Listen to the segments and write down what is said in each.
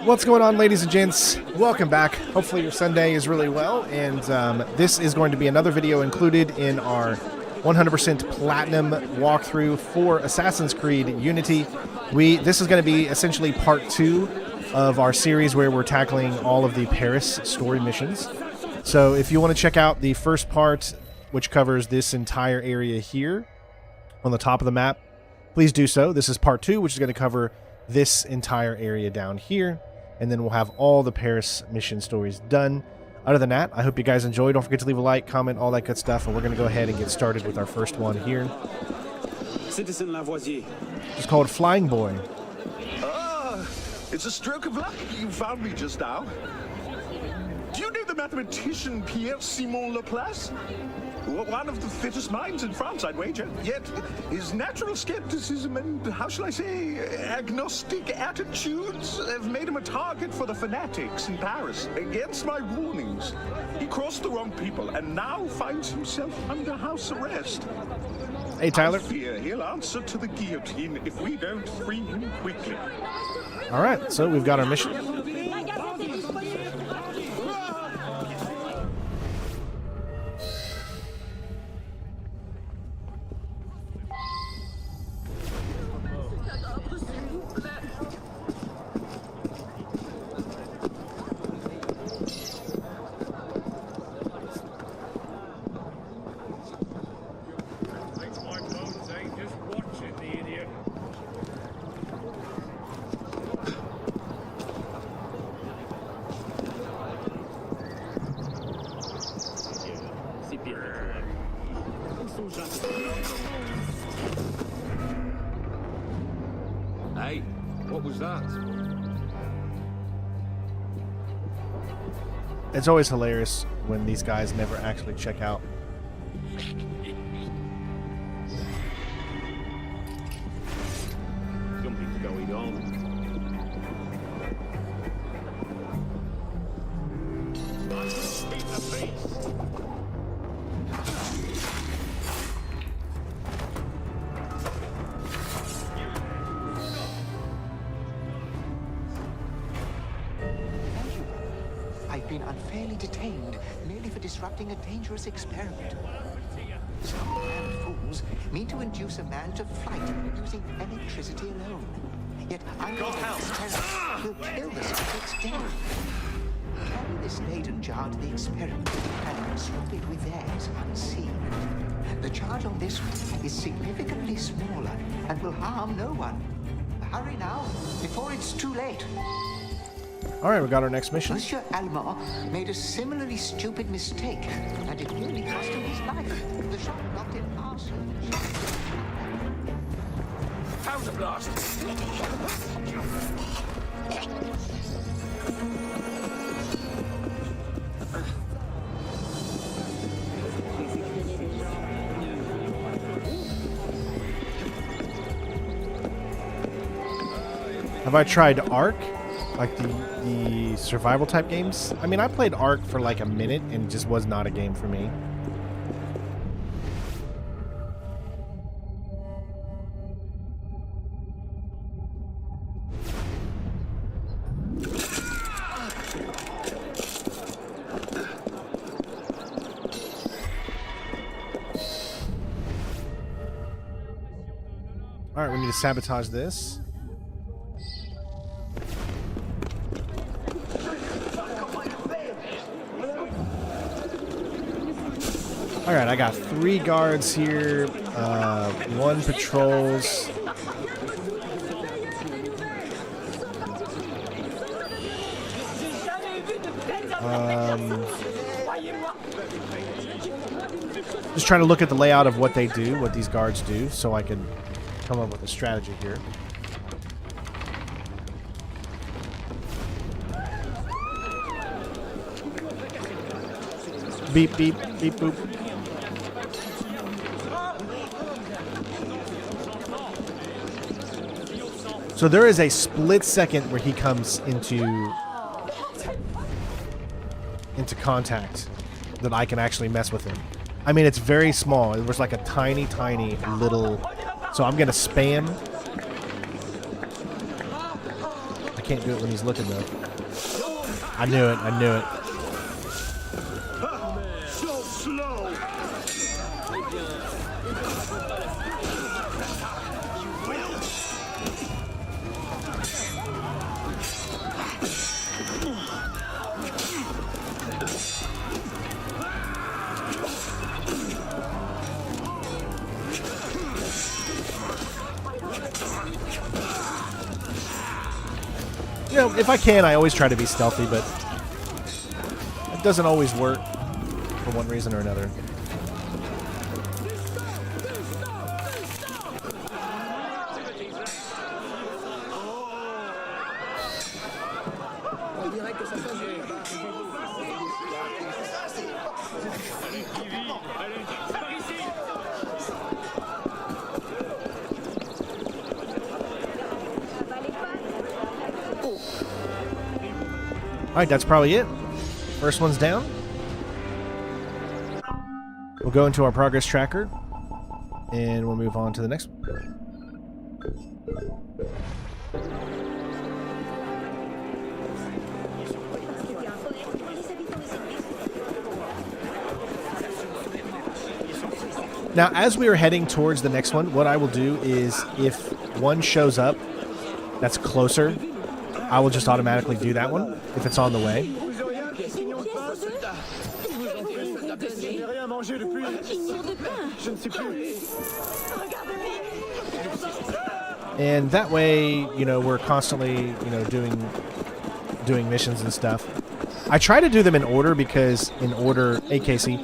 What's going on, ladies and gents? Welcome back. Hopefully your Sunday is really well, and this is going to be another video included in our 100% Platinum walkthrough for Assassin's Creed Unity. This is going to be essentially part 2 of our series where we're tackling all of the Paris story missions. So if you want to check out the first part, which covers this entire area here on the top of the map, please do so. This is part 2, which is going to cover this entire area down here, and then we'll have all the Paris mission stories done. Other than that, I hope you guys enjoyed. Don't forget to leave a like, comment, all that good stuff, and we're going to go ahead and get started with our first one here. Citizen Lavoisier. It's called Flying Boy. Ah, it's a stroke of luck you found me just now. Do you know the mathematician Pierre-Simon Laplace? One of the fittest minds in France, I'd wager. Yet his natural skepticism and, how shall I say, agnostic attitudes have made him a target for the fanatics in Paris. Against my warnings, he crossed the wrong people and now finds himself under house arrest. Hey, Tyler. I fear he'll answer to the guillotine if we don't free him quickly. All right, so we've got our mission. Hey, what was that? It's always hilarious when these guys never actually check out. Something's going on. I've been unfairly detained merely for disrupting a dangerous experiment. Some damned fools mean to induce a man to flight using electricity alone. Yet unlike experiment will kill the subject's death. Carry this laden jar to the experiment and swap it with theirs unseen. The charge on this one is significantly smaller and will harm no one. Hurry now, before it's too late. All right, we got our next mission. Monsieur Allemand made a similarly stupid mistake, and it nearly cost him his life. The shot knocked him past. Powder blast! Have I tried Ark? Like the survival type games? I mean, I played Ark for like a minute and it just was not a game for me. All right, we need to sabotage this. Alright, I got 3 guards here, 1 patrols. Just trying to look at the layout of what they do, what these guards do, so I can come up with a strategy here. Beep, beep, beep, boop. So there is a split second where he comes into contact that I can actually mess with him. I mean, it's very small. It was like a tiny, tiny little... So I'm going to spam. I can't do it when he's looking, though. I knew it. I knew it. So slow. You know, if I can, I always try to be stealthy, but it doesn't always work for one reason or another. Alright, that's probably it. First one's down. We'll go into our progress tracker, and we'll move on to the next one. Now, as we are heading towards the next one, what I will do is, if one shows up that's closer, I will just automatically do that one if it's on the way. And that way, you know, we're constantly, you know, doing missions and stuff. I try to do them in order because in order, AKC,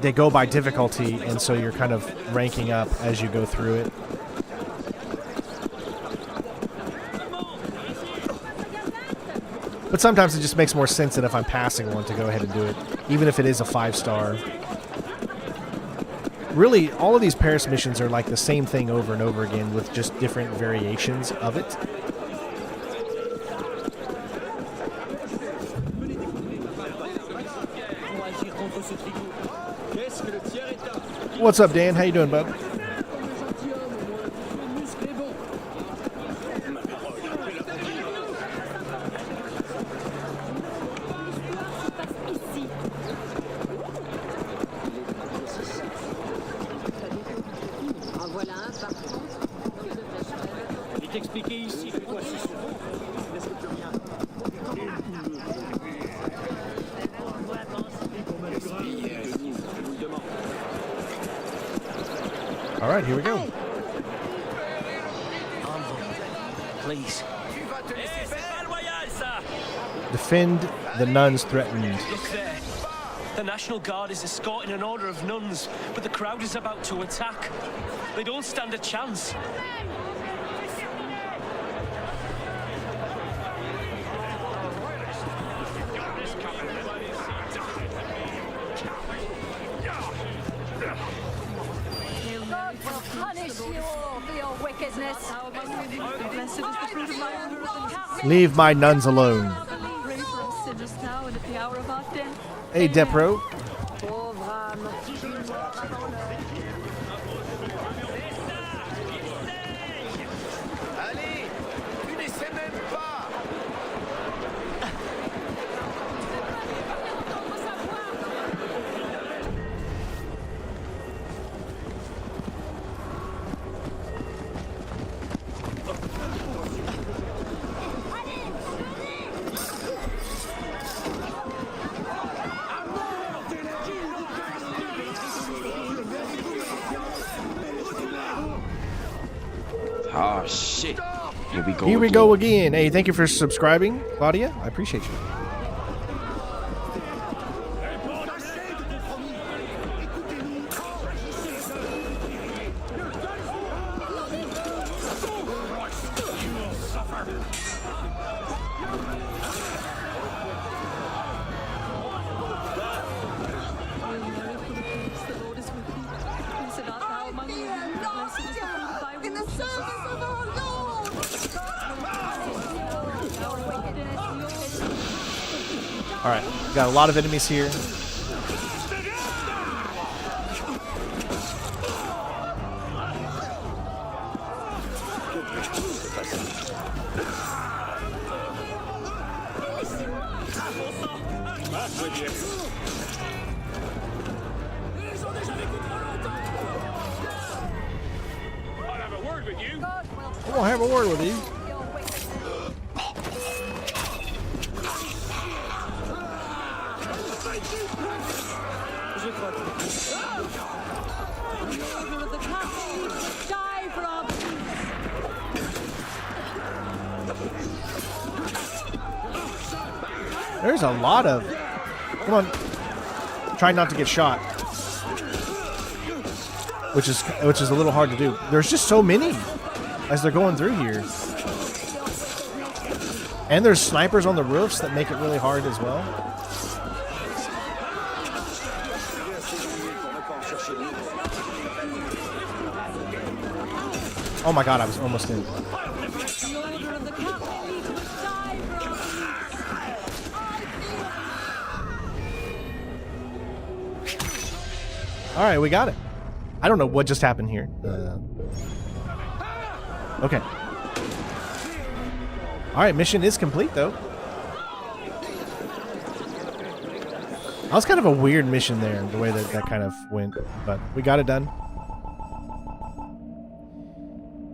they go by difficulty, and so you're kind of ranking up as you go through it. But sometimes it just makes more sense than if I'm passing one to go ahead and do it, even if it is a 5-star. Really, all of these Paris missions are like the same thing over and over again with just different variations of it. What's up, Dan? How you doing, bud? All right, here we go. Please. Defend the nuns threatened. Look there. The National Guard is escorting an order of nuns, but the crowd is about to attack. They don't stand a chance. God will punish you all for your wickedness. Leave my nuns alone. Hey, Depro. Allez, tu n'essaies même pas. Oh shit. Here we go. Here we go again. Hey, thank you for subscribing, Claudia. I appreciate you. In the service of our Lord! All right, got a lot of enemies here. Back with you. I'll have a word with you. God will We'll have a word with you. your wickedness. Order of the Captain, die from. There's a lot of... Come on. Try not to get shot. Which is a little hard to do. There's just so many as they're going through here. And there's snipers on the roofs that make it really hard as well. Oh my god, I was almost in. The order of the Captain, die from. Alright, we got it. I don't know what just happened here. Okay. Alright, mission is complete though. That was kind of a weird mission there, the way that kind of went, but we got it done.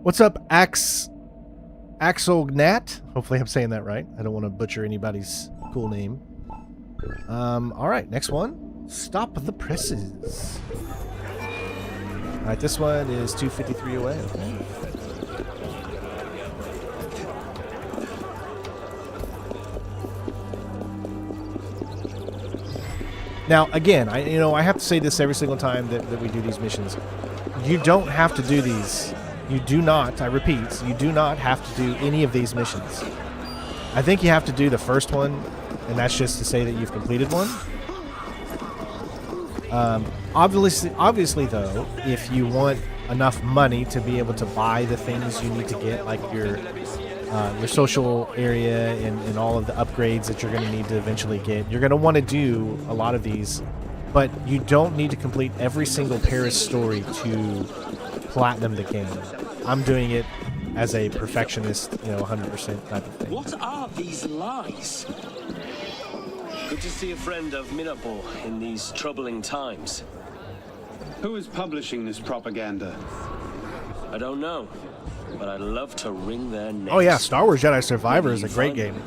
What's up, Axel Gnat? Hopefully I'm saying that right. I don't want to butcher anybody's cool name. Alright, next one. Stop the presses. Alright, this one is 253 away. Okay. Now, again, I have to say this every single time that we do these missions. You don't have to do these. You do not, I repeat, you do not have to do any of these missions. I think you have to do the first one, and that's just to say that you've completed one. Obviously, though, if you want enough money to be able to buy the things you need to get, like your social area and all of the upgrades that you're going to need to eventually get, you're going to want to do a lot of these, but you don't need to complete every single Paris story to platinum the game. I'm doing it as a perfectionist, 100% type of thing. What are these lies? Good to see a friend of Mirabeau in these troubling times. Who is publishing this propaganda? I don't know, but I'd love to wring their necks. Oh yeah, Star Wars Jedi Survivor is a great game.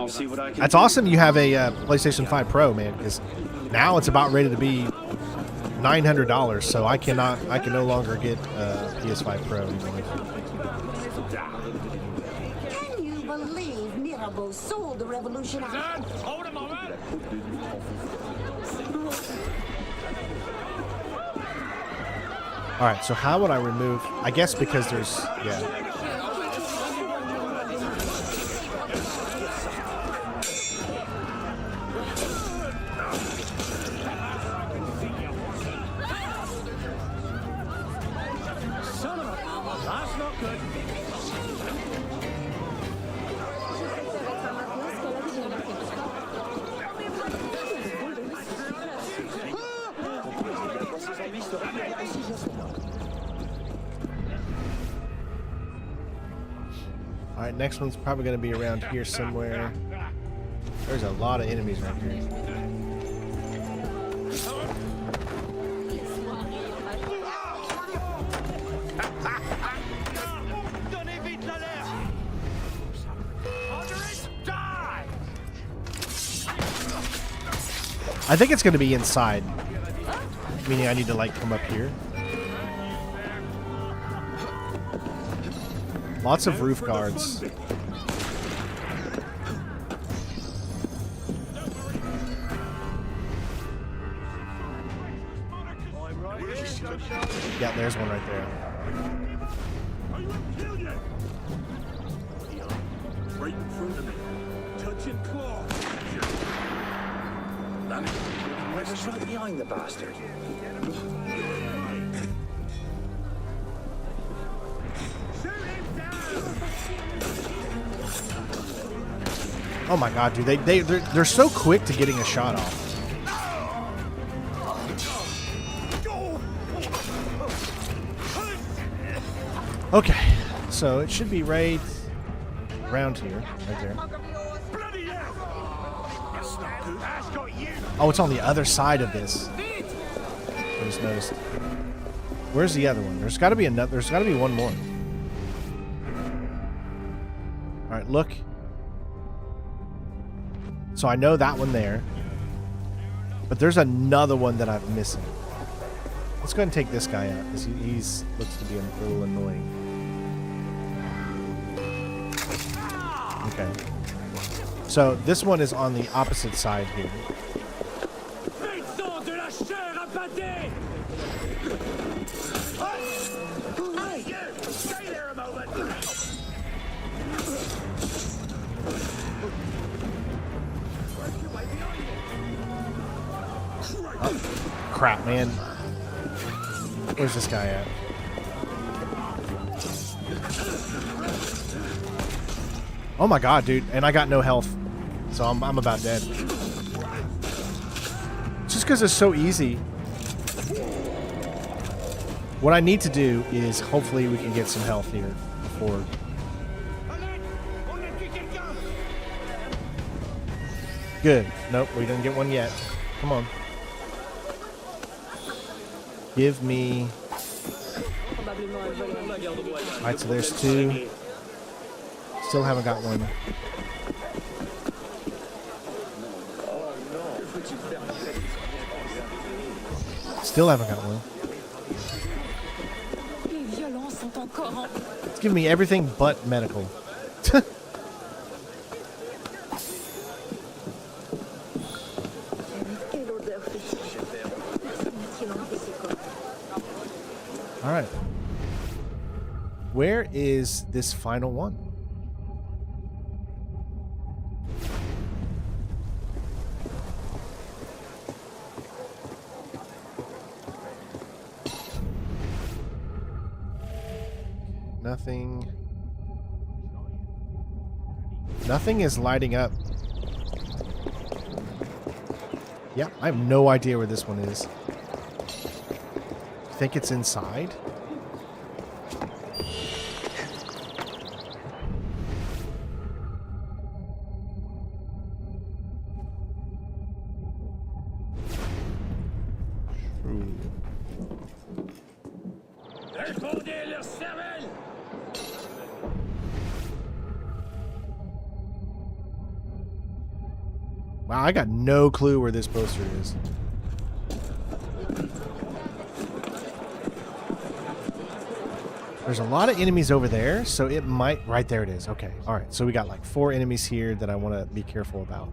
I'll see what I can That's do. awesome you have a PlayStation 5 Pro, man, because now it's about ready to be $900, so I can no longer get PS5 Pro anymore. Can you believe Mirabeau sold the revolution out? Hold a moment. Alright, so how would I remove... I guess because there's... Yeah. That's not good. Alright, next one's probably going to be around here somewhere. There's a lot of enemies right here. I think it's going to be inside. Meaning I need to, like, come up here. Lots of roof guards. Yeah, there's one right there. Right in front of me. Touch and claw. Whoever's right behind the bastard. Oh my god, dude, they're so quick to getting a shot off. Okay, so it should be right around here, right there. Bloody hell! Oh, it's on the other side of this. I just noticed. Where's the other one? There's got to be another. There's got to be one more. All right, look. So I know that one there, but there's another one that I'm missing. Let's go ahead and take this guy out because he's looks to be a little annoying. Okay. So this one is on the opposite side here. Oh, crap, man. Where's this guy at? Oh my god, dude. And I got no health. So I'm about dead. Just because it's so easy. What I need to do is hopefully we can get some health here before. Good. Nope, we didn't get one yet. Come on. Give me... Alright, so there's two. Still haven't got one. Still haven't got one. It's giving me everything but medical. Alright. Where is this final one? Nothing. Nothing is lighting up. Yeah, I have no idea where this one is. Think it's inside? Wow, I got no clue where this poster is. There's a lot of enemies over there, so it might... Right there it is. Okay, alright. So we got like 4 enemies here that I want to be careful about.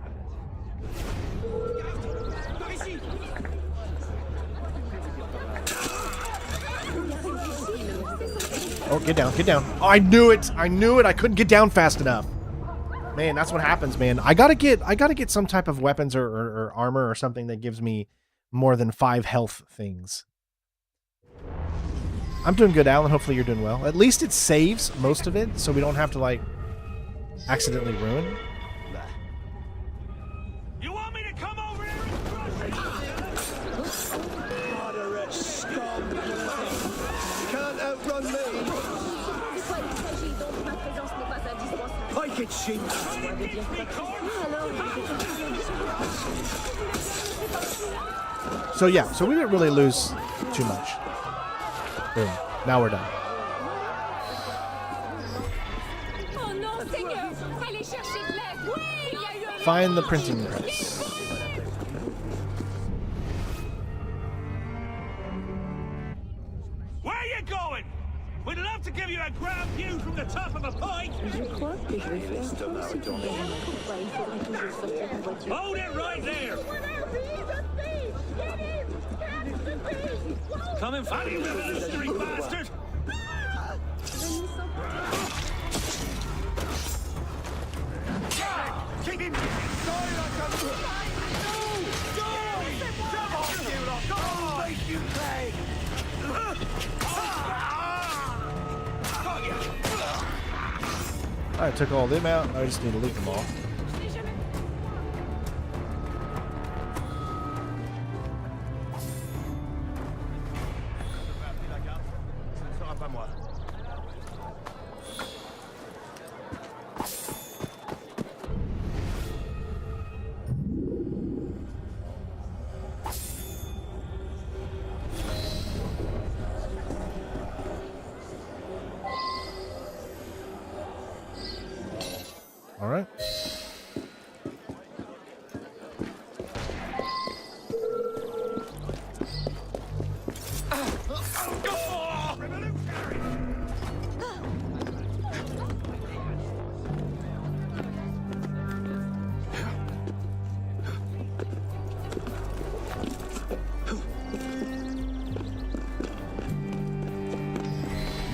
Oh, get down, get down. Oh, I knew it! I knew it! I couldn't get down fast enough. Man, that's what happens, man. I gotta get some type of weapons or armor or something that gives me more than 5 health things. I'm doing good, Alan. Hopefully you're doing well. At least it saves most of it, so we don't have to, like, accidentally ruin. You want me to come over here and crush you? Moderate scum. You can't outrun me. Pike it, sheep. So yeah, so we didn't really lose too much. Boom. Now we're done. Find the printing press. Where are you going? We'd love to give you a grand view from the top of a pike. Hold it right there. Come in, funny revolutionary bastard! Keep him! Make you play! I took all them out. I just need to leave them all. All right.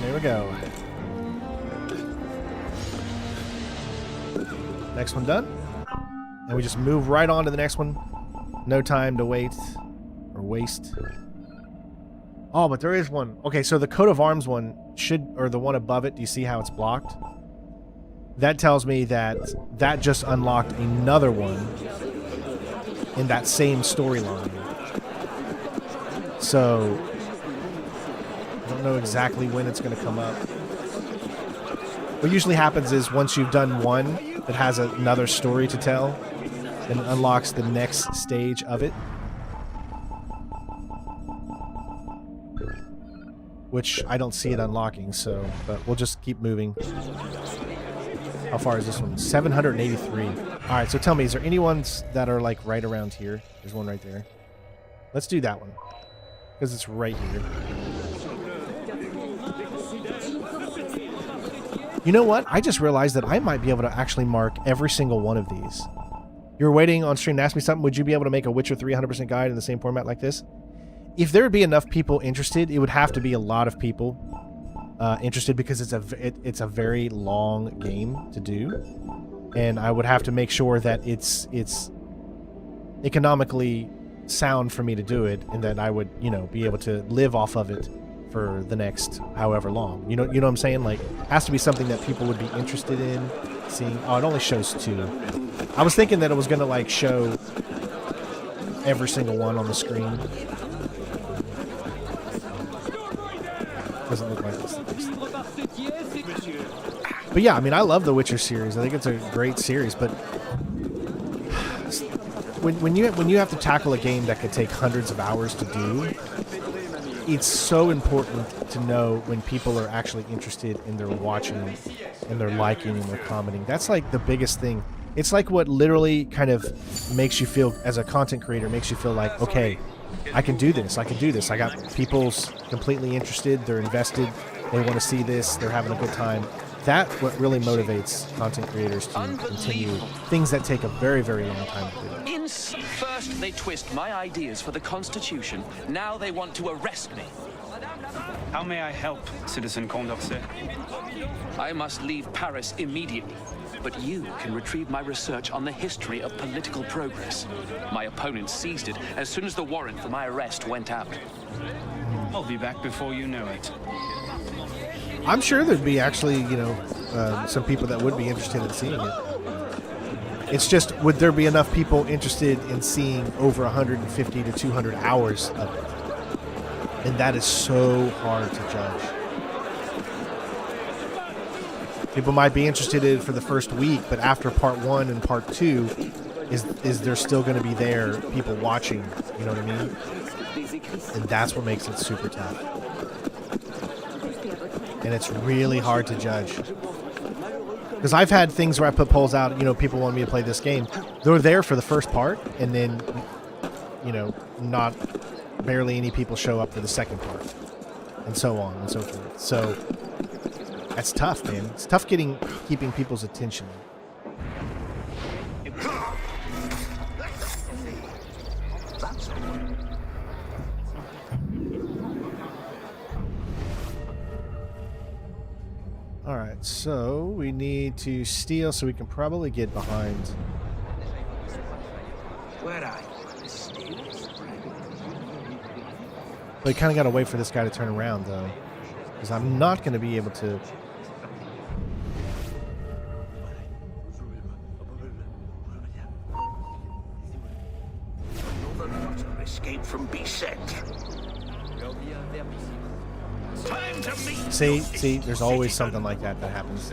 There we go. Next one done. And we just move right on to the next one. No time to wait or waste. Oh, but there is one. Okay, so the coat of arms one should, or the one above it, do you see how it's blocked? That tells me that that just unlocked another one in that same storyline. So I don't know exactly when it's going to come up. What usually happens is once you've done one that has another story to tell, then it unlocks the next stage of it. Which I don't see it unlocking, so, but we'll just keep moving. How far is this one? 783. Alright, so tell me, is there any ones that are like right around here? There's one right there. Let's do that one. Because it's right here. You know what? I just realized that I might be able to actually mark every single one of these. You were waiting on stream to ask me something. Would you be able to make a Witcher 3 100% guide in the same format like this? If there would be enough people interested, it would have to be a lot of people interested because it's a very long game to do, and I would have to make sure that it's economically sound for me to do it, and that I would, you know, be able to live off of it for the next however long. You know what I'm saying? Like, it has to be something that people would be interested in seeing. Oh, it only shows 2. I was thinking that it was gonna like show every single one on the screen. Doesn't look like this. But yeah, I mean, I love the Witcher series. I think it's a great series, but when you have to tackle a game that could take hundreds of hours to do, it's so important to know when people are actually interested in their watching and their liking and their commenting. That's like the biggest thing. It's like what literally kind of makes you feel, as a content creator, makes you feel like, okay, I can do this. I can do this. I got people's completely interested. They're invested. They want to see this. They're having a good time. That's what really motivates content creators to continue things that take a very, very long time to do. First, they twist my ideas for the Constitution. Now they want to arrest me. How may I help, Citizen Condorcet? I must leave Paris immediately. But you can retrieve my research on the history of political progress. My opponent seized it as soon as the warrant for my arrest went out. I'll be back before you know it. I'm sure there'd be actually, you know, some people that would be interested in seeing it. It's just, would there be enough people interested in seeing over 150 to 200 hours of it? And that is so hard to judge. People might be interested in it for the first week, but after part 1 and part 2, is there still going to be there people watching? You know what I mean? And that's what makes it super tough. And it's really hard to judge. Because I've had things where I put polls out, you know, people want me to play this game. They're there for the first part, and then, you know, barely any people show up for the second part. And so on and so forth. So that's tough, man. It's tough keeping people's attention. Alright, so we need to steal so we can probably get behind. Where are you? We kind of got to wait for this guy to turn around, though. Because I'm not going to be able to... Escape from beset. See, there's always something like that happens.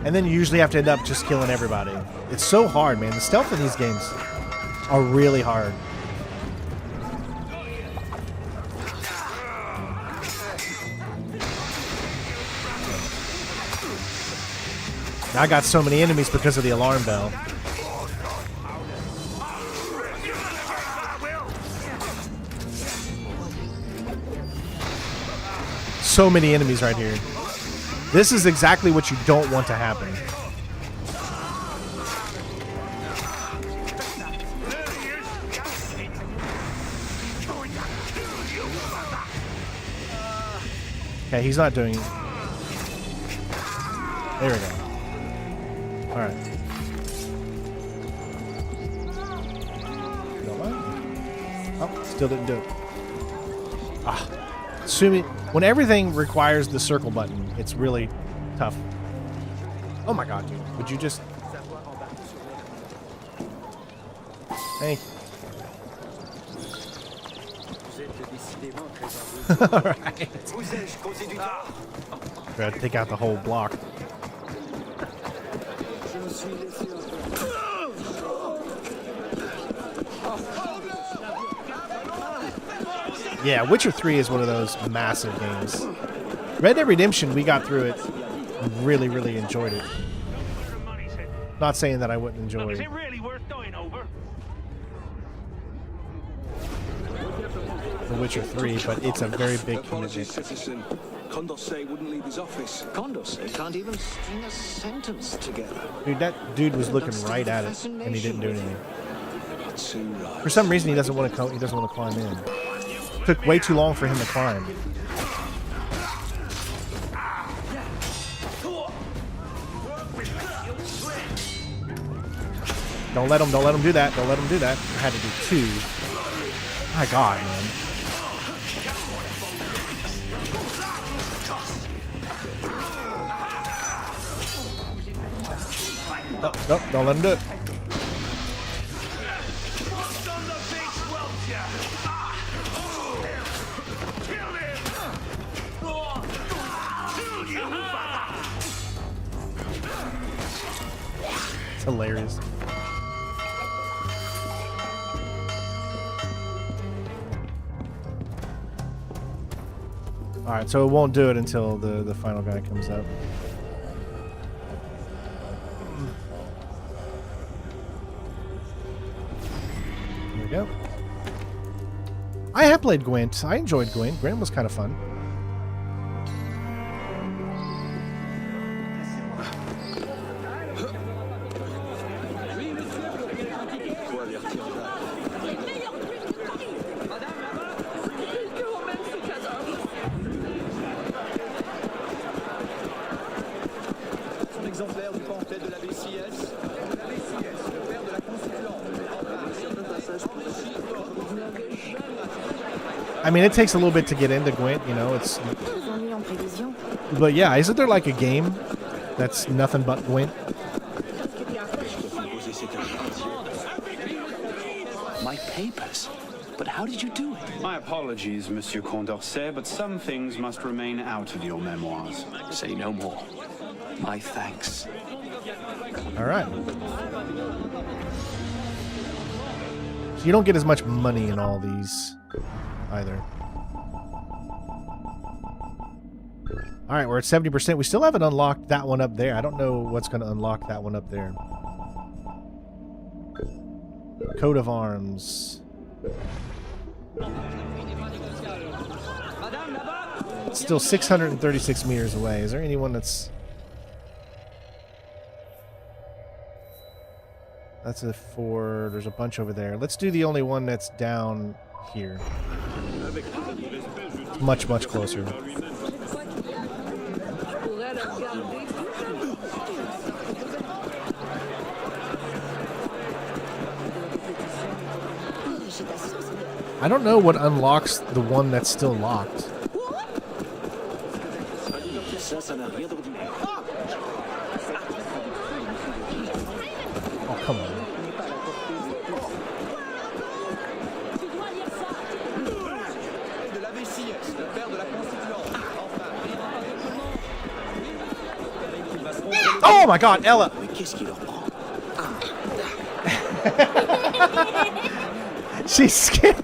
And then you usually have to end up just killing everybody. It's so hard, man. The stealth in these games are really hard. I got so many enemies because of the alarm bell. So many enemies right here. This is exactly what you don't want to happen. Okay, he's not doing it. There we go. Alright. Oh, still didn't do it. Ah. Assuming when everything requires the circle button, it's really tough. Oh my god, dude. Would you just... Thank you. Alright. Gotta take out the whole block. Yeah, Witcher 3 is one of those massive games. Red Dead Redemption, we got through it. Really, really enjoyed it. Not saying that I wouldn't enjoy it. Is it really worth dying over? The Witcher 3, but it's a very big Apologies, commitment. citizen. Condorcet wouldn't leave his office. Condorcet can't even string a sentence together. Dude, that dude was looking right at it, and he didn't do anything. Too right. For some reason, he doesn't want to. He doesn't want to climb in. Took way too long for him to climb. Don't let him do that. Don't let him do that. I had to do 2. My god, man. Nope, don't let him do it. It's hilarious. Alright, so it won't do it until the final guy comes up. Here we go. I have played Gwent. I enjoyed Gwent. Gwent was kind of fun. I mean, it takes a little bit to get into Gwent, you know, it's... But yeah, isn't there like a game that's nothing but Gwent? My papers? But how did you do it? My apologies, Monsieur Condorcet, but some things must remain out of your memoirs. Say no more. My thanks. All right. So you don't get as much money in all these either. All right, we're at 70%. We still haven't unlocked that one up there. I don't know what's going to unlock that one up there. Coat of arms. It's still 636 meters away. Is there anyone that's... That's a 4. There's a bunch over there. Let's do the only one that's down here. Much, much closer. I don't know what unlocks the one that's still locked. Oh, come on. Oh my god, Ella! She's scared.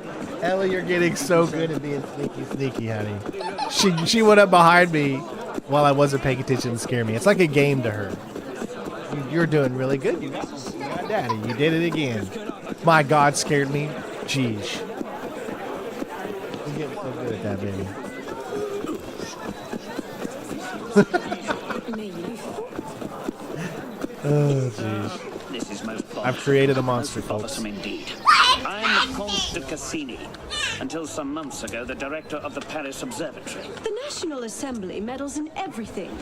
Ella, you're getting so good at being sneaky, honey. She went up behind me while I wasn't paying attention to scare me. It's like a game to her. You're doing really good. You got daddy. You did it again. My God, scared me. Jeez. You're getting so good at that, baby. Oh, jeez. This is most I've created a monster, folks. Indeed. I'm the Comte de Cassini. Until some months ago, the director of the Paris Observatory. The National Assembly meddles in everything.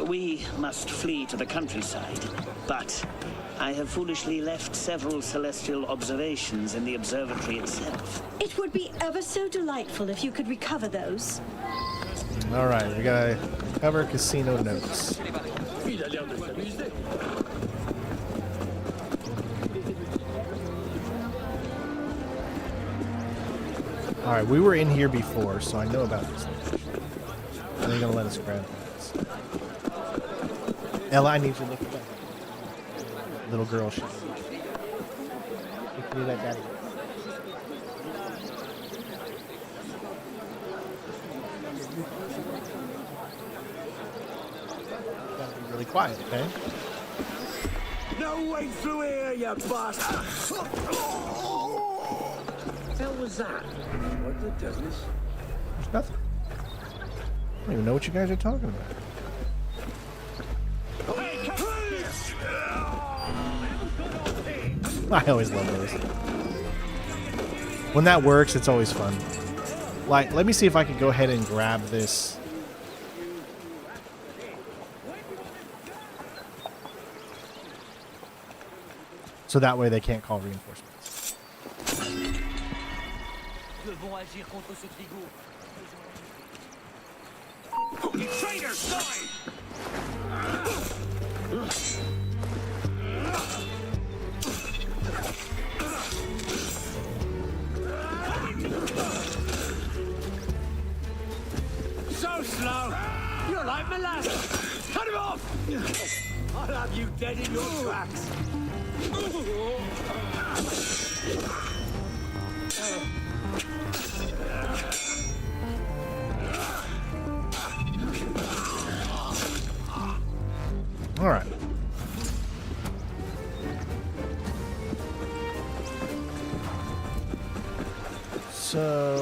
We must flee to the countryside, but I have foolishly left several celestial observations in the observatory itself. It would be ever so delightful if you could recover those. All right, we gotta cover casino notes. All right, we were in here before, so I know about this. Are they gonna let us grab this? Ella, I need you to look at that little girl shit. Look at that daddy. Gotta be really quiet, okay? No way through here, you bastard! Hell was that? What the devils? There's nothing. I don't even know what you guys are talking about. I always love those. When that works, it's always fun. Like, let me see if I can go ahead and grab this. So that way they can't call reinforcements. So slow! You're like molasses! Cut him off! I'll have you dead in your tracks! All right. So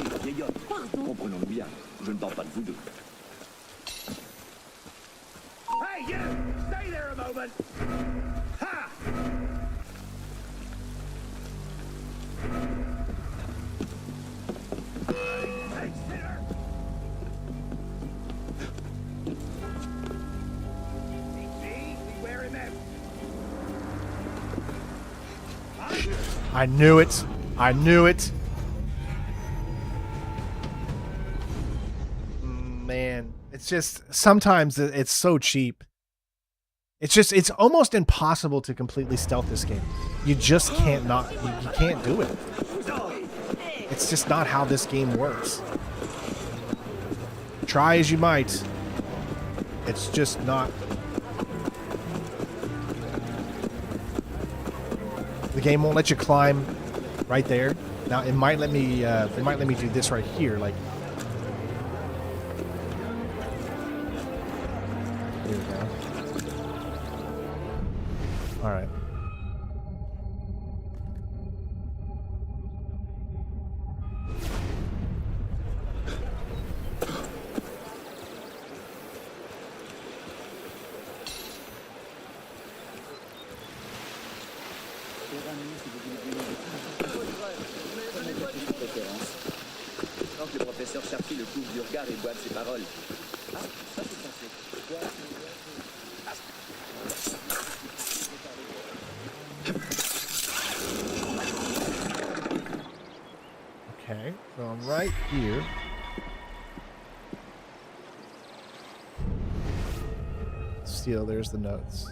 C'est vieillotte. Comprenons-le bien. Je ne parle pas de vous deux. Hey, you! Stay there a moment! Ha! Hey, sinner! Easy, wearing them. I knew it. I knew it. Man, it's just sometimes it's so cheap. It's almost impossible to completely stealth this game. You just can't you can't do it. It's just not how this game works. Try as you might. It's just not. The game won't let you climb right there. Now it might let me do this right here, like. Here we go. All right. Quand le professeur Sharpie le couvre du regard et boit de ses paroles. Ah, ça c'est censé. Okay, so I'm right here. Still, there's the notes.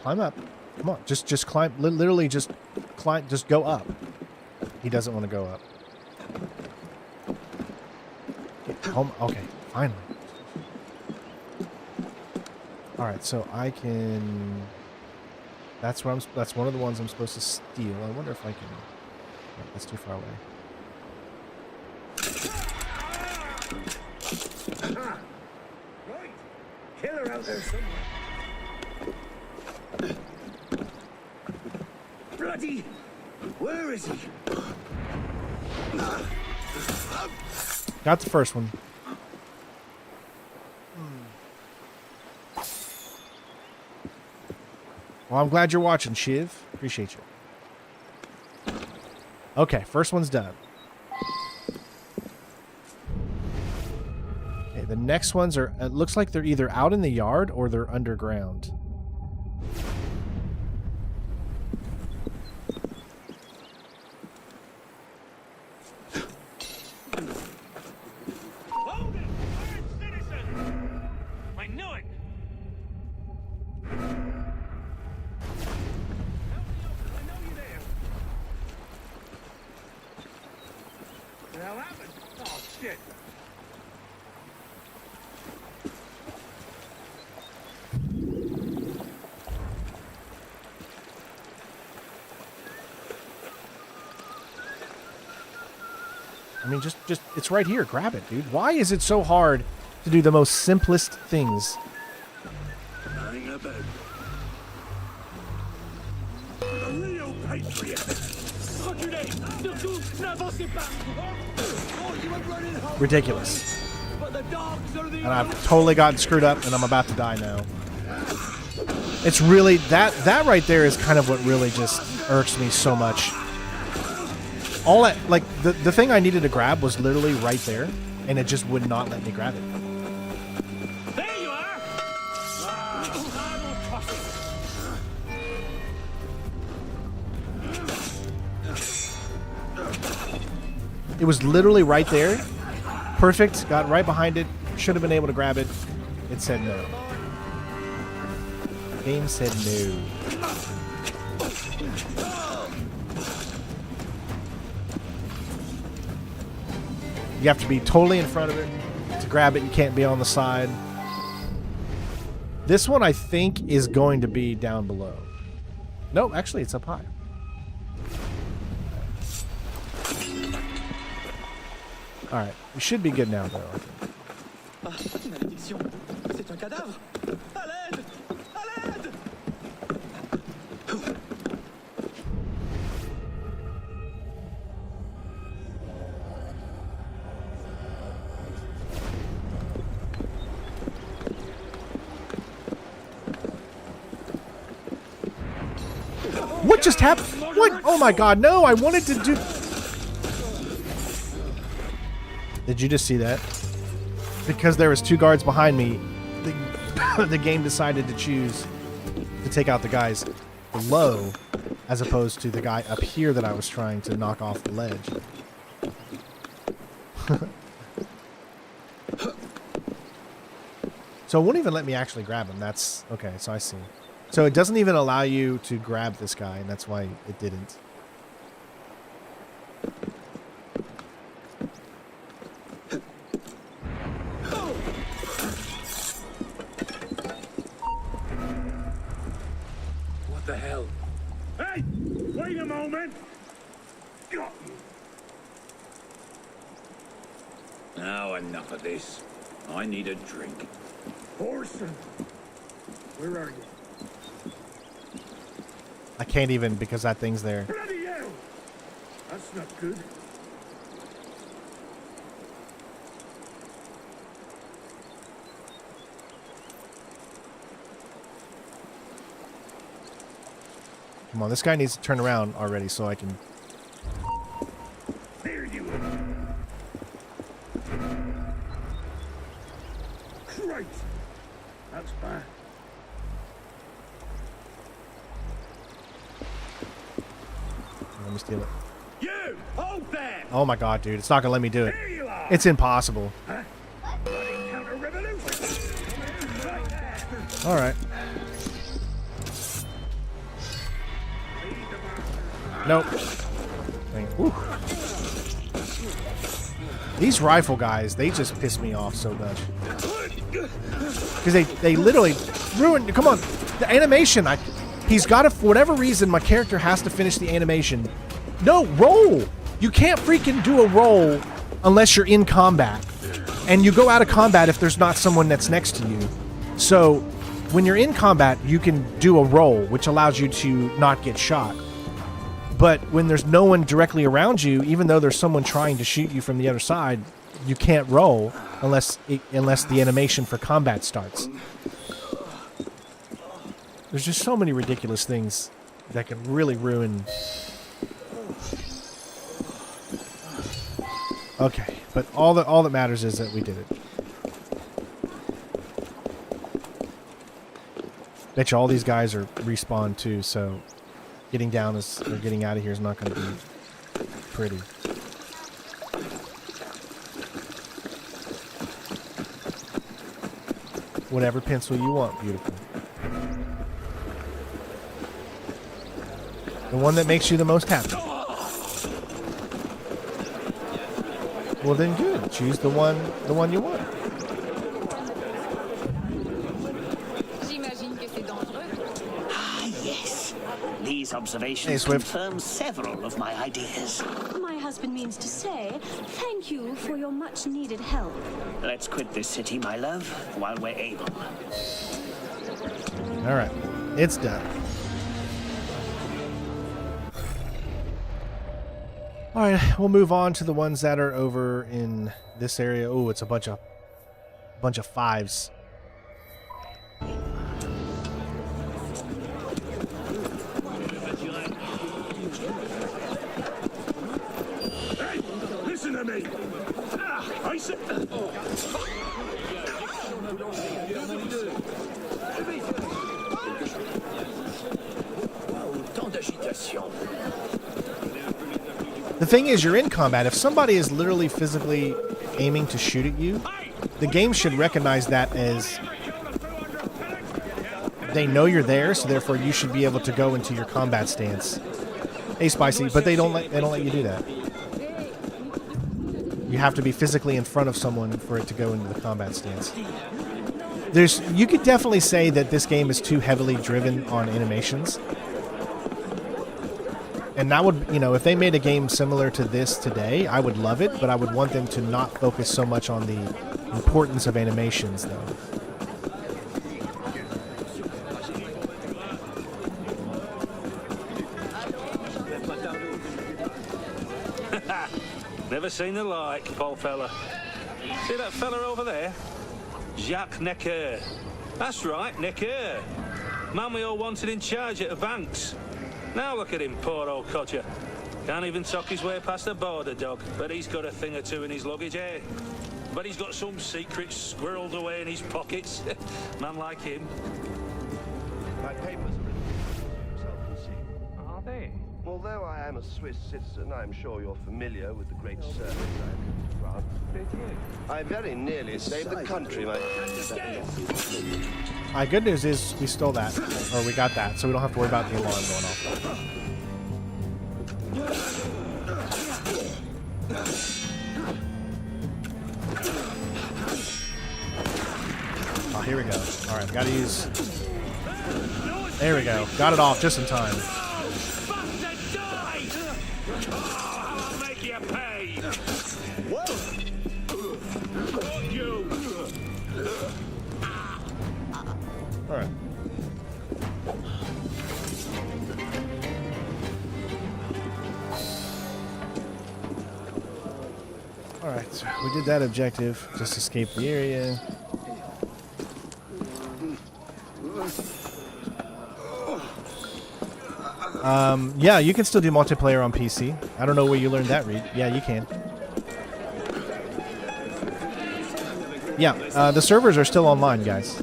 Climb up. Come on. Just climb. Literally just climb. Just go up. He doesn't want to go up. Okay. Finally. All right. So I can... That's one of the ones I'm supposed to steal. I wonder if I can... No, that's too far away. Right. Killer out there somewhere. Bloody! Where is he? Got the first one. Well, I'm glad you're watching, Shiv. Appreciate you. Okay, first one's done. Okay, the next ones are... It looks like they're either out in the yard or they're underground. I mean, just it's right here. Grab it, dude. Why is it so hard to do the most simplest things? Hang about. A real patriot. Ridiculous. And I've totally gotten screwed up, and I'm about to die now. It's really that right there is kind of what really just irks me so much. All that, like, the thing I needed to grab was literally right there, and it just would not let me grab it. There you are. It was literally right there. Perfect. Got right behind it. Should have been able to grab it. It said no. Game said no. You have to be totally in front of it to grab it. You can't be on the side. This one, I think, is going to be down below. Nope, actually, it's up high. All right, we should be good now, though, I think. Malédiction. C'est un cadavre. À l'aide. À l'aide. What just happened? What? Oh my god, no, I wanted to do... Did you just see that? Because there was two guards behind me, the game decided to choose to take out the guys below as opposed to the guy up here that I was trying to knock off the ledge. So it won't even let me actually grab him. That's... Okay, so I see. So it doesn't even allow you to grab this guy, and that's why it didn't. What the hell? Hey! Wait a moment! Got you. Now enough of this. I need a drink. Orson! Where are you? I can't even because that thing's there. Bloody hell! That's not good. Come on, this guy needs to turn around already so I can... There you are. Christ! That's bad. Let me steal it. You! Hold there! Oh my god, dude. It's not going to let me do it. There you are! It's impossible. Huh? Bloody counter-revolution! Right there! Alright. Nope. Whew. These rifle guys, they just piss me off so much. Because they literally ruin... Come on. The animation. He's got to... For whatever reason, my character has to finish the animation. No, roll. You can't freaking do a roll unless you're in combat. And you go out of combat if there's not someone that's next to you. So, when you're in combat, you can do a roll, which allows you to not get shot. But when there's no one directly around you, even though there's someone trying to shoot you from the other side, you can't roll unless the animation for combat starts. There's just so many ridiculous things that can really ruin... Okay, but all that matters is that we did it. Bet you all these guys are respawned too, so getting down or getting out of here is not going to be pretty. Whatever pencil you want, beautiful. The one that makes you the most happy. Well then good. Choose the one you want. Yes. These observations confirm several of my ideas. My husband means to say, thank you for your much-needed help. Let's quit this city, my love, while we're able. All right. It's done. All right, we'll move on to the ones that are over in this area. Oh, it's a bunch of fives. Hey, listen to me. I said. The thing is, you're in combat. If somebody is literally physically aiming to shoot at you, the game should recognize that as they know you're there, so therefore you should be able to go into your combat stance. Hey, Spicy, but they don't let you do that. You have to be physically in front of someone for it to go into the combat stance. You could definitely say that this game is too heavily driven on animations. And that would, if they made a game similar to this today, I would love it, but I would want them to not focus so much on the importance of animations, though. Never seen the like, poor fella. See that fella over there? Jacques Necker. That's right, Necker. Man we all wanted in charge at the banks. Now look at him, poor old codger. Can't even sock his way past the border, dog. But he's got a thing or two in his luggage, eh? But he's got some secrets squirreled away in his pockets. Man like him. My papers Are they? Although I am a Swiss citizen, I'm sure you're familiar with the great service I did to France. I very nearly saved the country, my... Good news is we stole that, or we got that, so we don't have to worry about the alarm going off. Oh, here we go. All right, gotta use... There we go. Got it off just in time. I'll make you pay. All right. All right, so we did that objective. Just escape the area. Yeah, you can still do multiplayer on PC. I don't know where you learned that, Reed. Yeah, you can. Yeah, the servers are still online, guys.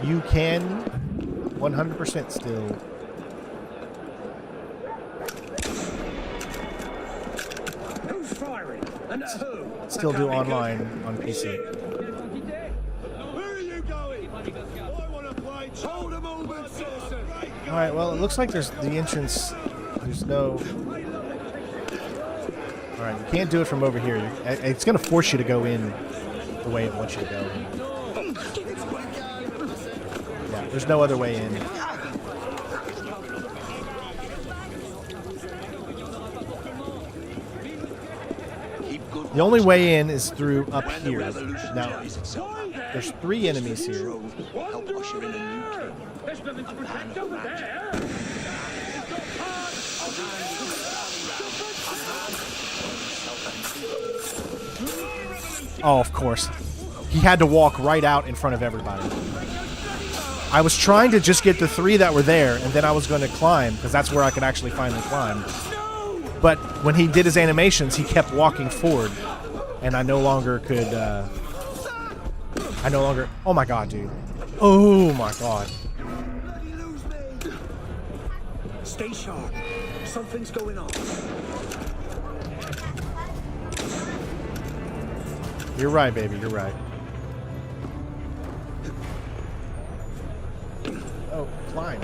you can 100% still. Who's firing? And who? Still do online on PC. Where are you going? I want to play. Hold them all, good citizen. All right. Well, it looks like there's the entrance. There's no. All right. You can't do it from over here. It's going to force you to go in the way it wants you to go. Yeah. There's no other way in. The only way in is through up here. Now, there's 3 enemies here. Oh, of course. He had to walk right out in front of everybody. I was trying to just get the 3 that were there, and then I was going to climb, because that's where I could actually finally climb. But when he did his animations, he kept walking forward, and I no longer could, oh my god, dude. Oh my god. Stay sharp. Something's going on. You're right, baby, you're right. Oh, climb.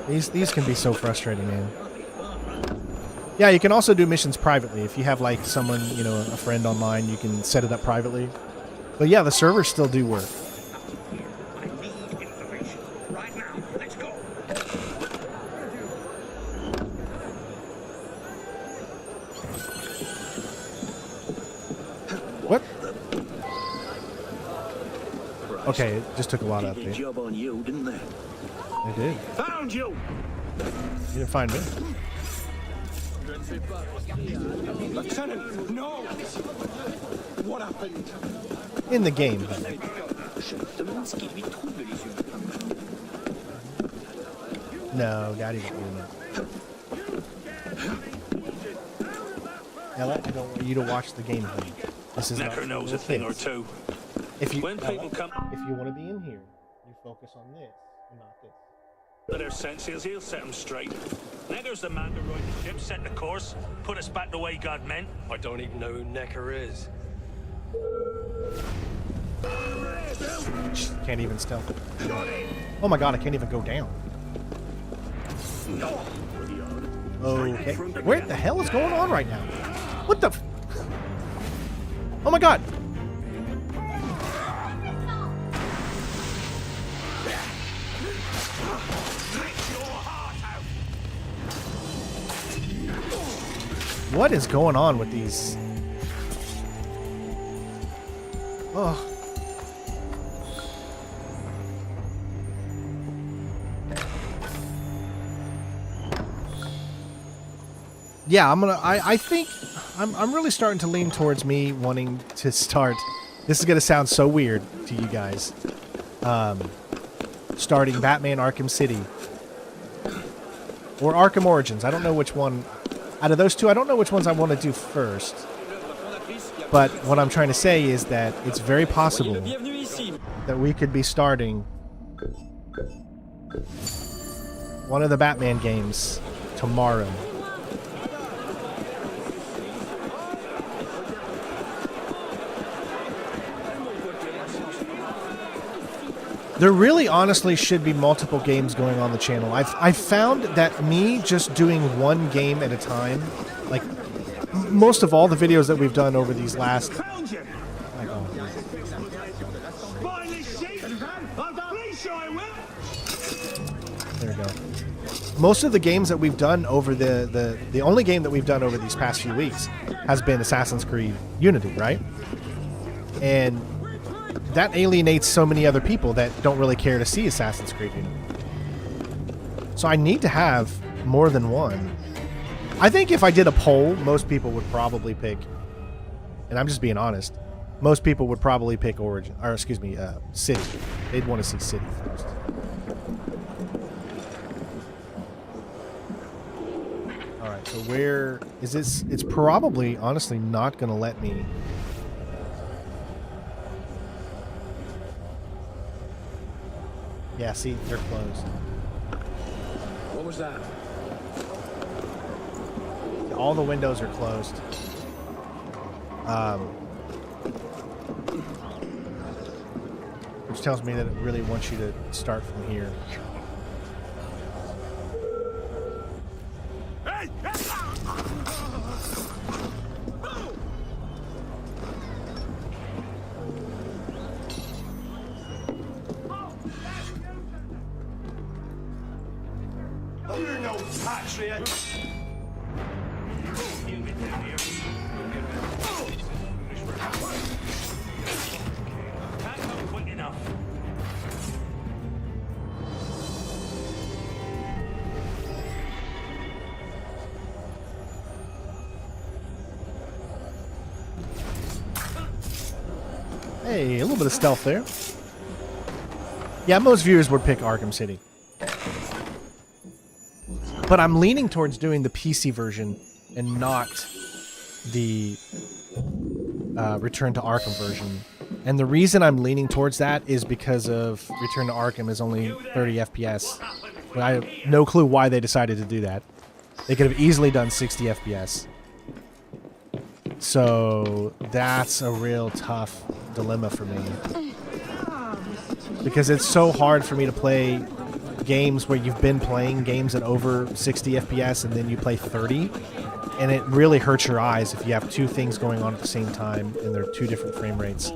These can be so frustrating, man. Yeah, you can also do missions privately. If you have, like, someone, you know, a friend online, you can set it up privately. But yeah, the servers still do work. What? Okay, it just took a lot of update. Job on you, didn't they? It did. Found you. You didn't find me. Lieutenant, no. What happened? In the game. No, Daddy didn't do that. Ella, I don't want you to watch the game. This is Necker not knows a thing or two. If you When people come, if you want to be in here, you focus on this and not this. to their senses, he'll set them straight. Necker's the man to ride the ship, set the course, put us back the way God meant. I don't even know who Necker is. Can't even stealth. Oh my god, I can't even go down. Okay. Where the hell is going on right now? What the f— oh my god! What is going on with these? Oh. Yeah, I think I'm really starting to lean towards me wanting to start. This is gonna sound so weird to you guys. Starting Batman Arkham City or Arkham Origins. I don't know which one out of those two. I don't know which ones I want to do first. But what I'm trying to say is that it's very possible that we could be starting one of the Batman games tomorrow. There really honestly should be multiple games going on the channel. I've found that me just doing one game at a time, like most of all the videos that we've done over these last... There we go. Most of the games that we've done over the only game that we've done over these past few weeks has been Assassin's Creed Unity, right? And that alienates so many other people that don't really care to see Assassin's Creed Unity. So I need to have more than one. I think if I did a poll, most people would probably pick, and I'm just being honest, most people would probably pick Origin, or excuse me, City. They'd want to see City first. Alright, so where is this? It's probably, honestly, not going to let me. Yeah, see, they're closed. What was that? All the windows are closed. Which tells me that it really wants you to start from here. You're no patriot. Hey, a little bit of stealth there. Yeah, most viewers would pick Arkham City. But I'm leaning towards doing the PC version and not the Return to Arkham version. And the reason I'm leaning towards that is because of Return to Arkham is only 30 FPS. But I have no clue why they decided to do that. They could have easily done 60 FPS. So that's a real tough dilemma for me. Because it's so hard for me to play games where you've been playing games at over 60 FPS and then you play 30. And it really hurts your eyes if you have two things going on at the same time and they're two different frame rates.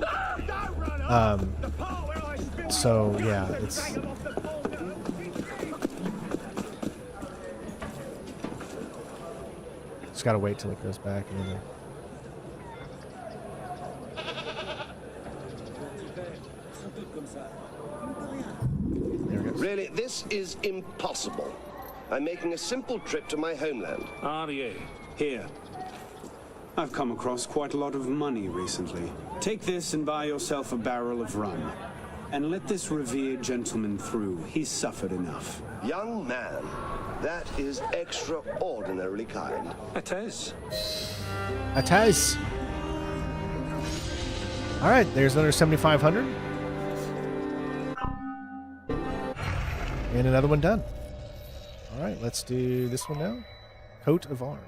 So, yeah, it's... Just gotta wait till it goes back either. Really, this is impossible. I'm making a simple trip to my homeland. Are you? Here. I've come across quite a lot of money recently. Take this and buy yourself a barrel of rum. And let this revered gentleman through. He's suffered enough. Young man, that is extraordinarily kind. It is. It is. Alright, there's another 7,500. And another one done. Alright, let's do this one now. Coat of Arms.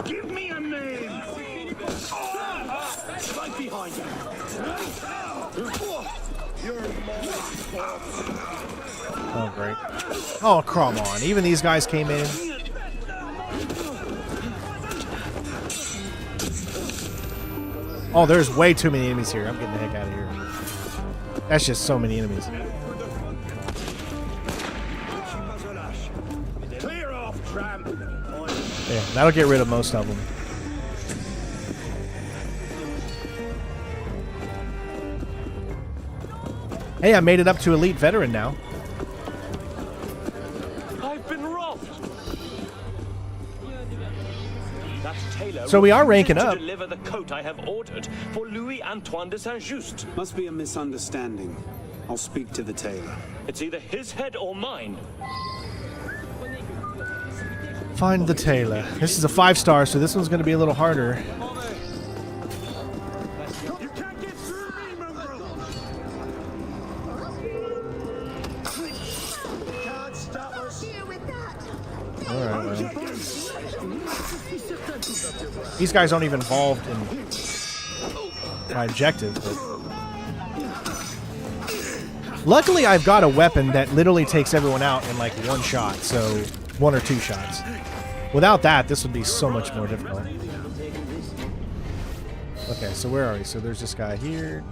Give me a name! Right behind you! You're Oh, great. Oh, come on. Even these guys came in. Oh, there's way too many enemies here. I'm getting the heck out of here. That's just so many enemies. Clear off, tramp! Yeah, that'll get rid of most of them. Hey, I made it up to Elite Veteran now. I've been robbed. That tailor So we are ranking refuses up. to deliver the coat I have ordered for Louis Antoine de Saint-Just. Must be a misunderstanding. I'll speak to the tailor. It's either his head or mine. Find the tailor. This is a 5-star, so this one's going to be a little harder. You can't get through me, mongrel! Can't stop us! Alright, well. These guys aren't even involved in my objective, but... Luckily, I've got a weapon that literally takes everyone out in like one shot, so 1 or 2 shots. Without that, this would be so much more difficult. Okay, so where are we? So there's this guy here.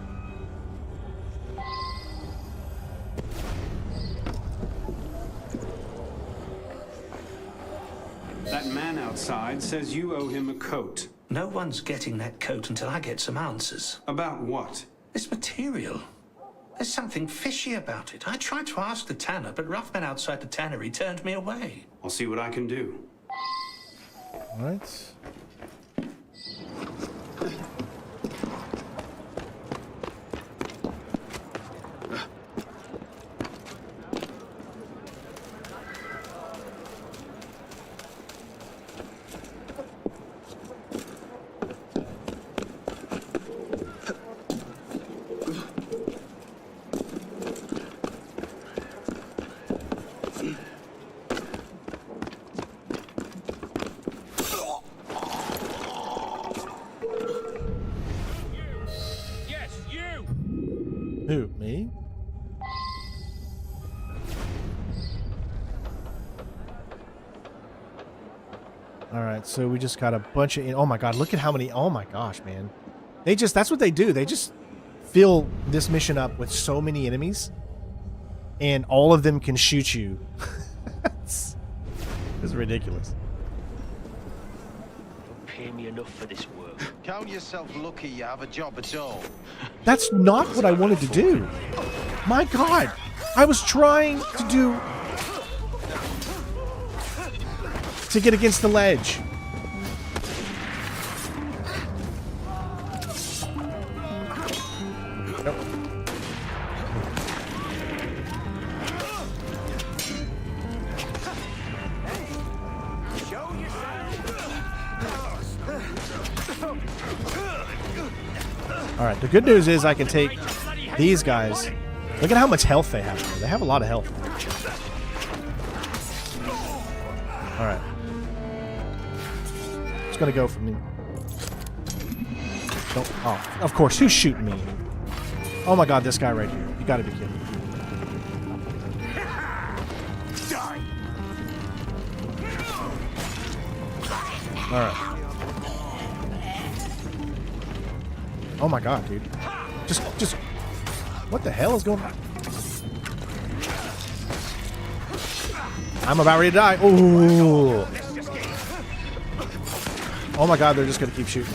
That man outside says you owe him a coat. No one's getting that coat until I get some answers. About what? This material. There's something fishy about it. I tried to ask the tanner, but rough men outside the tannery turned me away. I'll see what I can do. Alright. Yes, you! Who, me? Alright, so we just got a bunch of... Oh my god, look at how many... Oh my gosh, man. They just... That's what they do. They just fill this mission up with so many enemies. And all of them can shoot you. It's ridiculous. Don't pay me enough for this work. Count yourself lucky you have a job at all. That's not what I wanted to do. My god. I was trying to do... to get against the ledge. Nope. Alright, the good news is I can take these guys. Look at how much health they have. They have a lot of health. Alright. It's gonna go for me. Don't. Oh, of course. Who's shooting me? Oh my god, this guy right here. You gotta be kidding me. Alright. Oh my god, dude. Just. What the hell is going on? I'm about ready to die. Ooh. Oh my god, they're just gonna keep shooting.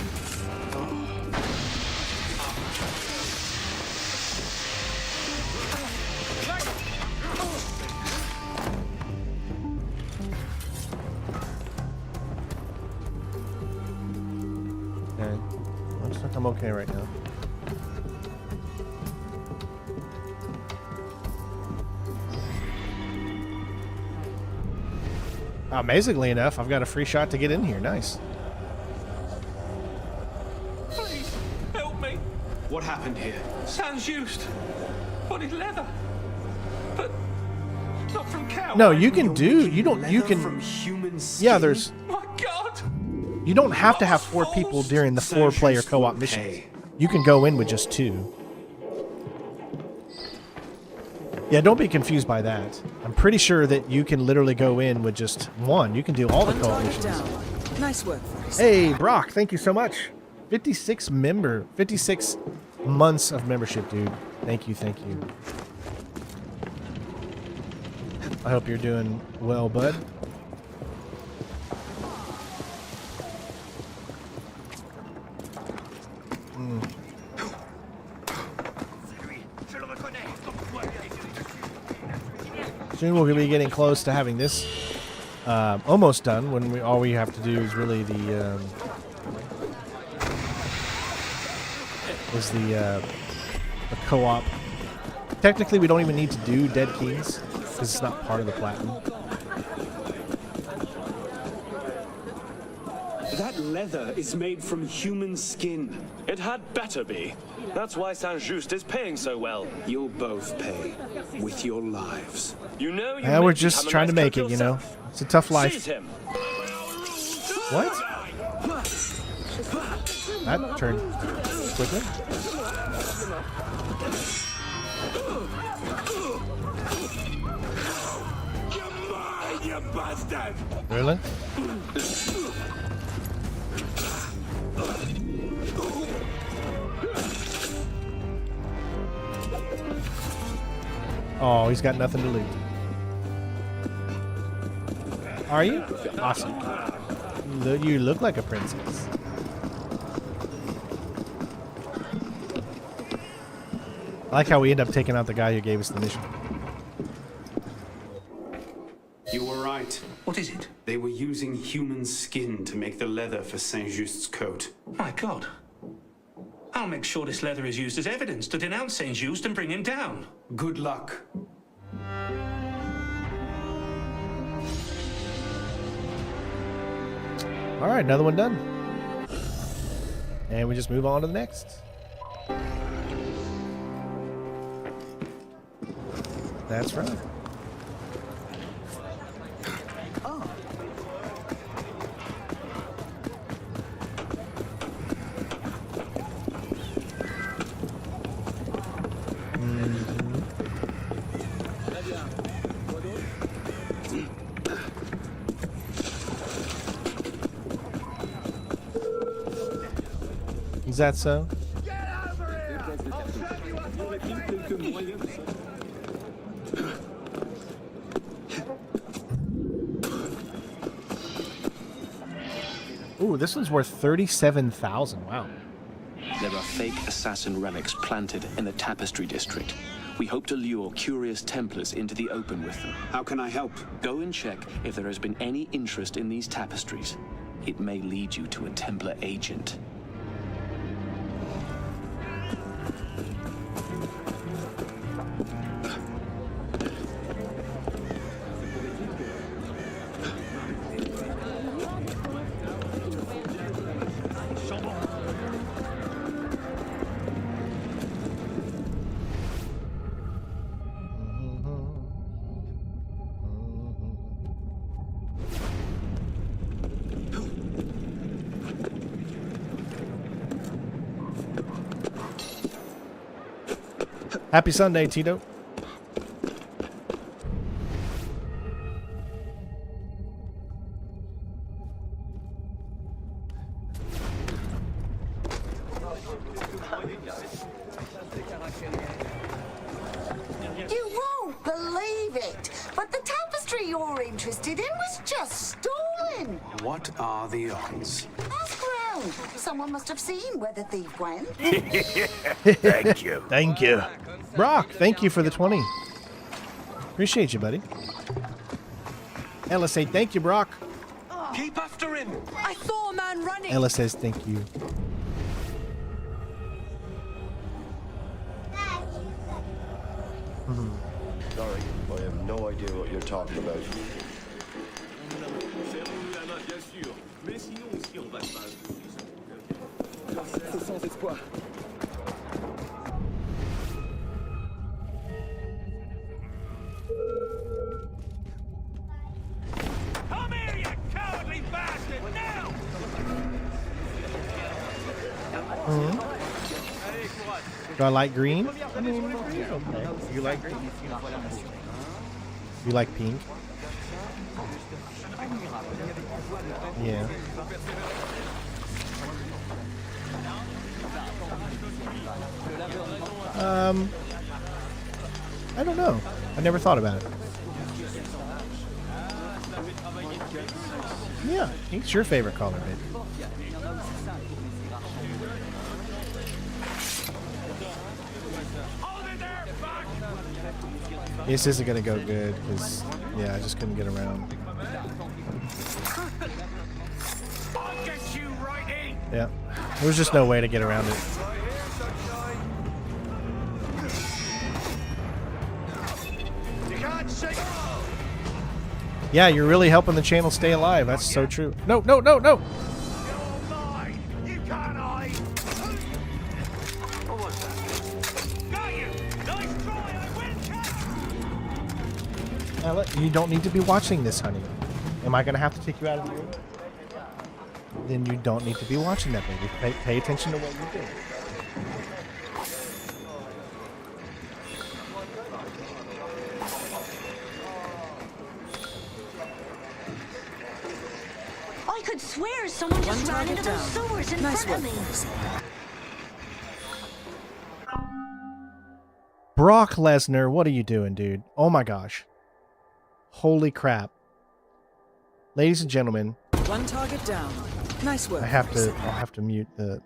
Okay. Looks like I'm okay right now. Amazingly enough, I've got a free shot to get in here. Nice. Please, help me. What happened here? Saint-Just wanted leather, but not from cow. No, you can do. You don't. You can. From human skin? Yeah, there's. My God. You don't have to have 4 people during the 4-player co-op mission. You can go in with just 2. Yeah, don't be confused by that. I'm pretty sure that you can literally go in with just 1. You can do all the co-op missions. Nice work. Hey, Brock, thank you so much. 56 months of membership, dude. Thank you, thank you. I hope you're doing well, bud. Soon we'll be getting close to having this almost done. When all we have to do is really the co-op. Technically, we don't even need to do Dead Kings because it's not part of the platinum. That leather is made from human skin. It had better be. That's why Saint-Just is paying so well. You'll both pay with your lives. You know, Yeah, we're just trying to make it, you know. It's a tough life. Seize him. What? That turned quickly. You bastard! Really? Oh, he's got nothing to lose. Are you? Awesome. You look like a princess. I like how we end up taking out the guy who gave us the mission. You were right. What is it? They were using human skin to make the leather for Saint-Just's coat. My God. I'll make sure this leather is used as evidence to denounce Saint-Just and bring him down. Good luck. All right, another one done. And we just move on to the next. That's right. that so? Ooh, this one's worth 37,000. Wow. There are fake assassin relics planted in the Tapestry District. We hope to lure curious Templars into the open with them. How can I help? Go and check if there has been any interest in these tapestries. It may lead you to a Templar agent. Happy Sunday, Tito. You won't believe it, but the tapestry you're interested in was just stolen. What are the odds? Ask around. Someone must have seen where the thief went. Thank you. Thank you. Brock, thank you for the 20. Appreciate you, buddy. Ella say thank you, Brock. Keep after him. I saw a man running. Ella says thank you. Sorry, I have no idea what you're talking about. C'est sans espoir. Come here, you cowardly bastard! Now! Do I like green? I mean, okay. You like green? You like pink? Yeah. I don't know. I never thought about it. Yeah, pink's your favorite color, baby. This isn't gonna go good because, yeah, I just couldn't get around. Yeah, there was just no way to get around it. Yeah, you're really helping the channel stay alive. That's so true. No, no, no, no! Ella, you don't need to be watching this, honey. Am I going to have to take you out of the room? Then you don't need to be watching that, baby. Pay attention to what you're doing. I could swear someone just ran into those sewers in front of me. Brock Lesnar, what are you doing, dude? Oh my gosh. Holy crap. Ladies and gentlemen. One target down. Nice work. I'll have to mute the...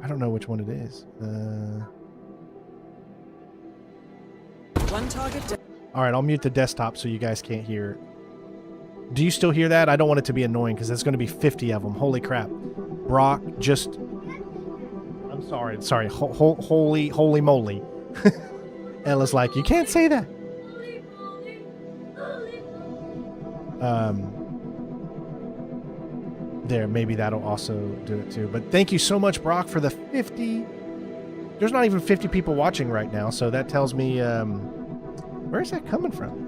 I don't know which one it is. One target down. Alright, I'll mute the desktop so you guys can't hear. Do you still hear that? I don't want it to be annoying because there's going to be 50 of them. Holy crap. Brock just... I'm sorry. Sorry. Holy moly. Ella's like, you can't say that. There, maybe that'll also do it too. But thank you so much, Brock, for the 50. There's not even 50 people watching right now, so that tells me, where is that coming from?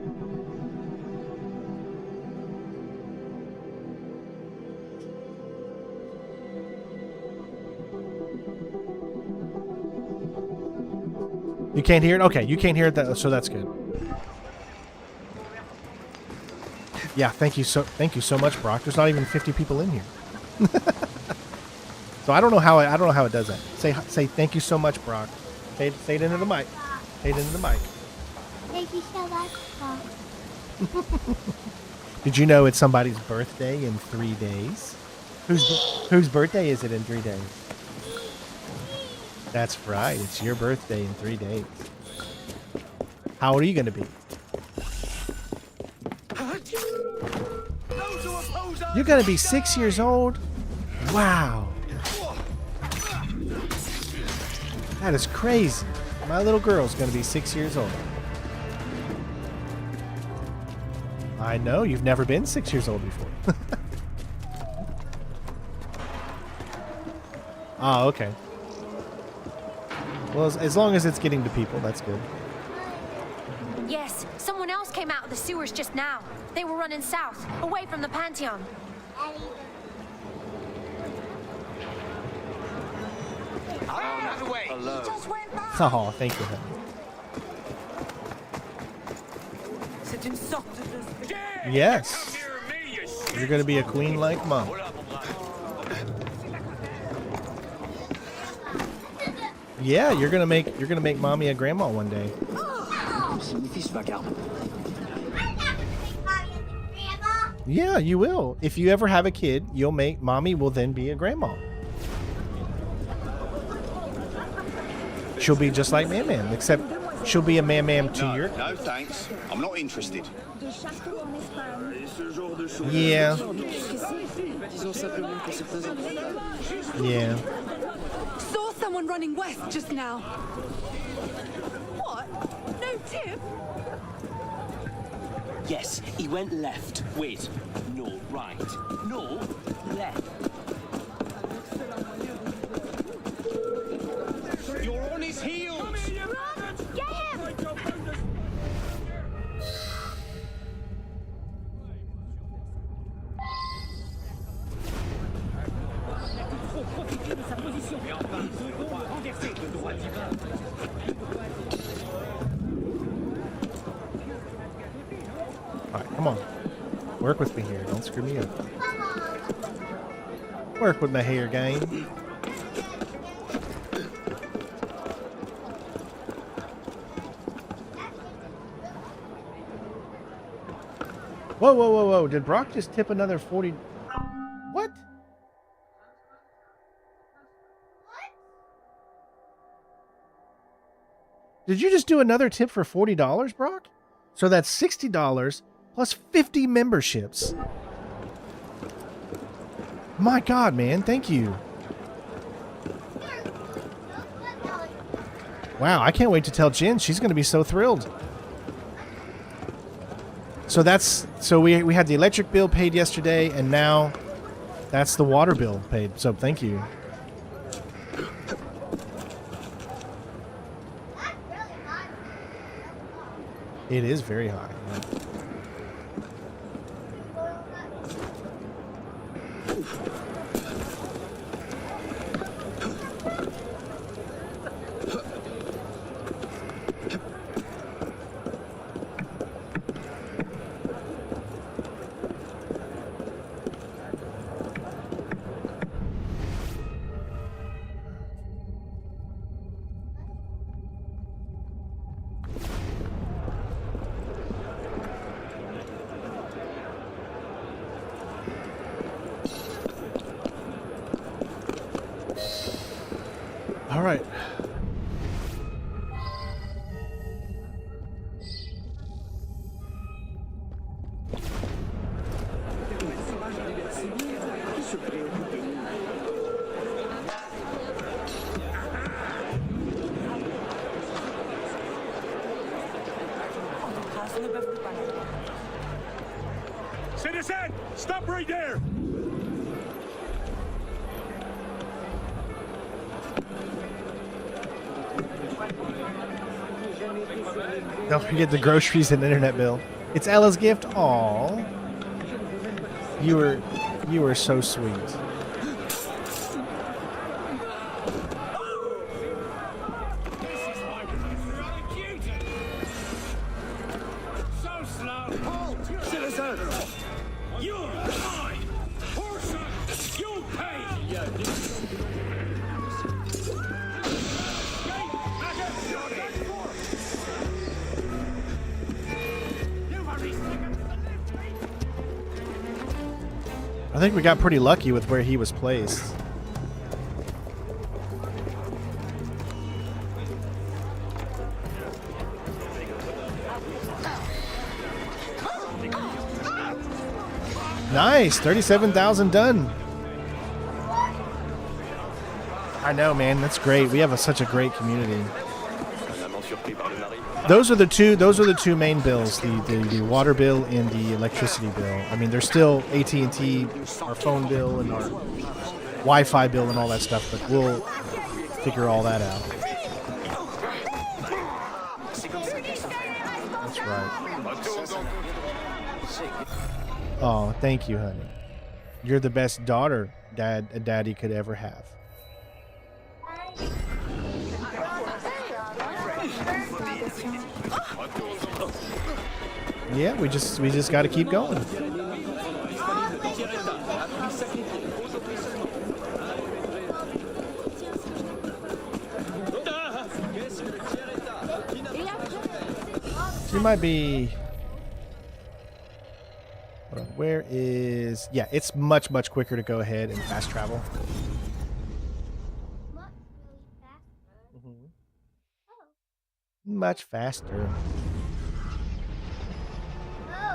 You can't hear it? Okay, you can't hear it, so that's good. Yeah, thank you so much, Brock. There's not even 50 people in here. So I don't know how it does that. Say thank you so much, Brock. Say it into the mic. Say it into the mic. Thank you so much, Brock. Did you know it's somebody's birthday in 3 days? Whose birthday is it in 3 days? That's right. It's your birthday in 3 days. How old are you going to be? You're going to be 6 years old? Wow. That is crazy. My little girl's going to be 6 years old. I know. You've never been 6 years old before. Oh, okay. Well, as long as it's getting to people, that's good. Yes, someone else came out of the sewers just now. They were running south, away from the Pantheon. Hello. Oh, thank you. Yes. You're gonna be a queen like mom. Yeah, you're gonna make mommy a grandma one day. Yeah, you will. If you ever have a kid, mommy will then be a grandma. She'll be just like Man, except she'll be a Man to your... No, thanks. I'm not interested. Yeah. Yeah. Saw someone running west just now. What? No tip? Yes, he went left. Wait, no, right. No, left. You're on his heels! Run! Get him! Alright, come on. Work with me here. Don't screw me up. Work with my hair game. Whoa, whoa, whoa, whoa. Did Brock just tip another 40? What? Did you just do another tip for $40, Brock? So that's $60 plus 50 memberships. My God, man. Thank you. Wow, I can't wait to tell Jen. She's going to be so thrilled. So we had the electric bill paid yesterday, and now that's the water bill paid. So thank you. It is very high. Yeah. All right. Citizen, stop right there! Don't forget the groceries and internet bill. It's Ella's gift. Aww. You were so sweet. So slow! Citizen! think we got pretty lucky with where he was placed. Nice, 37,000 done. I know, man. That's great. We have such a great community. Those are the two main bills: the water bill and the electricity bill. I mean, there's still AT&T, our phone bill, and our Wi-Fi bill, and all that stuff. But we'll figure all that out. That's right. Oh, thank you, honey. You're the best daughter a daddy could ever have. Yeah, we just got to keep going. She might be. Where is... Yeah, it's much quicker to go ahead and fast travel. Much faster.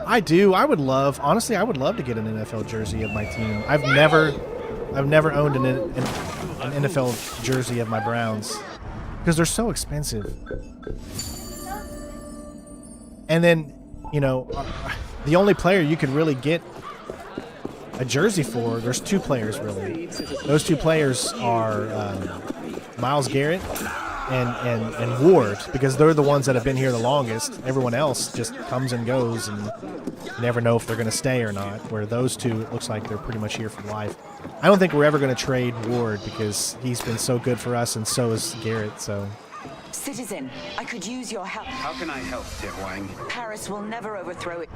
I do. I would love... Honestly, I would love to get an NFL jersey of my team. I've never owned an NFL jersey of my Browns because they're so expensive. And then, you know... the only player you could really get a jersey for, there's two players really. Those two players are Myles Garrett and Ward, because they're the ones that have been here the longest. Everyone else just comes and goes, and you never know if they're going to stay or not. Where those two, it looks like they're pretty much here for life. I don't think we're ever going to trade Ward because he's been so good for us, and so is Garrett. So. Citizen, I could use your help. How can I help, dear Wang? Paris will never overthrow it.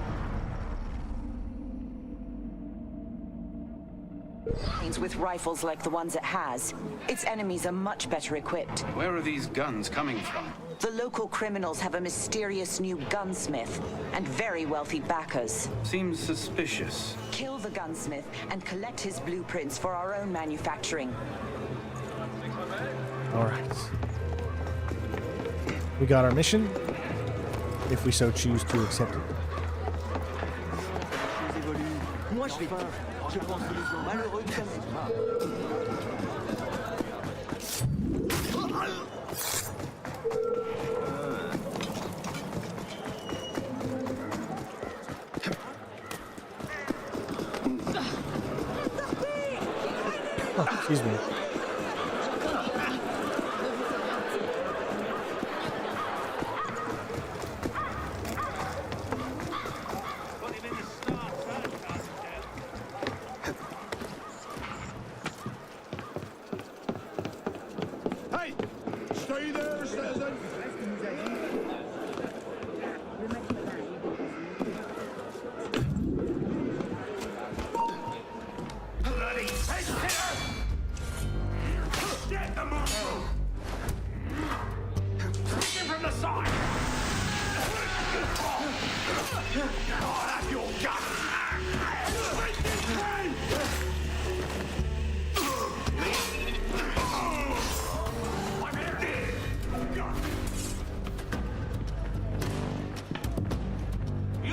With rifles like the ones it has, its enemies are much better equipped. Where are these guns coming from? The local criminals have a mysterious new gunsmith and very wealthy backers. Seems suspicious. Kill the gunsmith and collect his blueprints for our own manufacturing. All right. We got our mission, if we so choose to accept it. Je pense que les gens malheureux Oh, excuse me.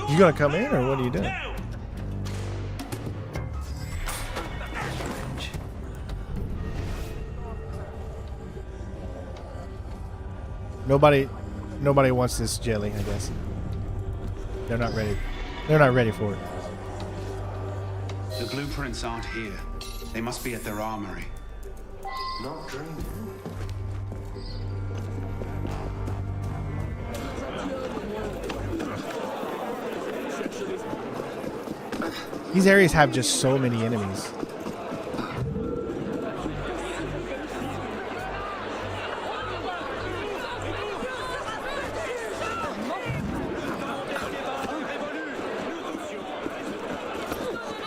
You gonna come in, or what are you doing? Nobody wants this jelly, I guess. They're not ready. They're not ready for it. The blueprints aren't here. They must be at their armory. Not dreaming. These areas have just so many enemies.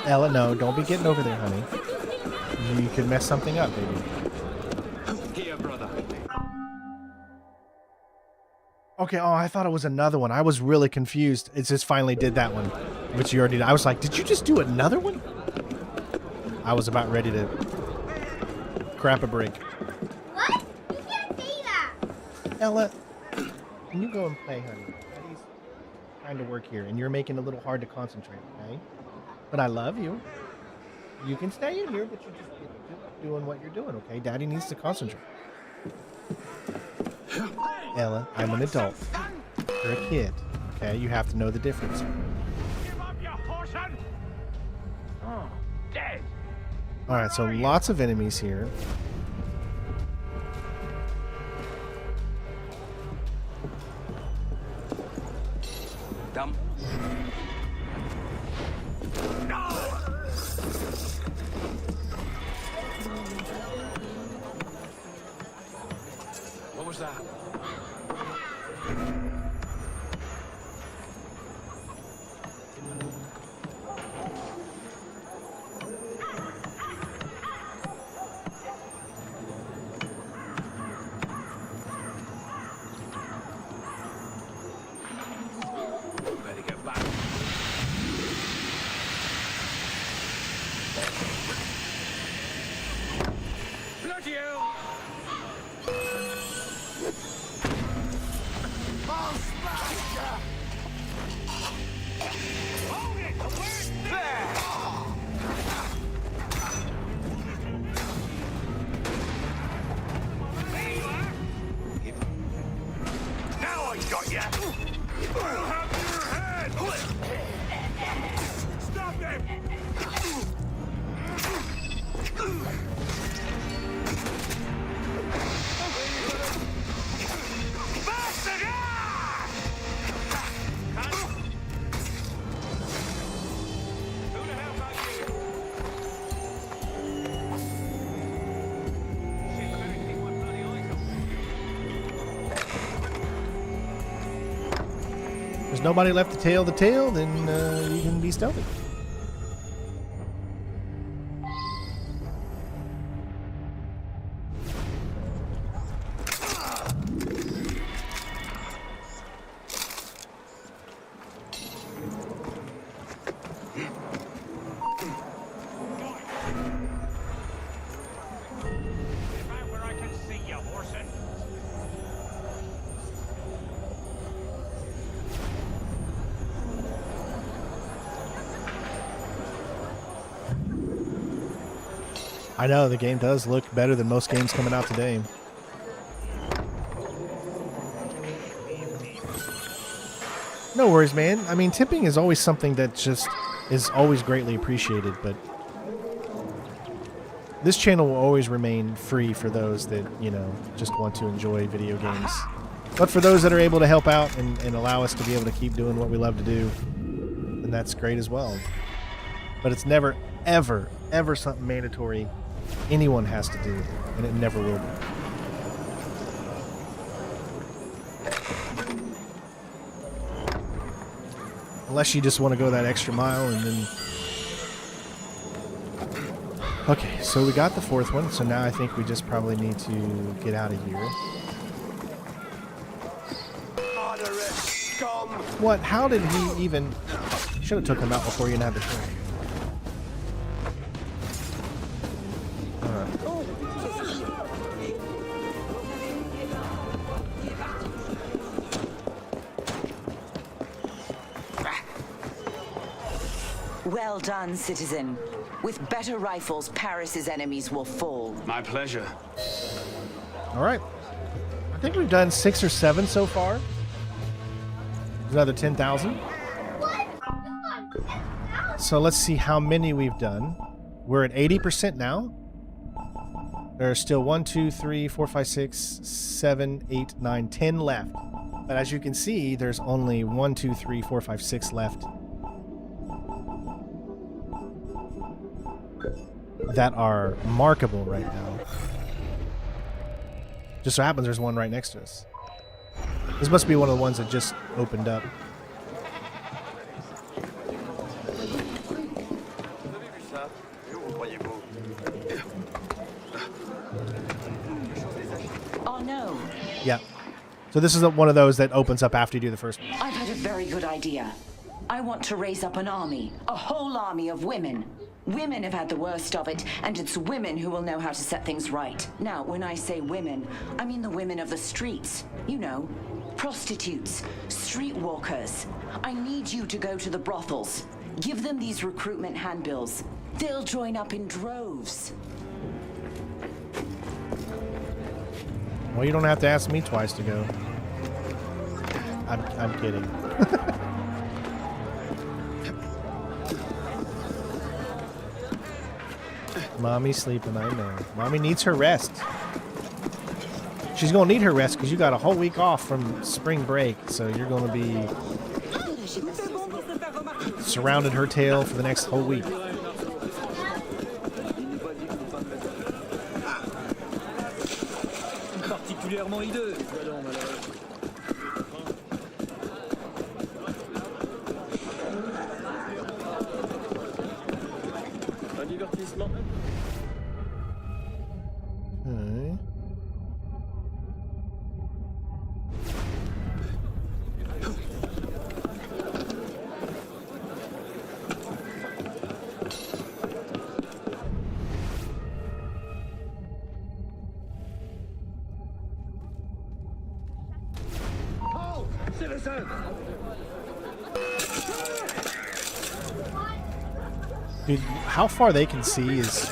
Ella, no, don't be getting over there, honey. You could mess something up, baby. Here, brother. Okay, oh, I thought it was another one. I was really confused. It just finally did that one, which you already did. I was like, did you just do another one? I was about ready to crap a brick. What? You can't say that. Ella, can you go and play, honey? Daddy's trying to work here, and you're making it a little hard to concentrate, okay? But I love you. You can stay in here, but you're just doing what you're doing, okay? Daddy needs to concentrate. Ella, I'm an adult. You're a kid, okay? You have to know the difference. Give up your caution. Oh, dead. Alright, so lots of enemies here. Dumb. What was that? Better get back. Bloody hell! Now I got ya! I'll have your head! Stop him! Bastard! Who the hell got you? Shit, better keep my bloody eyes open. There's nobody left to tail the tail, then you can be stealthy. Where I can see you, Orson. I know, the game does look better than most games coming out today. No worries, man. I mean, tipping is always something that just is always greatly appreciated, but this channel will always remain free for those that, you know, just want to enjoy video games. But for those that are able to help out and allow us to be able to keep doing what we love to do, then that's great as well. But it's never, ever, ever something mandatory anyone has to do, and it never will be. Unless you just want to go that extra mile and then... Okay, so we got the fourth one, so now I think we just probably need to get out of here. What? How did he even... Should have took him out before you even had the turn. Well done, citizen. With better rifles, Paris's enemies will fall. My pleasure. All right. I think we've done 6 or 7 so far. There's another 10,000. So let's see how many we've done. We're at 80% now. There are still 1, 2, 3, 4, 5, 6, 7, 8, 9, 10 left. But as you can see, there's only 1, 2, 3, 4, 5, 6 left that are markable right now. Just so happens there's one right next to us. This must be one of the ones that just opened up. Oh no. Yeah. So this is one of those that opens up after you do the first one. I've had a very good idea. I want to raise up an army, a whole army of women. Women have had the worst of it, and it's women who will know how to set things right. Now, when I say women, I mean the women of the streets. You know, prostitutes, streetwalkers. I need you to go to the brothels. Give them these recruitment handbills. They'll join up in droves. Well, you don't have to ask me twice to go. I'm kidding. Mommy's sleeping, I know. Mommy needs her rest. She's gonna need her rest because you got a whole week off from spring break, so you're gonna be surrounded her tail for the next whole week. Particulièrement hideux. Un divertissement. Okay. Dude, how far they can see is...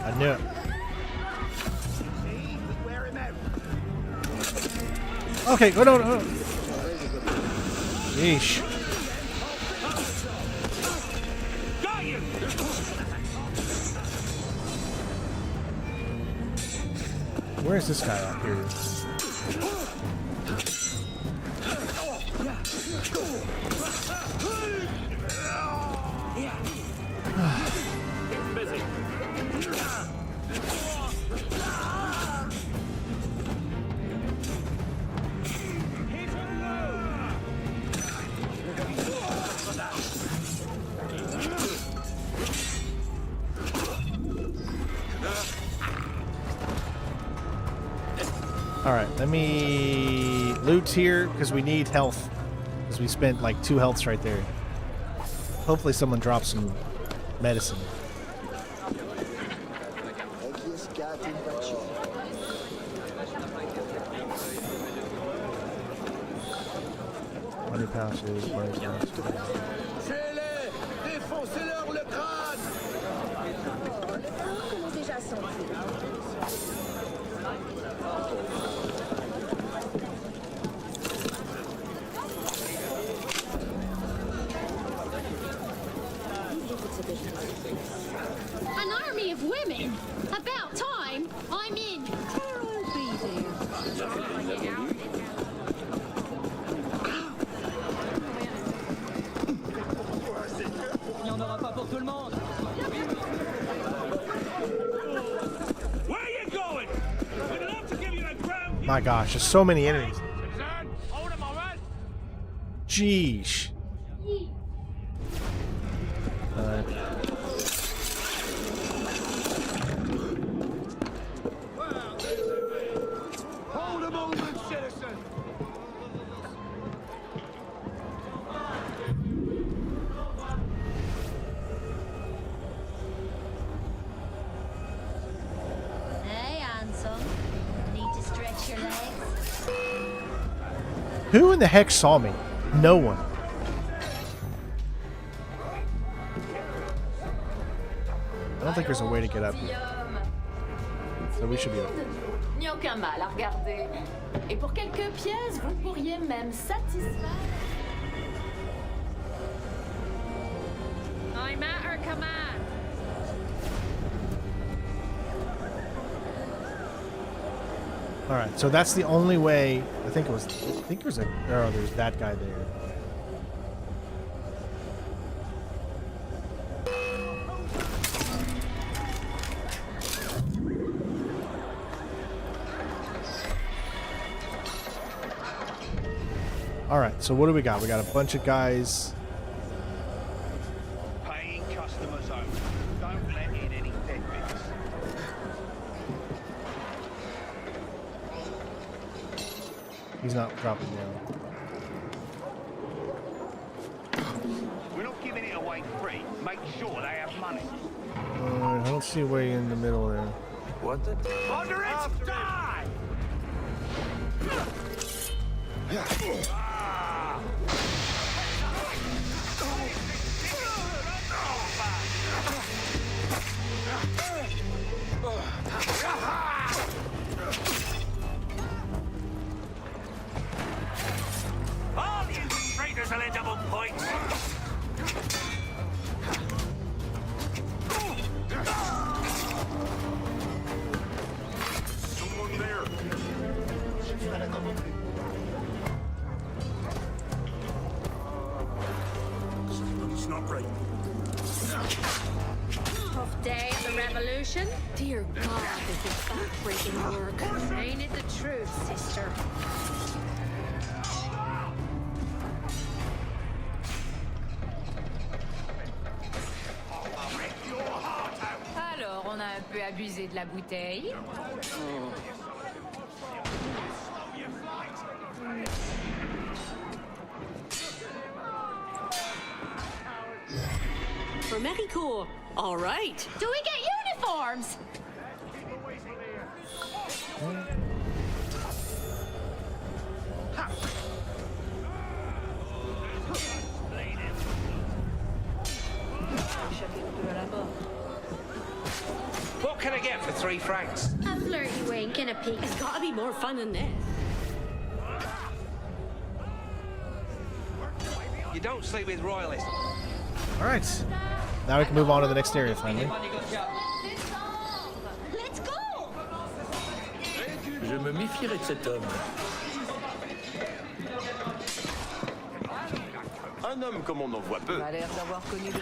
I knew it. Okay, go on. Yeesh. Where is this guy out here? Alright, let me loot here because we need health. Because we spent like 2 healths right there. Hopefully someone drops some medicine. Money pouches, money pouches. Tuez-les! Défoncez-leur le crâne! Déjà senti. An army of women? About time! I'm in! Il n'y en aura pas pour tout le monde! Where are you going? We'd love to give you a ground. My gosh, there's so many enemies. Jeesh. Hold a moment, citizen! Hey, handsome. Need to stretch your legs? Who in the heck saw me? No one. I don't think there's a way to get up here. So we should be able to. Il n'y a aucun mal à regarder. Et pour quelques pièces, vous pourriez même satisfaire. I'm at her command. Alright, so that's the only way. I think there's a. Oh, there's that guy there. All right, so what do we got? We got a bunch of guys. Paying customers only. Don't let in any deadbeats. He's not dropping down. We're not giving it away free. Make sure they have money. I don't see a way in the middle there. What the? Under it! Die! All you traitors will end up on points. Someone there. It's not right. Tough day of the revolution. Dear God, this is back-breaking work. Ain't it the truth, sister? Alors, on a un peu abusé de la bouteille. For Mericourt. All right. Do we get uniforms? What can I get for 3 francs? A flirty wink and a peek. It's got to be more fun than this. You don't sleep with royalists. All right. Now we can move on to the next area finally. Let's go! Je me méfierais de cet homme. Un homme comme on en voit peu. A l'air d'avoir connu le...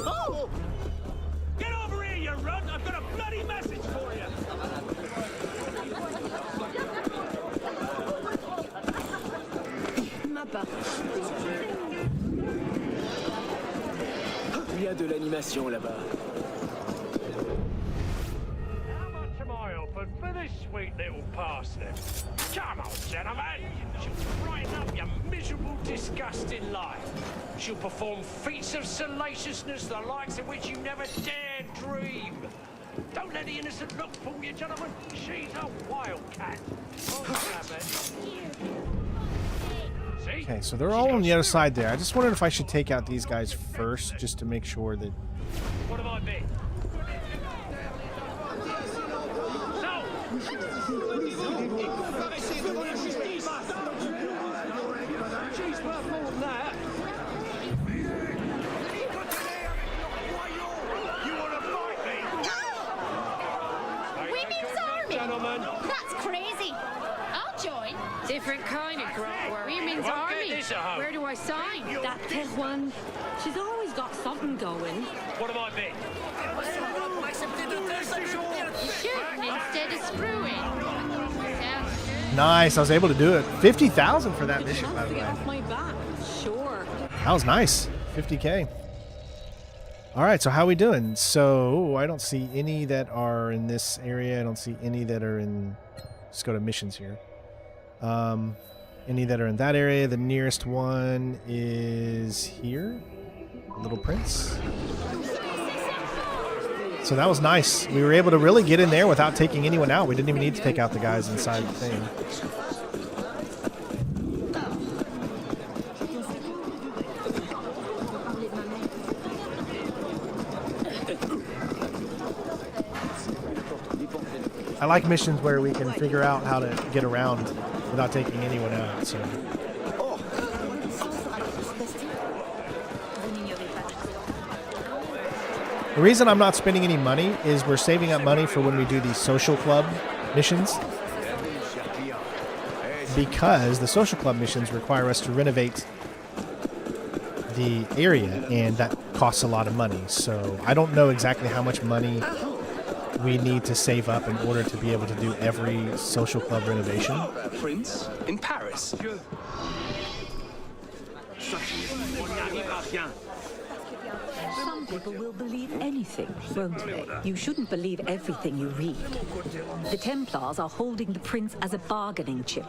Oh! Get over here, you runt! I've got a bloody message for you! Ma part. Il y a de l'animation là-bas. How much am I offered for this sweet little parsnip? Come on, gentlemen! She'll brighten up your miserable, disgusting life. She'll perform feats of salaciousness the likes of which you never dared dream. Don't let the innocent look fool you, gentlemen. She's a wildcat. Okay, so they're all on the other side there. I just wondered if I should take out these guys first, just to make sure that... What have I been? She's worth more than that. You want to fight me? Women's army? Gentlemen. That's crazy. I'll join. Different kind of grunt work. Women's Won't get army. this at home. Where do I sign? That is one. She's always got something going. What have I been? Shooting instead of screwing. Sounds good. Nice, I was able to do it. 50,000 for that mission, by the way. Off my back. Sure. That was nice. 50K. All right, so how are we doing? So I don't see any that are in this area. I don't see any that are in... Let's go to missions here. Any that are in that area. The nearest one is here. Little Prince. So that was nice. We were able to really get in there without taking anyone out. We didn't even need to take out the guys inside the thing. I like missions where we can figure out how to get around without taking anyone out. So. The reason I'm not spending any money is we're saving up money for when we do these social club missions. because the social club missions require us to renovate the area, and that costs a lot of money. So I don't know exactly how much money we need to save up in order to be able to do every social club renovation. Prince in Paris. Some people will believe anything, won't they? You shouldn't believe everything you read. The Templars are holding the prince as a bargaining chip,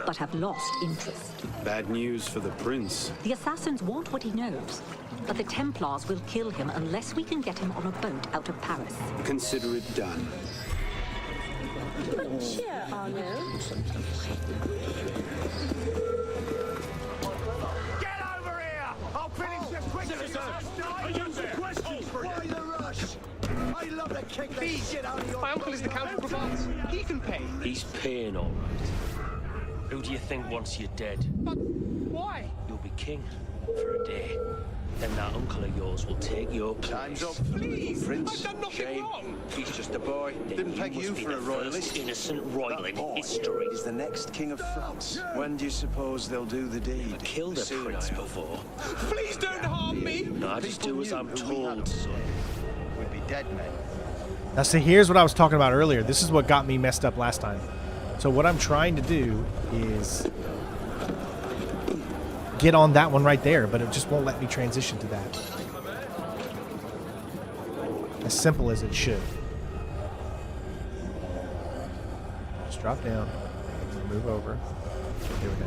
but have lost interest. Bad news for the prince. The assassins want what he knows, but the Templars will kill him unless we can get him on a boat out of Paris. Consider it done. Cheer, Arno. I'll finish this quick. I got some questions for you. Why the rush? I love to kick the shit out of your... My uncle is the Count of Provence. He can pay. He's paying all right. Who do you think wants you dead? But why? You'll be king for a day. Then that uncle of yours will take your place. Time's up. Please, Prince. I've done nothing Shame. wrong. He's just a boy. Then Didn't peg must you be for a the royalist. first innocent royal in boy history. is the next king of France. When do you suppose they'll do the deed? I killed a Soon, prince I hope. before. Please don't harm me. No, I just do as I'm told, son. Would be dead men. Now, see, here's what I was talking about earlier. This is what got me messed up last time. So what I'm trying to do is get on that one right there, but it just won't let me transition to that. As simple as it should. Just drop down, move over. Here we go.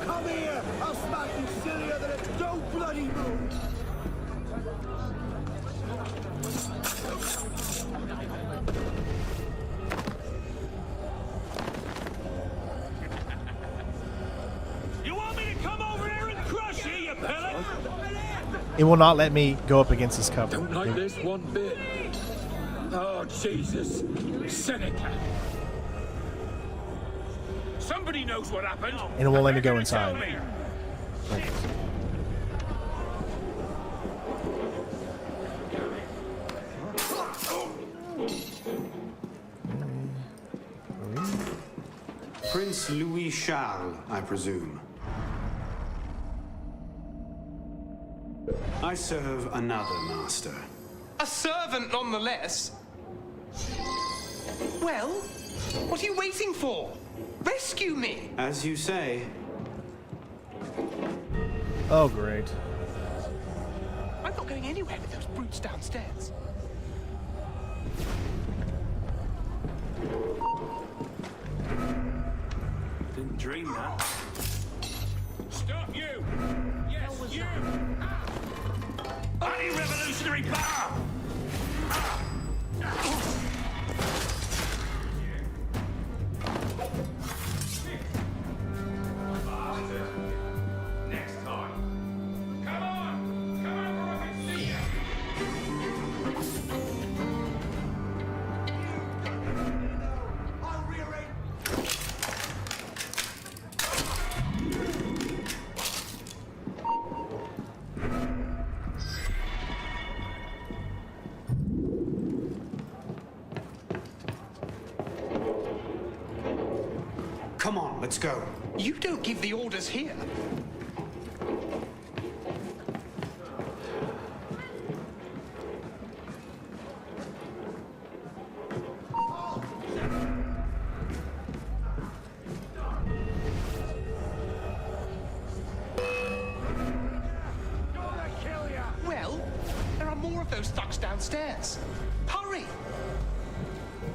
Come here! I'll smack you sillier than a don't bloody move! You want me to come over here and crush you, you pellet? It will not let me go up against this cover. Don't like this one bit. Oh, Jesus. Seneca. Somebody knows what happened. And it won't let me go inside. Okay. Prince Louis Charles, I presume. I serve another master. A servant nonetheless. Well, what are you waiting for? Rescue me! As you say. Oh, great. I'm not going anywhere with those brutes downstairs. Didn't dream that. Stop you! Yes, you! Anti-revolutionary power! Next time. Come on! Come over, I can see you! I'll rearrange... Come on, let's go. You don't give the orders here. Well, there are more of those thugs downstairs. Hurry!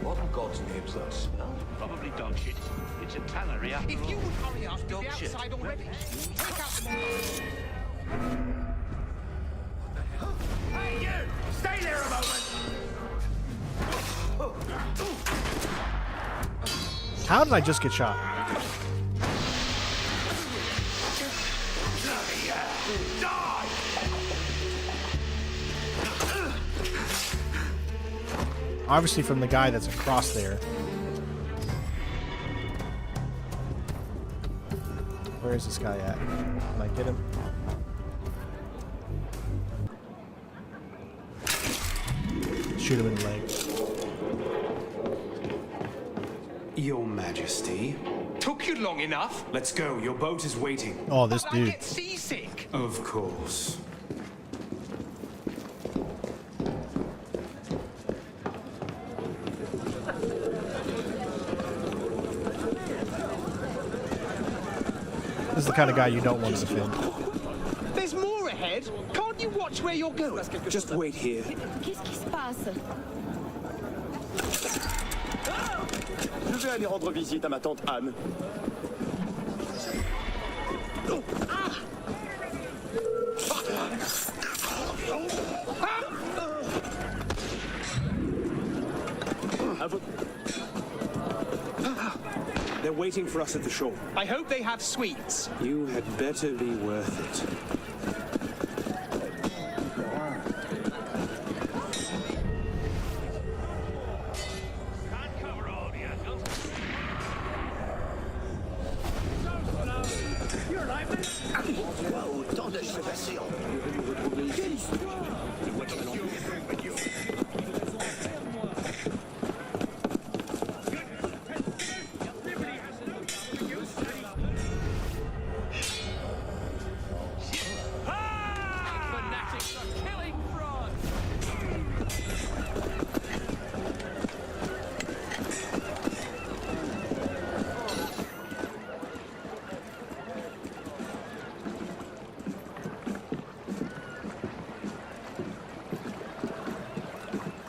What in God's name's that smell? Probably dog shit. It's a tannery after If you all. would hurry up, you'll be Dog shit. outside already. Take out the... Hey, you! Stay there a moment! How did I just get shot? Die! Obviously from the guy that's across there. Where is this guy at? Can I get him? Shoot him in the leg. Your Majesty. Took you long enough? Let's go. Your boat is waiting. Oh, this I dude. get seasick. Of course. This is the kind of guy you don't want to defend. There's more ahead. Can't you watch where you're going? Just wait here. Qu'est-ce qui se passe? Je vais aller rendre visite à ma tante Anne. They're waiting for us at the shore. I hope they have sweets. You had better be worth it.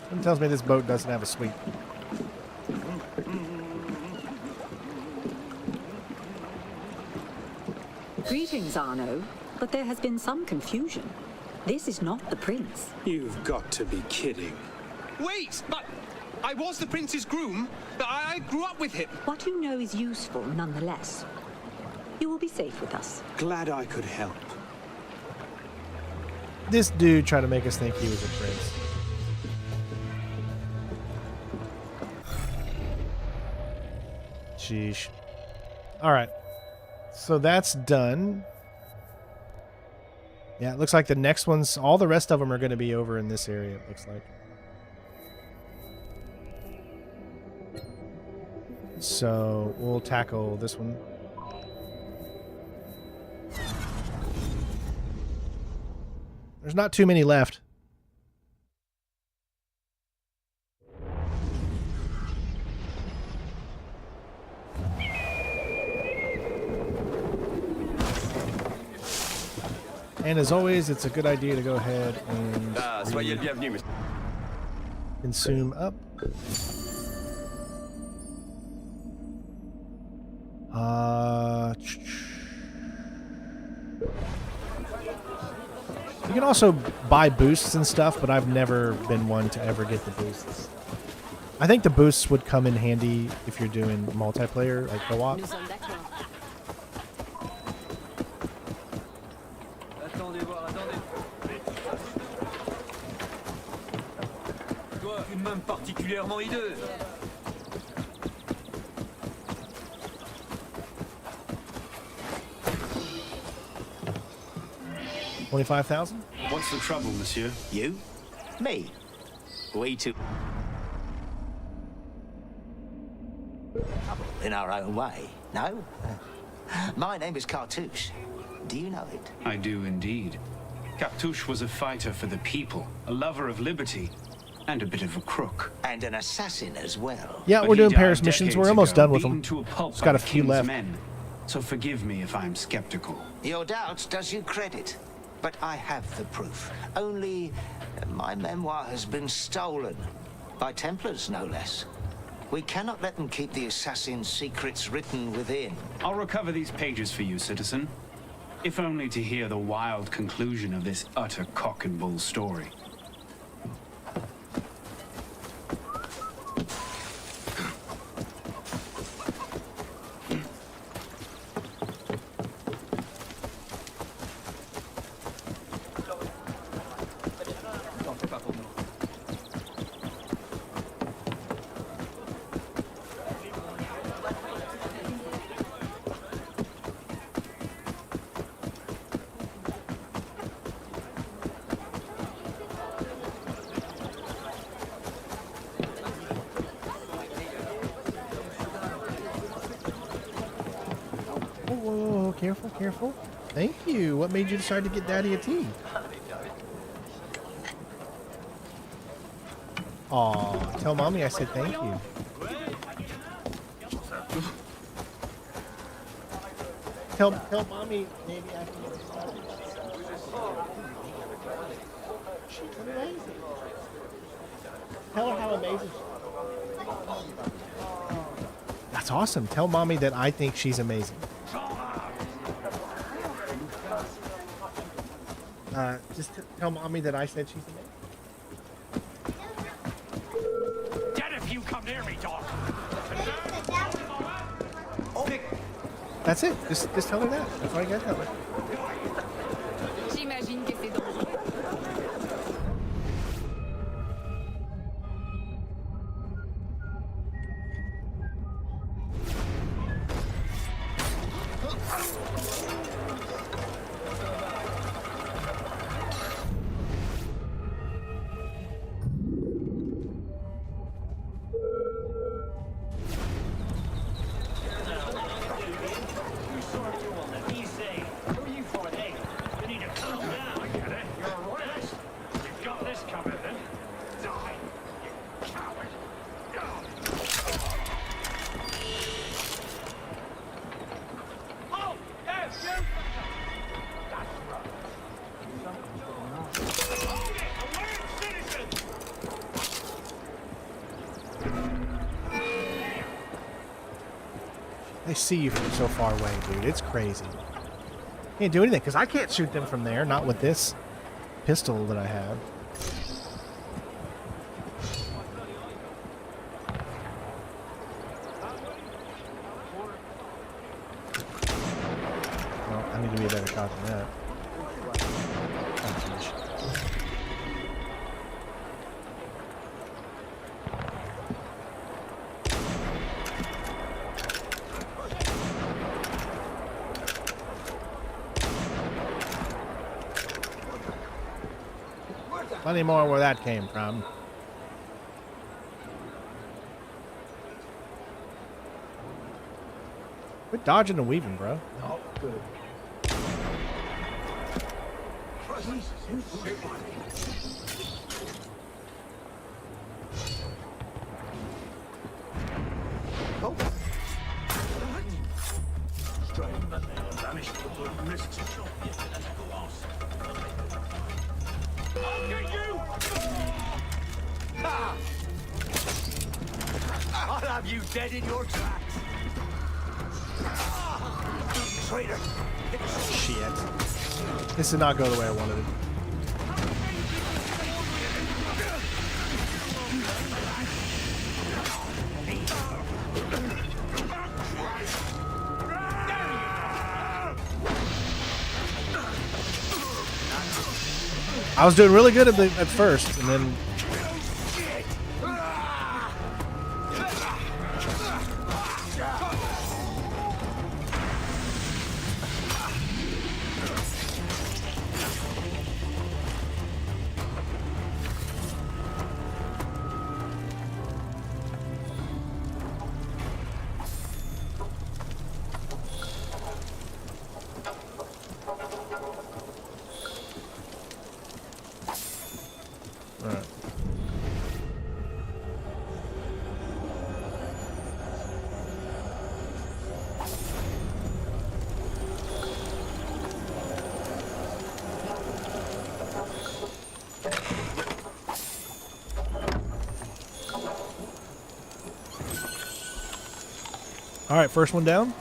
Something tells me this boat doesn't have a sweep. Greetings, Arno. But there has been some confusion. This is not the prince. You've got to be kidding. Wait, but I was the prince's groom. I grew up with him. What you know is useful nonetheless. You will be safe with us. Glad I could help. This dude tried to make us think he was a prince. Sheesh. Alright. So that's done. Yeah, it looks like the next ones, all the rest of them are going to be over in this area, it looks like. So we'll tackle this one. There's not too many left. And as always, it's a good idea to go ahead and Soyez le bienvenu, monsieur. consume up. You can also buy boosts and stuff, but I've never been one to ever get the boosts. I think the boosts would come in handy if you're doing multiplayer, like co-op. Une main particulièrement hideuse. $25,000? What's the trouble, monsieur? You? Me? We two. In our own way, no? My name is Cartouche. Do you know it? I do indeed. Cartouche was a fighter for the people, a lover of liberty, and a bit of a crook. And an assassin as well. Yeah, But we're he doing died Paris missions. decades We're almost ago, done with beaten them. to a pulp Just got by a few the king's left. men. So forgive me if I'm skeptical. Your doubt does you credit, but I have the proof. Only my memoir has been stolen. By Templars, no less. We cannot let them keep the assassin's secrets written within. I'll recover these pages for you, citizen. If only to hear the wild conclusion of this utter cock and bull story. Whoa, whoa, whoa, careful, careful. Thank you. What made you decide to get Daddy a tea? Aw, tell Mommy I said thank you. Tell Mommy maybe I can get started. She's amazing. Tell her how amazing she is. That's awesome. Tell Mommy that I think she's amazing. Just tell Mommy that I said she's amazing. Dead if you come near me, dog. That's it. Just tell her that. That's all you gotta tell her. J'imagine que c'est dangereux. They see you from so far away, dude. It's crazy. Can't do anything because I can't shoot them from there. Not with this pistol that I have. Well, I need to be a better shot than that. Oh, geez. Plenty more where that came from. Quit dodging and weaving, bro. Oh, good. Oh. I'll get you! Ha! I'll have you dead in your tracks. Traitor! Shit. This did not go the way I wanted it. I was doing really good at first, and then all right, first one down.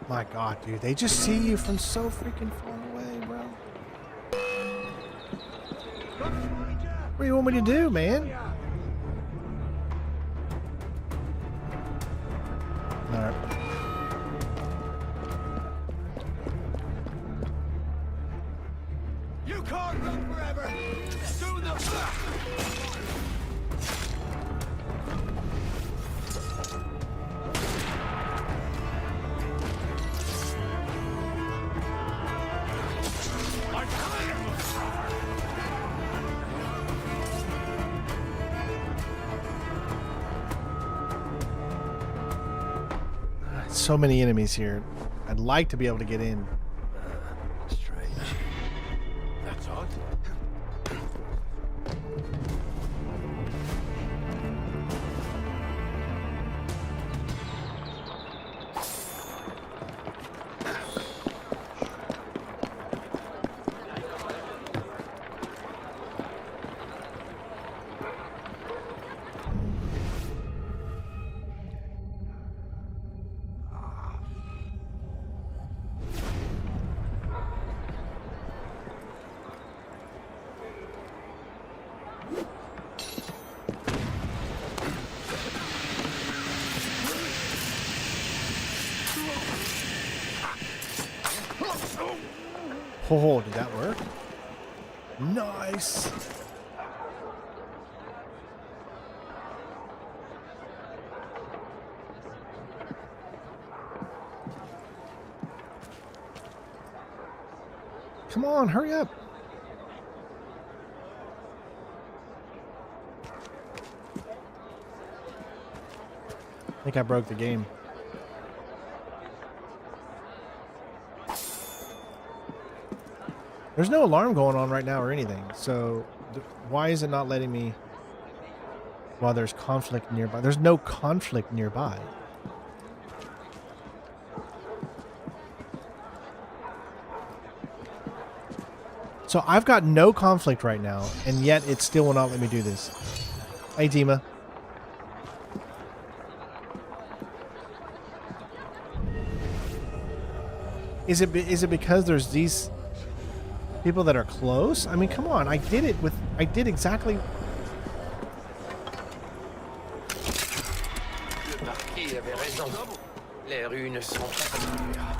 My God, dude, they just see you from so freaking far away, bro. What do you want me to do, man? All right. So many enemies here. I'd like to be able to get in. Strange. That's odd. Oh, did that work? Nice. Come on, hurry up. I think I broke the game. There's no alarm going on right now or anything, so why is it not letting me while there's conflict nearby? There's no conflict nearby. So I've got no conflict right now, and yet it still will not let me do this. Hey, Dima. Is it because there's these people that are close? I mean, come on. I did exactly. Le marquis avait raison. Les rues ne sont pas mûres.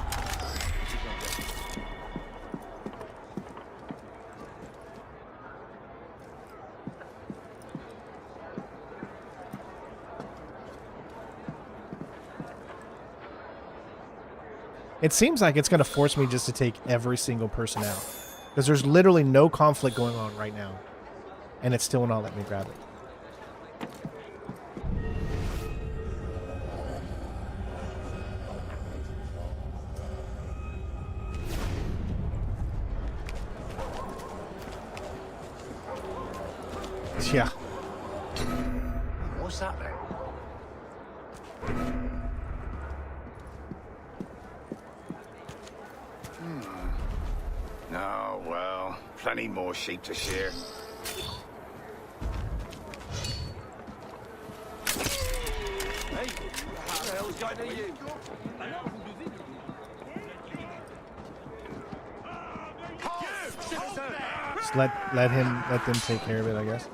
It seems like it's going to force me just to take every single person out. Because there's literally no conflict going on right now. And it still will not let me grab it. Yeah. What's that then? Oh, well, plenty more sheep to shear. Hey, what the hell's going to you? Just let them take care of it, I guess.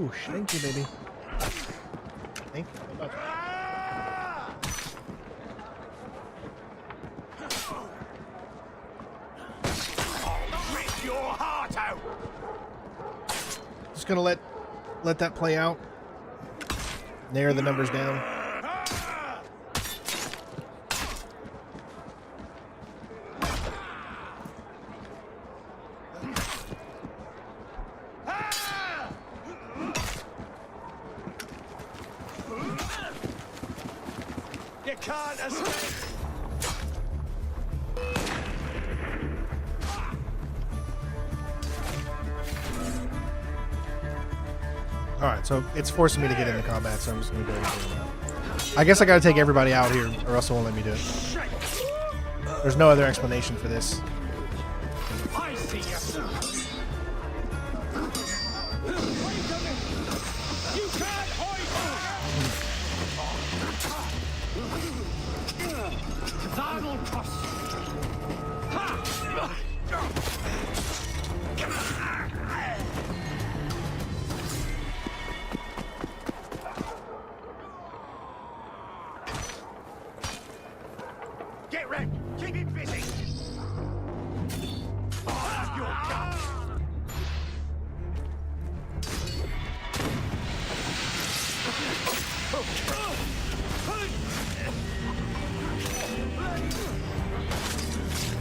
Ooh, thank you, baby. Thank you so much. I'll rip your heart out. Just gonna let that play out. Narrow the numbers down. You can't escape. Alright, so it's forcing me to get into combat, so I'm just gonna go ahead and take them out. I guess I gotta take everybody out here, or else it won't let me do it. There's no other explanation for this. I see you. You can't hide. That'll cost.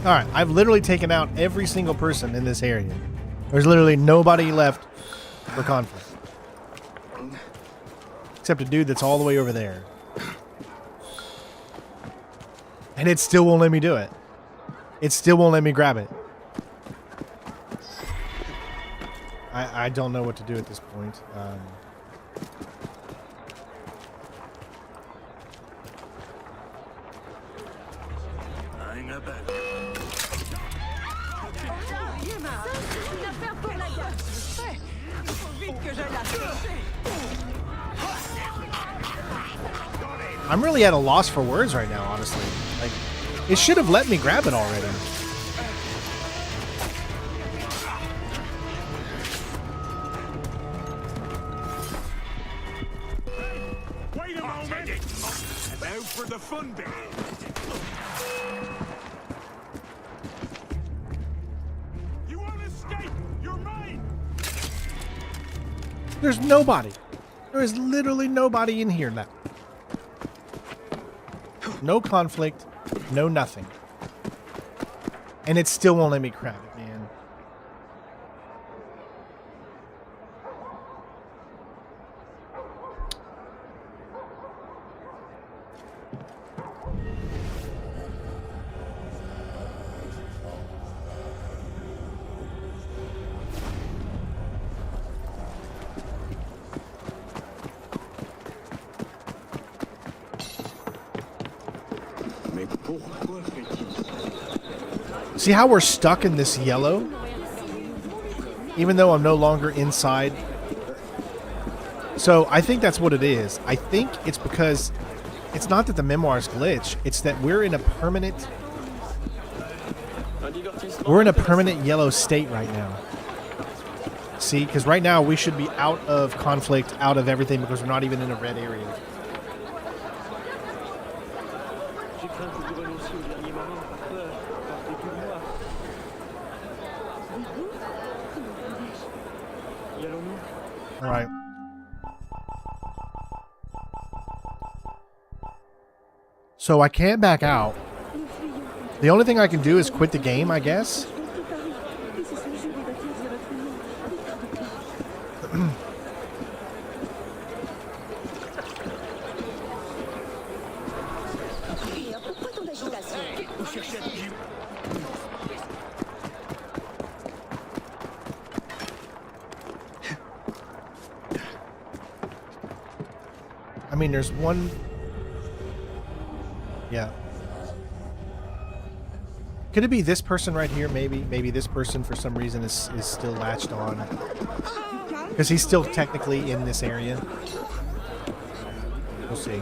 Alright, I've literally taken out every single person in this area. There's literally nobody left for conflict. Except a dude that's all the way over there. And it still won't let me do it. It still won't let me grab it. I don't know what to do at this point. I'm really at a loss for words right now, honestly. Like, it should have let me grab it already. Wait a moment! Now for the fun bit. You won't escape! You're mine! There's nobody. There is literally nobody in here now. No conflict, no nothing. And it still won't let me grab it, man. See how we're stuck in this yellow? Even though I'm no longer inside. So I think that's what it is. I think it's because it's not that the memoirs glitch. It's that we're in a permanent yellow state right now. See, because right now we should be out of conflict, out of everything, because we're not even in a red area. All right. So I can't back out. The only thing I can do is quit the game, I guess. I mean, there's one... Yeah. Could it be this person right here, maybe? Maybe this person, for some reason, is still latched on. Because he's still technically in this area. We'll see.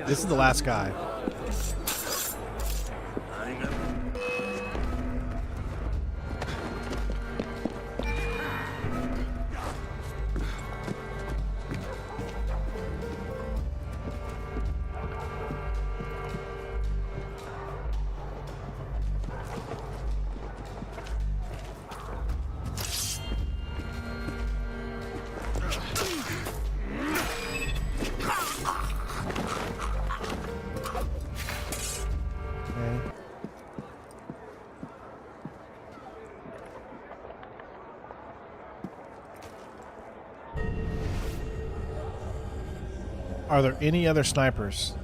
This is the last guy. Are there any other snipers?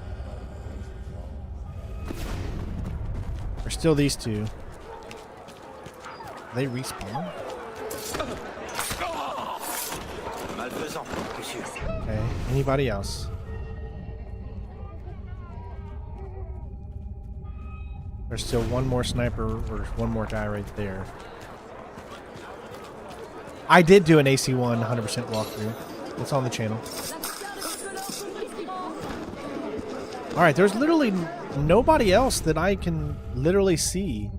There's still these two. They respawn? Okay, anybody else? There's still one more sniper or one more guy right there. I did do an AC1 100% walkthrough. It's on the channel. Alright, there's literally nobody else that I can literally see.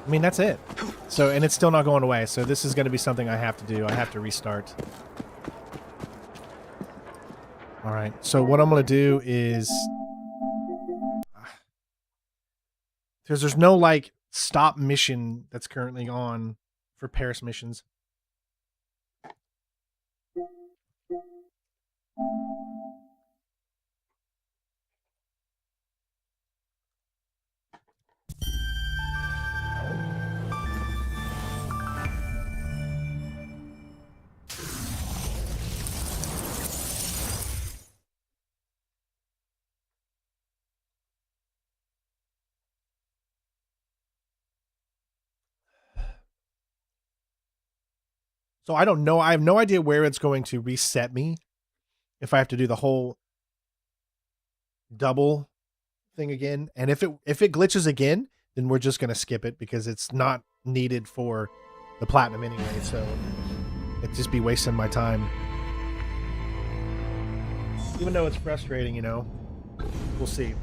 I mean, that's it. So, and it's still not going away, so this is going to be something I have to do. I have to restart. Alright, so what I'm going to do is... Because there's no, like, stop mission that's currently on for Paris missions. So I don't know. I have no idea where it's going to reset me if I have to do the whole double thing again. And if it glitches again, then we're just going to skip it because it's not needed for the platinum anyway. So it'd just be wasting my time. Even though it's frustrating, you know, we'll see.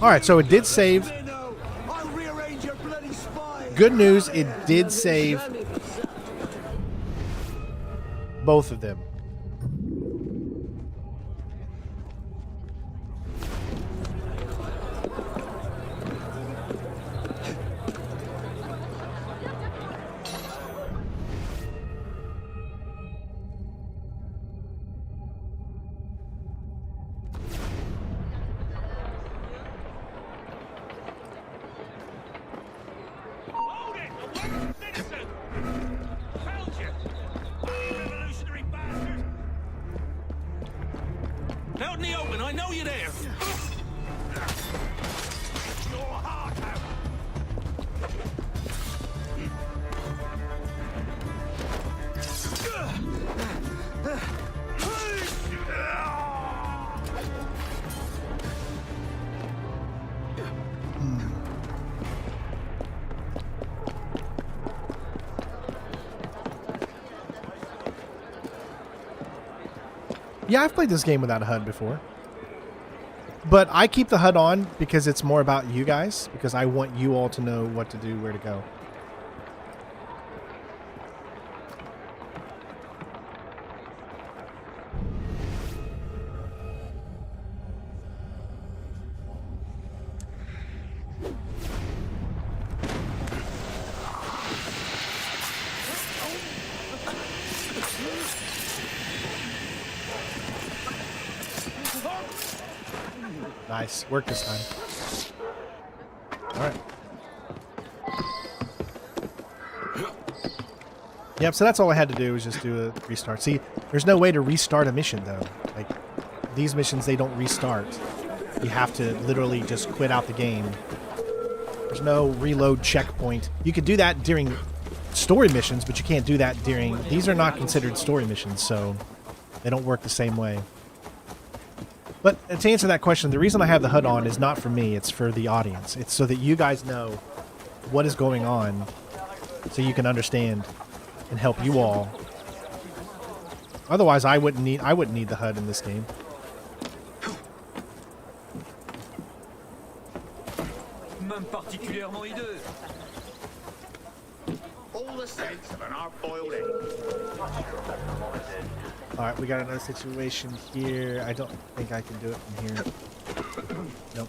All right, so it did save. Good news, it did save both of them. Out in the open, I know you're there. Your heart out. Yeah, I've played this game without a HUD before. But I keep the HUD on because it's more about you guys, because I want you all to know what to do, where to go. Nice. Work this time. Alright. Yep, so that's all I had to do was just do a restart. See, there's no way to restart a mission, though. Like, these missions, they don't restart. You have to literally just quit out the game. There's no reload checkpoint. You could do that during story missions, but you can't do that during... These are not considered story missions, so they don't work the same way. But to answer that question, the reason I have the HUD on is not for me, it's for the audience. It's so that you guys know what is going on, so you can understand and help you all. Otherwise, I wouldn't need the HUD in this game. All the sense of an hard-boiled egg. Alright, we got another situation here. I don't think I can do it from here. Nope.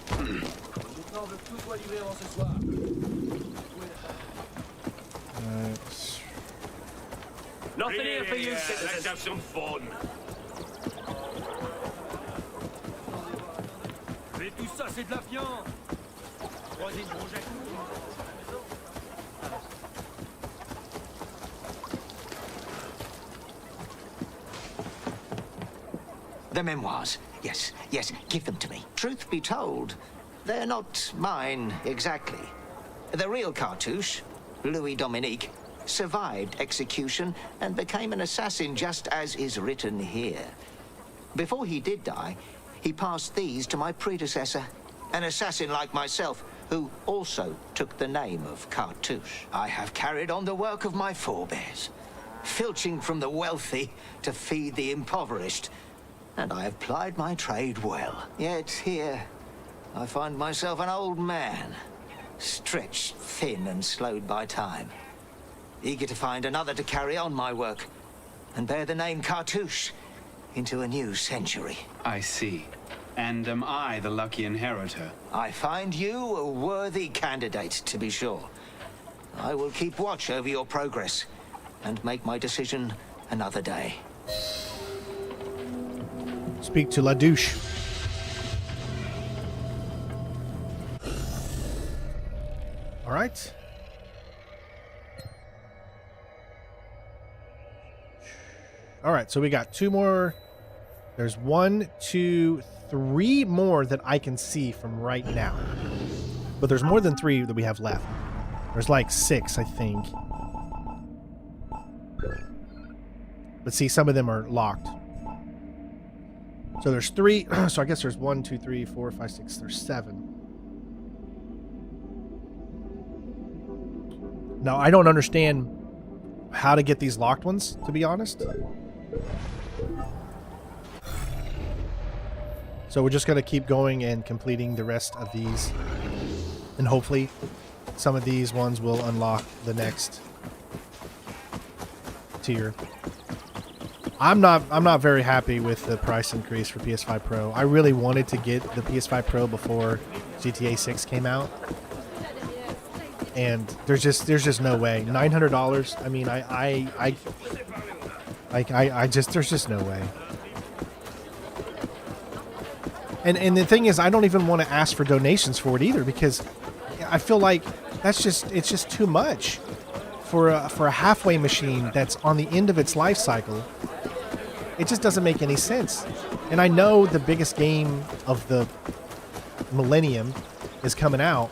Nothing here for you, citizens. Let's have some fun. Mais tout ça, c'est de la viande. Troisième projet. The memoirs. Yes, yes, give them to me. Truth be told, they're not mine exactly. The real Cartouche, Louis Dominique, survived execution and became an assassin just as is written here. Before he did die, he passed these to my predecessor, an assassin like myself, who also took the name of Cartouche. I have carried on the work of my forebears, filching from the wealthy to feed the impoverished, and I have plied my trade well. Yet here, I find myself an old man, stretched thin and slowed by time, eager to find another to carry on my work and bear the name Cartouche into a new century. I see. And am I the lucky inheritor? I find you a worthy candidate, to be sure. I will keep watch over your progress and make my decision another day. Speak to La Douche. All right. All right, so we got 2 more. There's 1, 2, 3 more that I can see from right now. But there's more than 3 that we have left. There's like 6, I think. But see, some of them are locked. So there's 3. So I guess there's 1, 2, 3, 4, 5, 6. There's 7. Now, I don't understand how to get these locked ones, to be honest. So we're just going to keep going and completing the rest of these. And hopefully some of these ones will unlock the next tier. I'm not very happy with the price increase for PS5 Pro. I really wanted to get the PS5 Pro before GTA 6 came out. And there's just no way. $900. I mean, there's just no way. And the thing is, I don't even want to ask for donations for it either, because I feel like it's just too much for a halfway machine that's on the end of its life cycle. It just doesn't make any sense. And I know the biggest game of the millennium is coming out,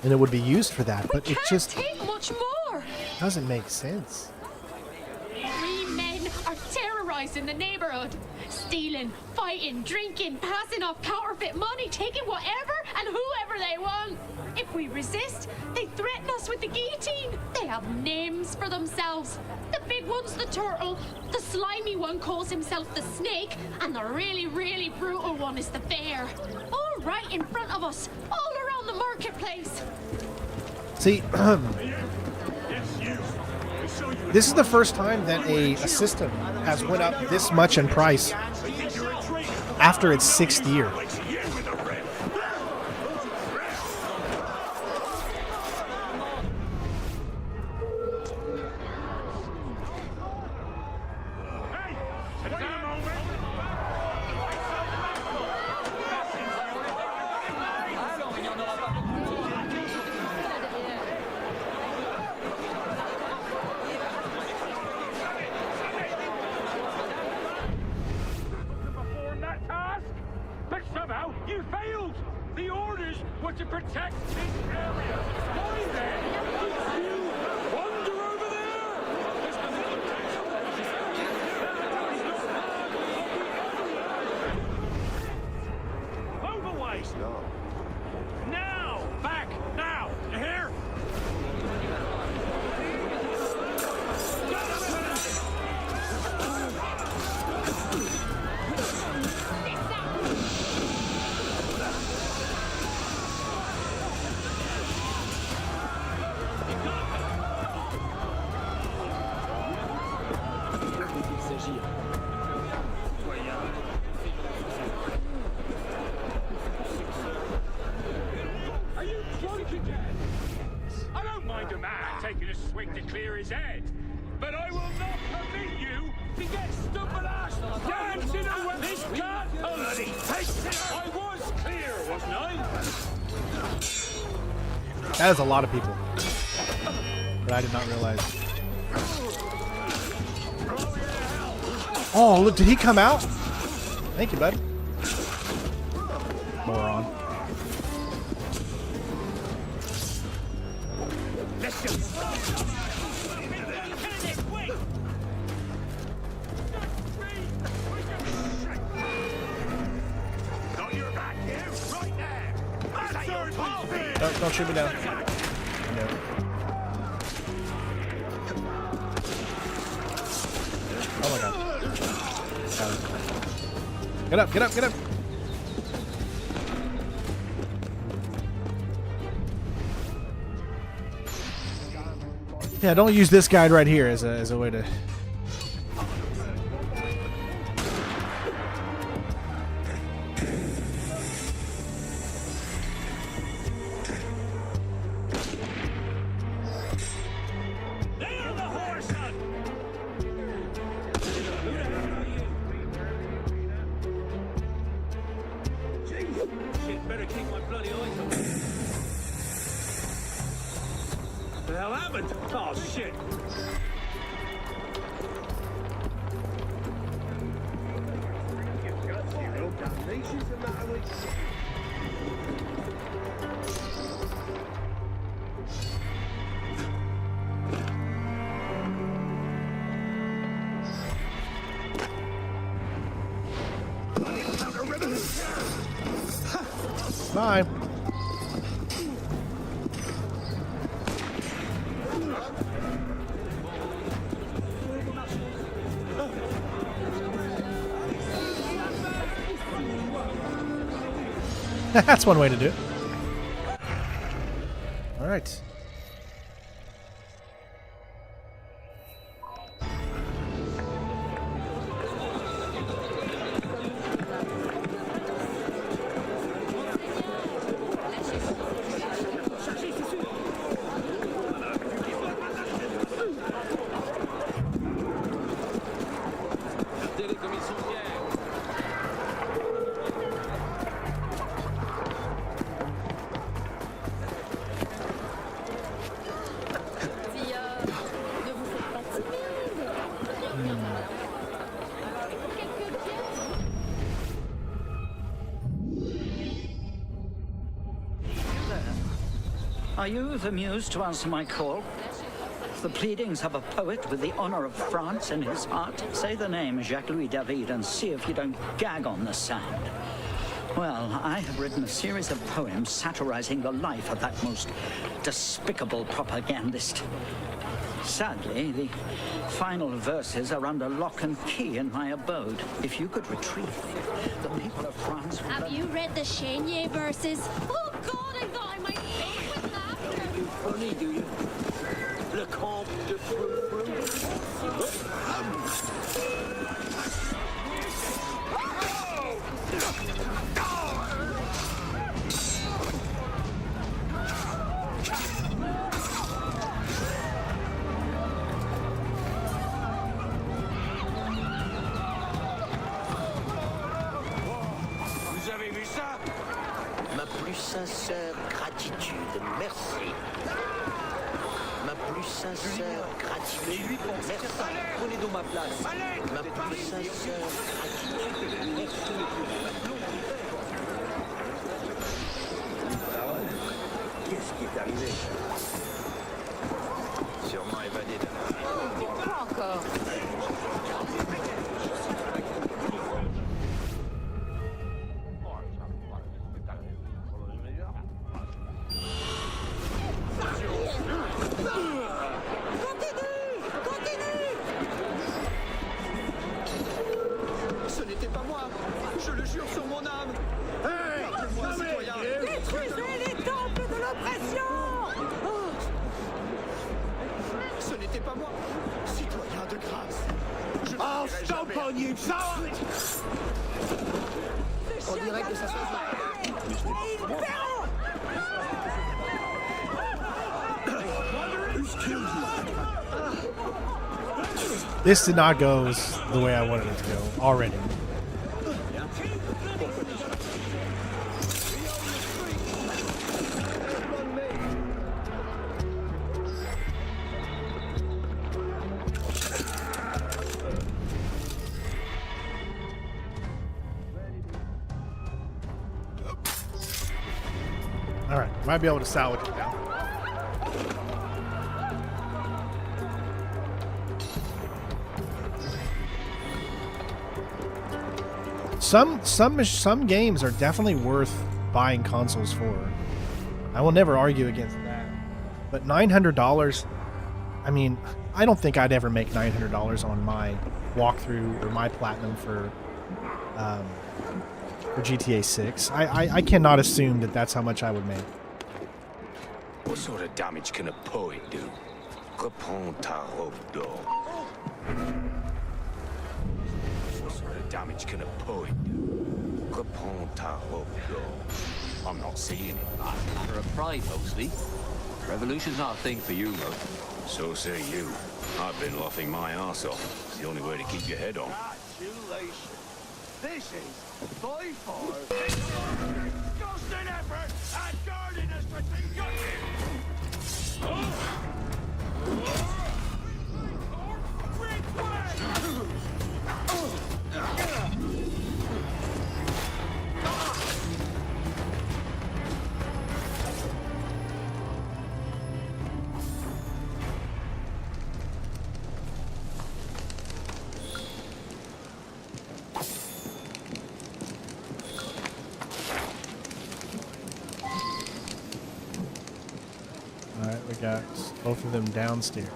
and it would be used for that, but it just take much more. doesn't make sense. 3 men are terrorizing the neighborhood, stealing, fighting, drinking, passing off counterfeit money, taking whatever and whoever they want. If we resist, they threaten us with the guillotine. They have names for themselves. The big one's the turtle, the slimy one calls himself the snake, and the really, really brutal one is the bear. All right in front of us, all around the marketplace. See, this is the first time that a system has went up this much in price after its 6th year. That is a lot of people. But I did not realize. Oh, look, did he come out? Thank you, bud. Moron. Don't shoot me down. No. Oh my god. Get up, get up, get up. Yeah, don't use this guide right here as a way to shit, better keep my bloody eyes on it. The hell happened? Oh, shit. Bye. That's one way to do it. All right. Are you the muse to answer my call? The pleadings of a poet with the honor of France in his heart. Say the name Jacques-Louis David and see if you don't gag on the sound. Well, I have written a series of poems satirizing the life of that most despicable propagandist. Sadly, the final verses are under lock and key in my abode. If you could retrieve them, the people of France would... Have you read the Chenier verses? Oh, God, I thought I might faint with laughter. Funny, do you? Le Comte de Frou-Frou. Vous avez vu ça? Ma plus sincère gratitude, merci. Ma plus sincère gratitude, merci. Prenez donc ma place. Ma plus sincère gratitude, merci. Qu'est-ce qui est arrivé? Sûrement évadé d'un... Pas encore. Ce n'était pas moi. Je le jure sur mon âme. Moi, citoyen. Détruisez les temples de l'oppression! Ce n'était pas moi. Citoyen de grâce. Je I'll stomp on you, son! On dirait que ça se This did not go the way I wanted it to go already. All right, might be able to salvage it now. Some games are definitely worth buying consoles for. I will never argue against that. But $900, I mean, I don't think I'd ever make $900 on my walkthrough or my platinum for GTA 6. I cannot assume that that's how much I would make. What sort of damage can a poet do? Reprends ta robe d'or. What sort of damage can a poet do? Reprends ta robe d'or. I'm not seeing it. Matter of pride, mostly. Revolution's not a thing for you, though. So say you. I've been laughing my ass off. It's the only way to keep your head on. Congratulations. This is by far the got both of them downstairs.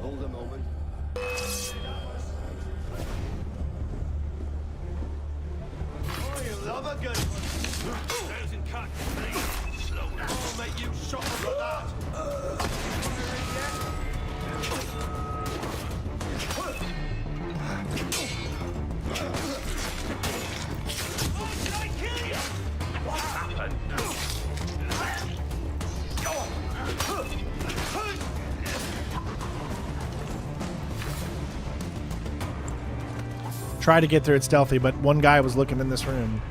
Hold a moment. Oh, you love a good one. Thousand cut. Slow down. I'll make you shot for that. What happened? Try to get through it stealthy, but one guy was looking in this room.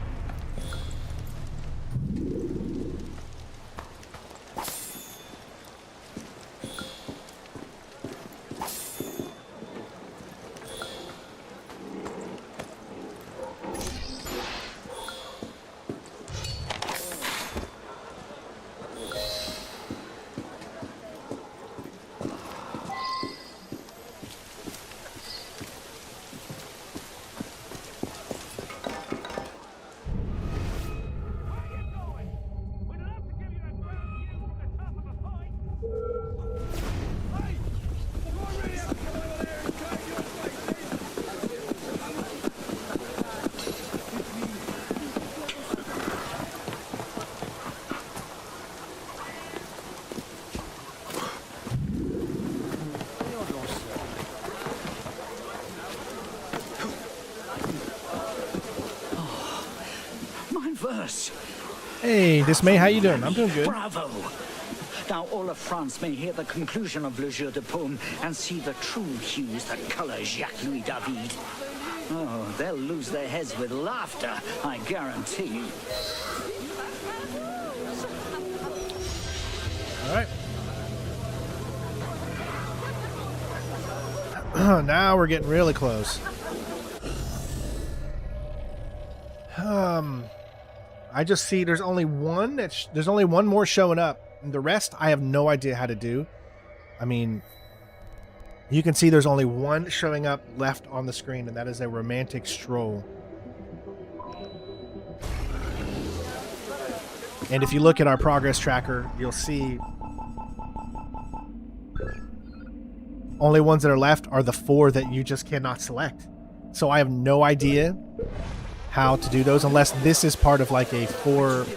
Hey, Dismay, how you doing? I'm doing good. Bravo! Now all of France may hear the conclusion of Le Jeu de Paume and see the true hues that color Jacques-Louis David. Oh, they'll lose their heads with laughter, I guarantee you. All right. Now we're getting really close. I just see there's only one there's only one more showing up. And the rest I have no idea how to do. I mean, you can see there's only one showing up left on the screen, and that is a romantic stroll. And if you look at our progress tracker, you'll see only ones that are left are the 4 that you just cannot select. So I have no idea how to do those unless this is part of like a 4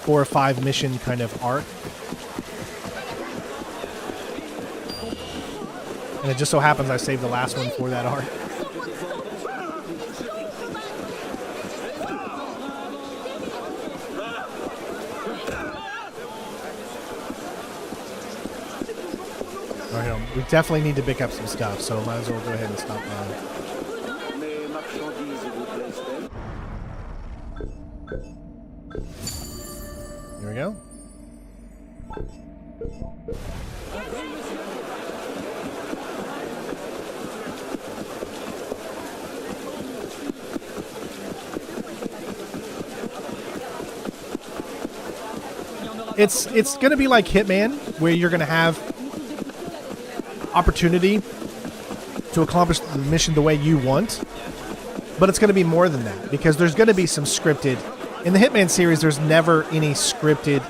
or 5 mission kind of arc. And it just so happens I saved the last one for that arc. Alright, we definitely need to pick up some stuff, so might as well go ahead and stop by. Here we go. It's going to be like Hitman, where you're going to have opportunity to accomplish the mission the way you want, but it's going to be more than that, because there's going to be some scripted. In the Hitman series, there's never any scripted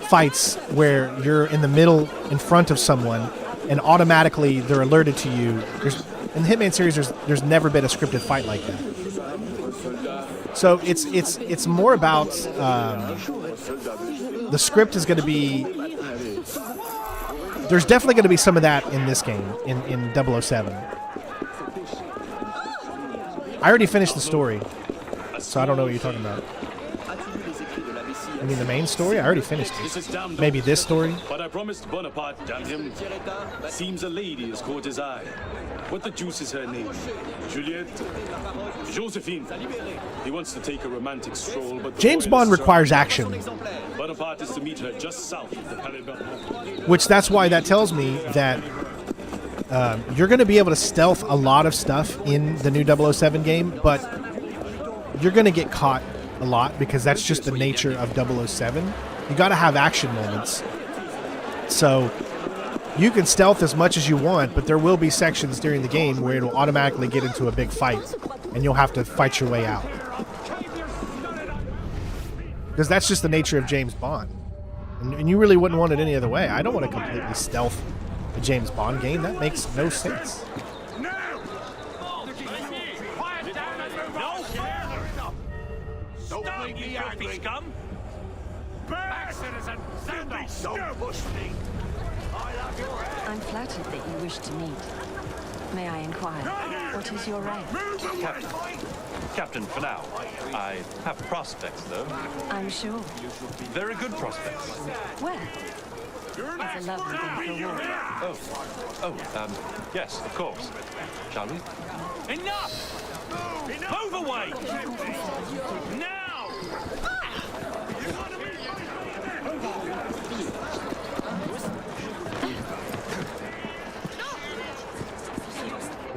fights where you're in the middle in front of someone and automatically they're alerted to you. In the Hitman series, there's never been a scripted fight like that. So it's more about the script is going to be. There's definitely going to be some of that in this game in 007. I already finished the story, so I don't know what you're talking about. I mean, the main story? I already finished it. Maybe this story? But I promised Bonaparte, damn him. Seems a lady has caught his eye. What the juice is her name? Juliette? Josephine. He wants to take a romantic stroll, but James Bond requires action. Bonaparte is to meet her just south of the Palais Bourbon. Which, that's why that tells me that you're going to be able to stealth a lot of stuff in the new 007 game, but you're going to get caught a lot because that's just the nature of 007. You got to have action moments. So you can stealth as much as you want, but there will be sections during the game where it'll automatically get into a big fight, and you'll have to fight your way out. Because that's just the nature of James Bond. And you really wouldn't want it any other way. I don't want to completely stealth a James Bond game. That makes no sense. Don't make me angry, scum! Back, citizen! Don't push me! I love your head! I'm flattered that you wish to meet. May I inquire, what is your rank? Captain, for now. I have prospects, though. I'm sure. Very good prospects. Where? It's a lovely day for a walk. Yes, of course. Shall we? Enough! Move away! Now!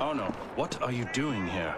Oh no, what are you doing here?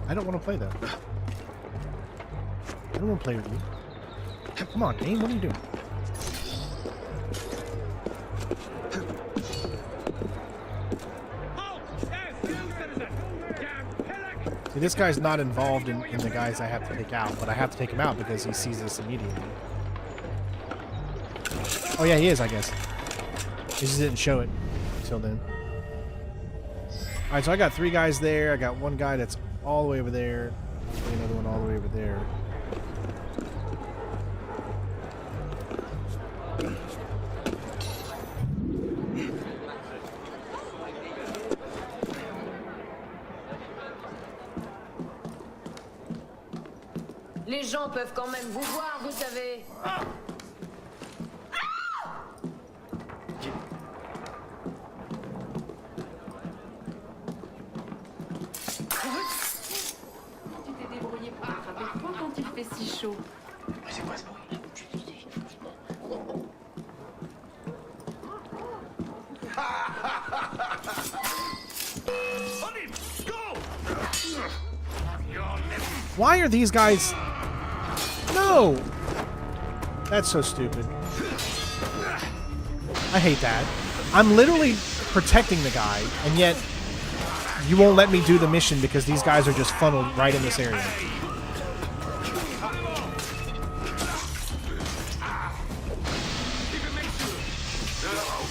I don't want to play that. I don't want to play with you. Come on, Aim, what are you doing? See, this guy's not involved in the guys I have to take out, but I have to take him out because he sees this immediately. Oh yeah, he is, I guess. He just didn't show it until then. Alright, so I got 3 guys there. I got 1 guy that's all the way over there. Another one all the way over there. Les gens peuvent quand même vous voir, vous savez. Tu t'es débrouillé pour attraper froid quand il fait si chaud. Mais c'est quoi ce bruit? Why are these guys... No! That's so stupid. I hate that. I'm literally protecting the guy, and yet you won't let me do the mission because these guys are just funneled right in this area.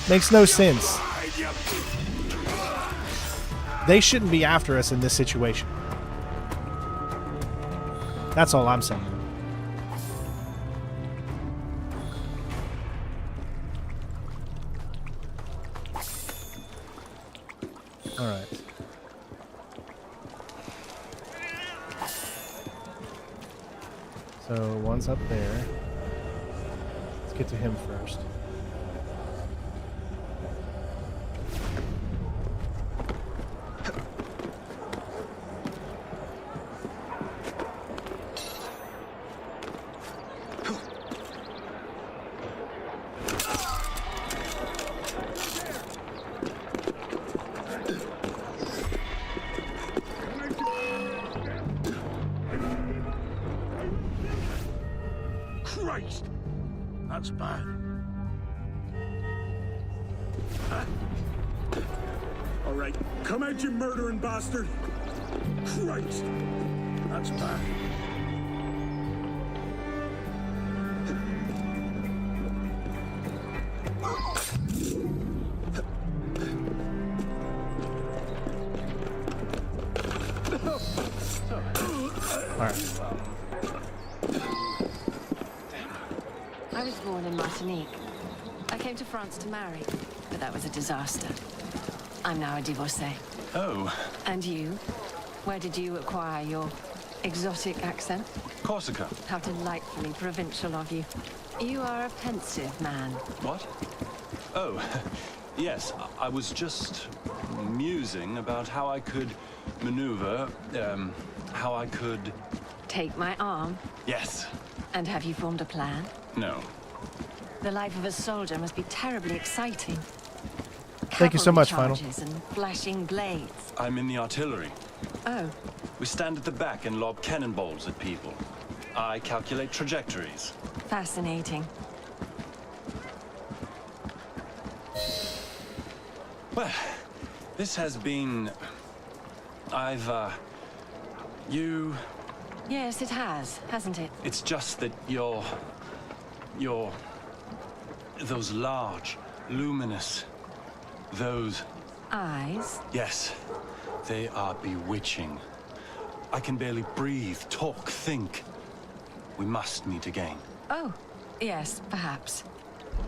Makes no sense. They shouldn't be after us in this situation. That's all I'm saying. All right. So one's up there. Let's get to him first. That's bad. All right, come out, you murdering bastard! Christ, that's bad. I was born in Martinique. I came to France to marry, but that was a disaster. I'm now a divorcée. Oh. And you? Where did you acquire your exotic accent? Corsica. How delightfully provincial of you. You are a pensive man. What? Oh, yes. I was just musing about how I could maneuver, how I could... Take my arm? Yes. And have you formed a plan? No. The life of a soldier must be terribly exciting. Thank you so much, Final. Charges and flashing blades. I'm in the artillery. Oh. We stand at the back and lob cannonballs at people. I calculate trajectories. Fascinating. Well, this has been... you... Yes, it has, hasn't it? It's just that those large, luminous, those... Eyes? Yes, they are bewitching. I can barely breathe, talk, think. We must meet again. Oh, yes, perhaps.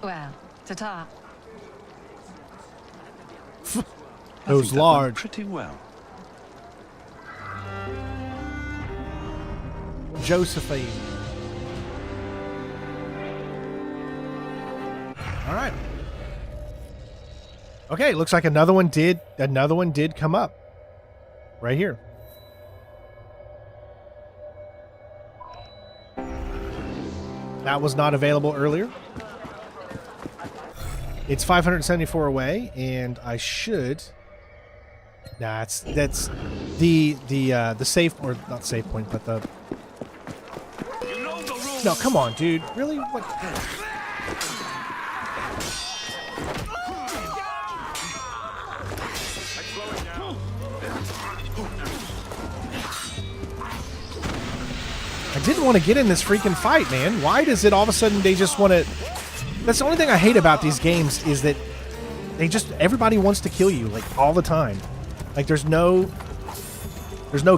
Well, ta-ta. Those large. Pretty well. Josephine. All right. Okay, looks like another one did come up. Right here. That was not available earlier. It's 574 away, and I should. Nah, that's the safe, or not safe point, but the. No, come on, dude. Really? What? I didn't want to get in this freaking fight, man. Why does it all of a sudden they just want to... That's the only thing I hate about these games is that they just... Everybody wants to kill you, like, all the time. Like, there's no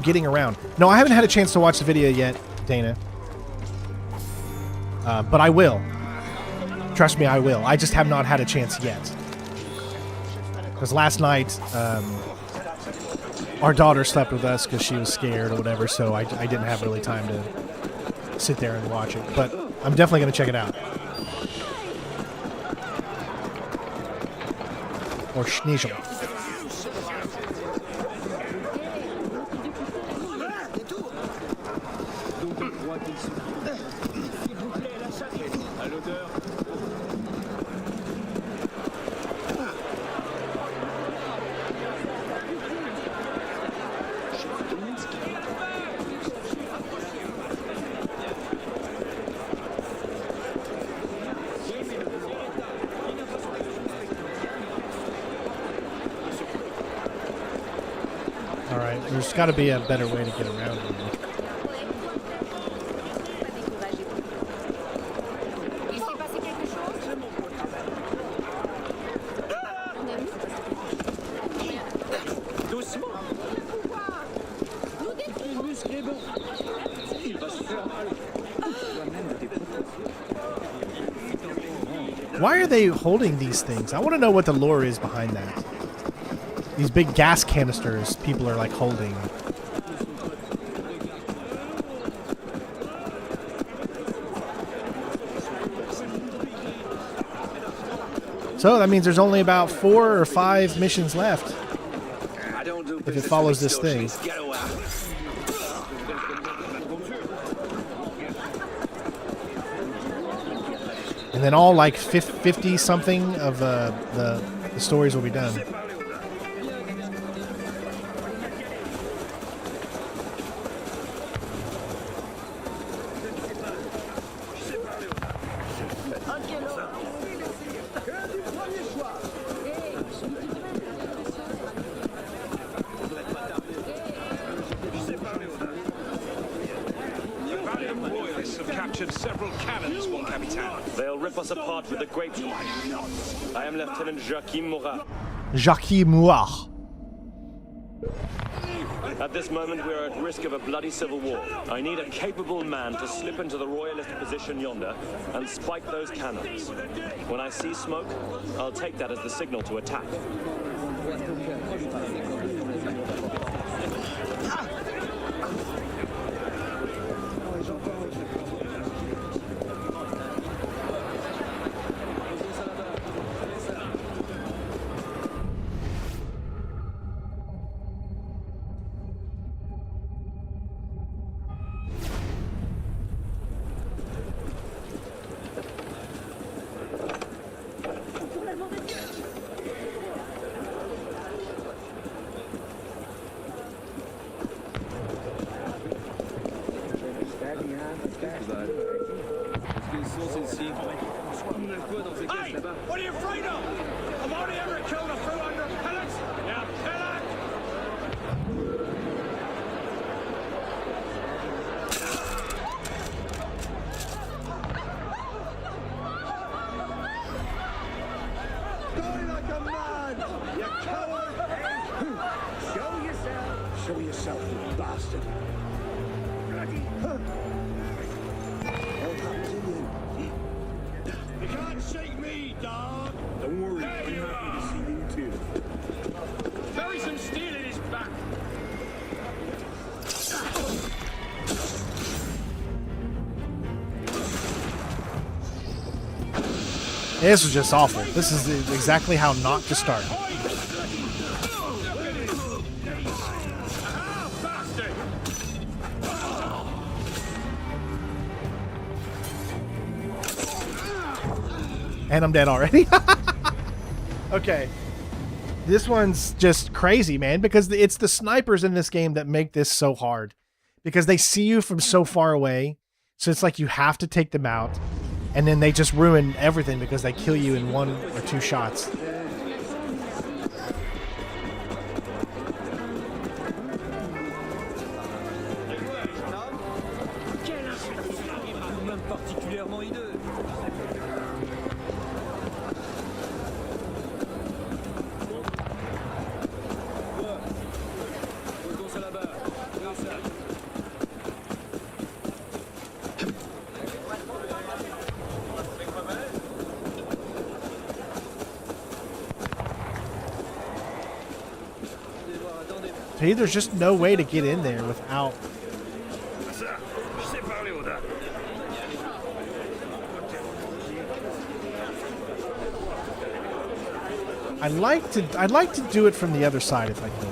getting around. No, I haven't had a chance to watch the video yet, Dana. But I will. Trust me, I will. I just have not had a chance yet. Because last night, our daughter slept with us because she was scared or whatever, so I didn't have really time to sit there and watch it. But I'm definitely going to check it out. Or Schniesel. Alright, there's got to be a better way to get around it. Why are they holding these things? I want to know what the lore is behind that. These big gas canisters people are like holding. So that means there's only about 4 or 5 missions left. If it follows this thing. And then all like 50 something of the stories will be done. Have captured several cannons, mon capitaine. They'll rip us apart with the grapevine. I am Lieutenant Jacques Morat. Jacques Morat. At this moment, we are at risk of a bloody civil war. I need a capable man to slip into the royalist position yonder and spike those cannons. When I see smoke, I'll take that as the signal to attack. Hey! What are you afraid of? I've only ever killed a few under pellets. Now kill it! Die like a man, you coward! Show yourself. Show yourself, you bastard. Bloody. You can't shake me, dog! Don't worry, I'm happy to see you too. Bury some steel in his back! This was just awful. This is exactly how not to start. And I'm dead already. Okay. This one's just crazy, man, because it's the snipers in this game that make this so hard. Because they see you from so far away. So it's like you have to take them out. And then they just ruin everything because they kill you in 1 or 2 shots. See, there's just no way to get in there without. I'd like to do it from the other side if I can.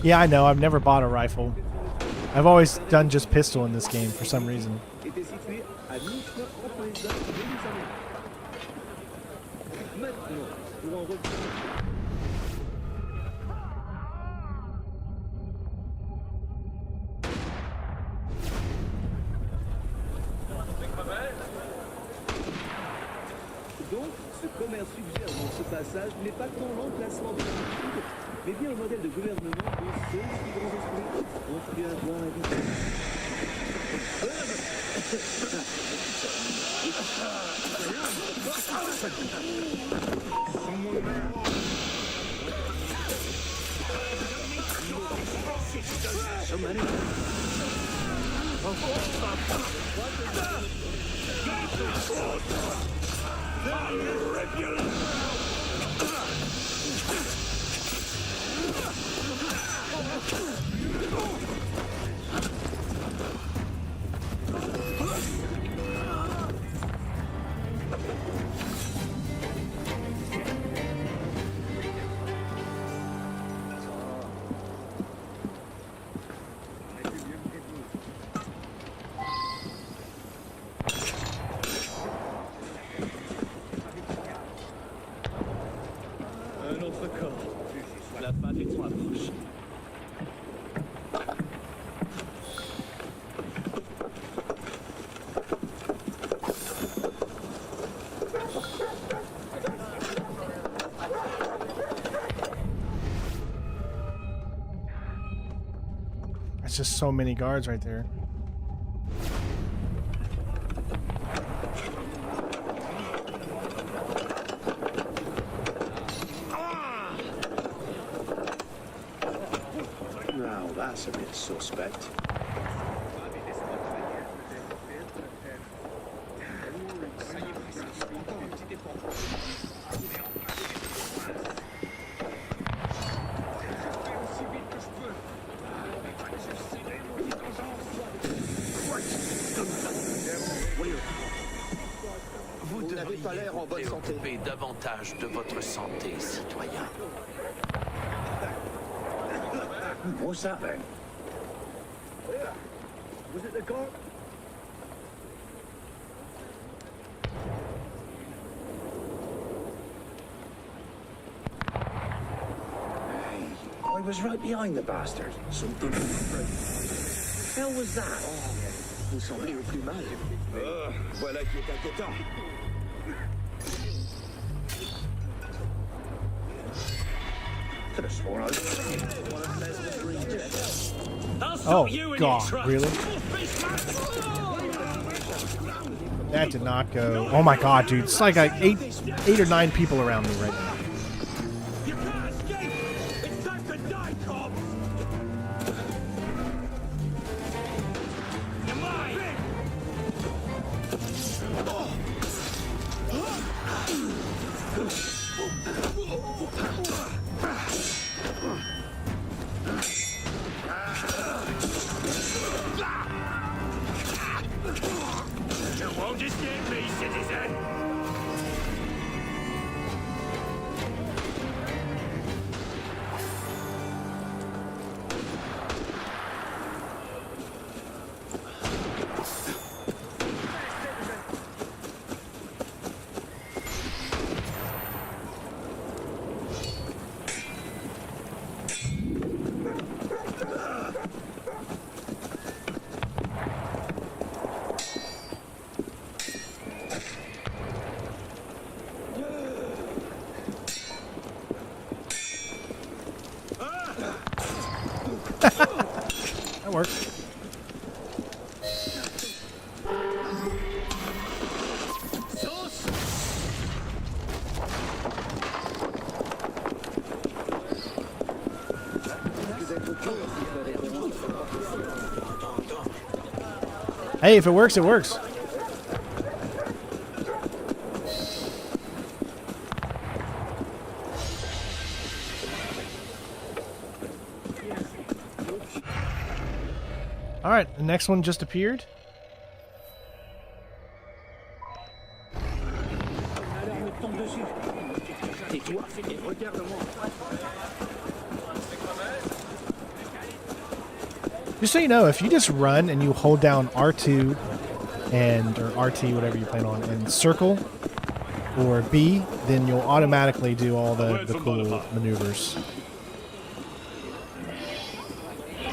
Yeah, I know. I've never bought a rifle. I've always done just pistol in this game for some reason. frère suggère dans ce passage n'est pas tant l'emplacement de l'habitude, mais bien le modèle de gouvernement dont seuls les grands esprits ont pu avoir la vie. So many. Un autre corps. La fin des temps approche. That's just so many guards right there. Now that's a bit suspect. Vous devriez vous préoccuper davantage de votre santé, citoyen. What's that then? Was it the guard? Hey, I was right behind the bastard. Something. The hell was that? Oh, vous semblez au plus mal. Voilà qui est inquiétant. Could have sworn I was. Oh, God, really? That did not go. Oh my God, dude. It's like eight or nine people around me right now. You can't escape! It's time to die, Cobb! You're mine! You won't escape me, citizen! That works. Hey, if it works, it works. All right, the next one just appeared. Just so you know, if you just run and you hold down R2 or RT, whatever you plan on, and circle or B, then you'll automatically do all the cool maneuvers.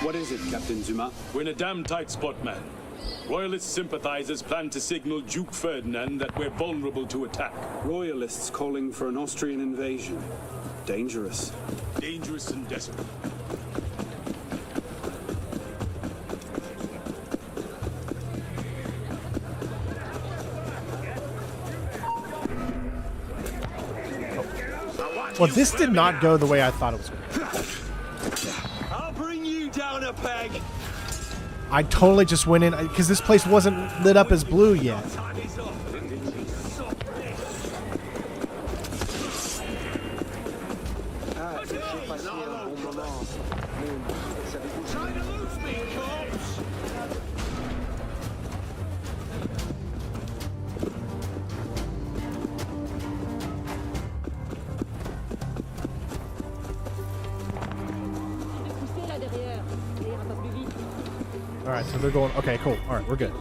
What is it, Captain Zuma? We're in a damn tight spot, man. Royalist sympathizers plan to signal Duke Ferdinand that we're vulnerable to attack. Royalists calling for an Austrian invasion. Dangerous. Dangerous and desperate. Well, this did not go the way I thought it was going to. I'll bring you down a peg. I totally just went in because this place wasn't lit up as blue yet. Trying to lose me, corpse. All right, so they're going. Okay, cool. All right, we're good.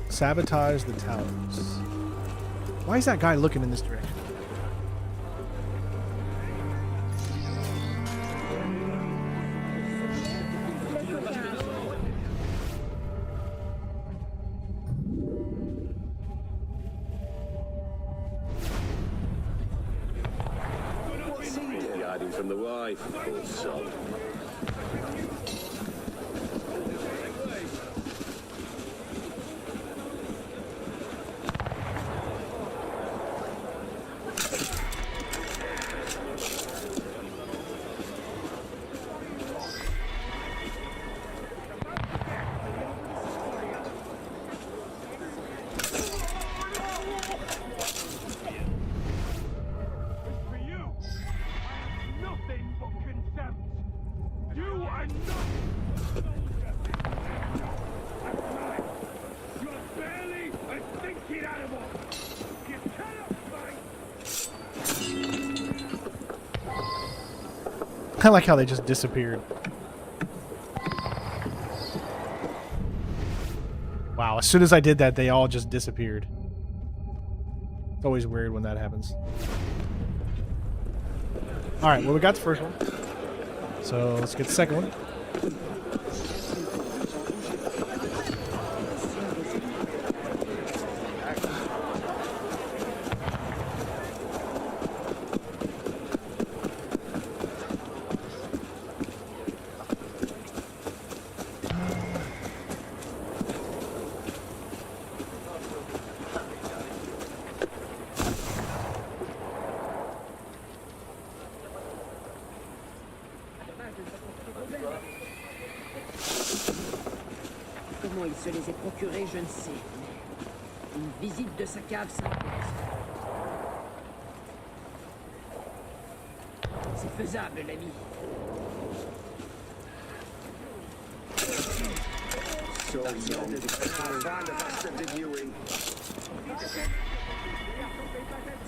Sabotage the towers. Why is that guy looking in this direction? Hiding from the wife, poor soul. I like how they just disappeared. Wow, as soon as I did that, they all just disappeared. It's always weird when that happens. Alright, well, we got the first one. So let's get the second one. Comment il se les est procurés, je ne sais. Une visite de sa cave s'impose. C'est faisable, l'ami. So young.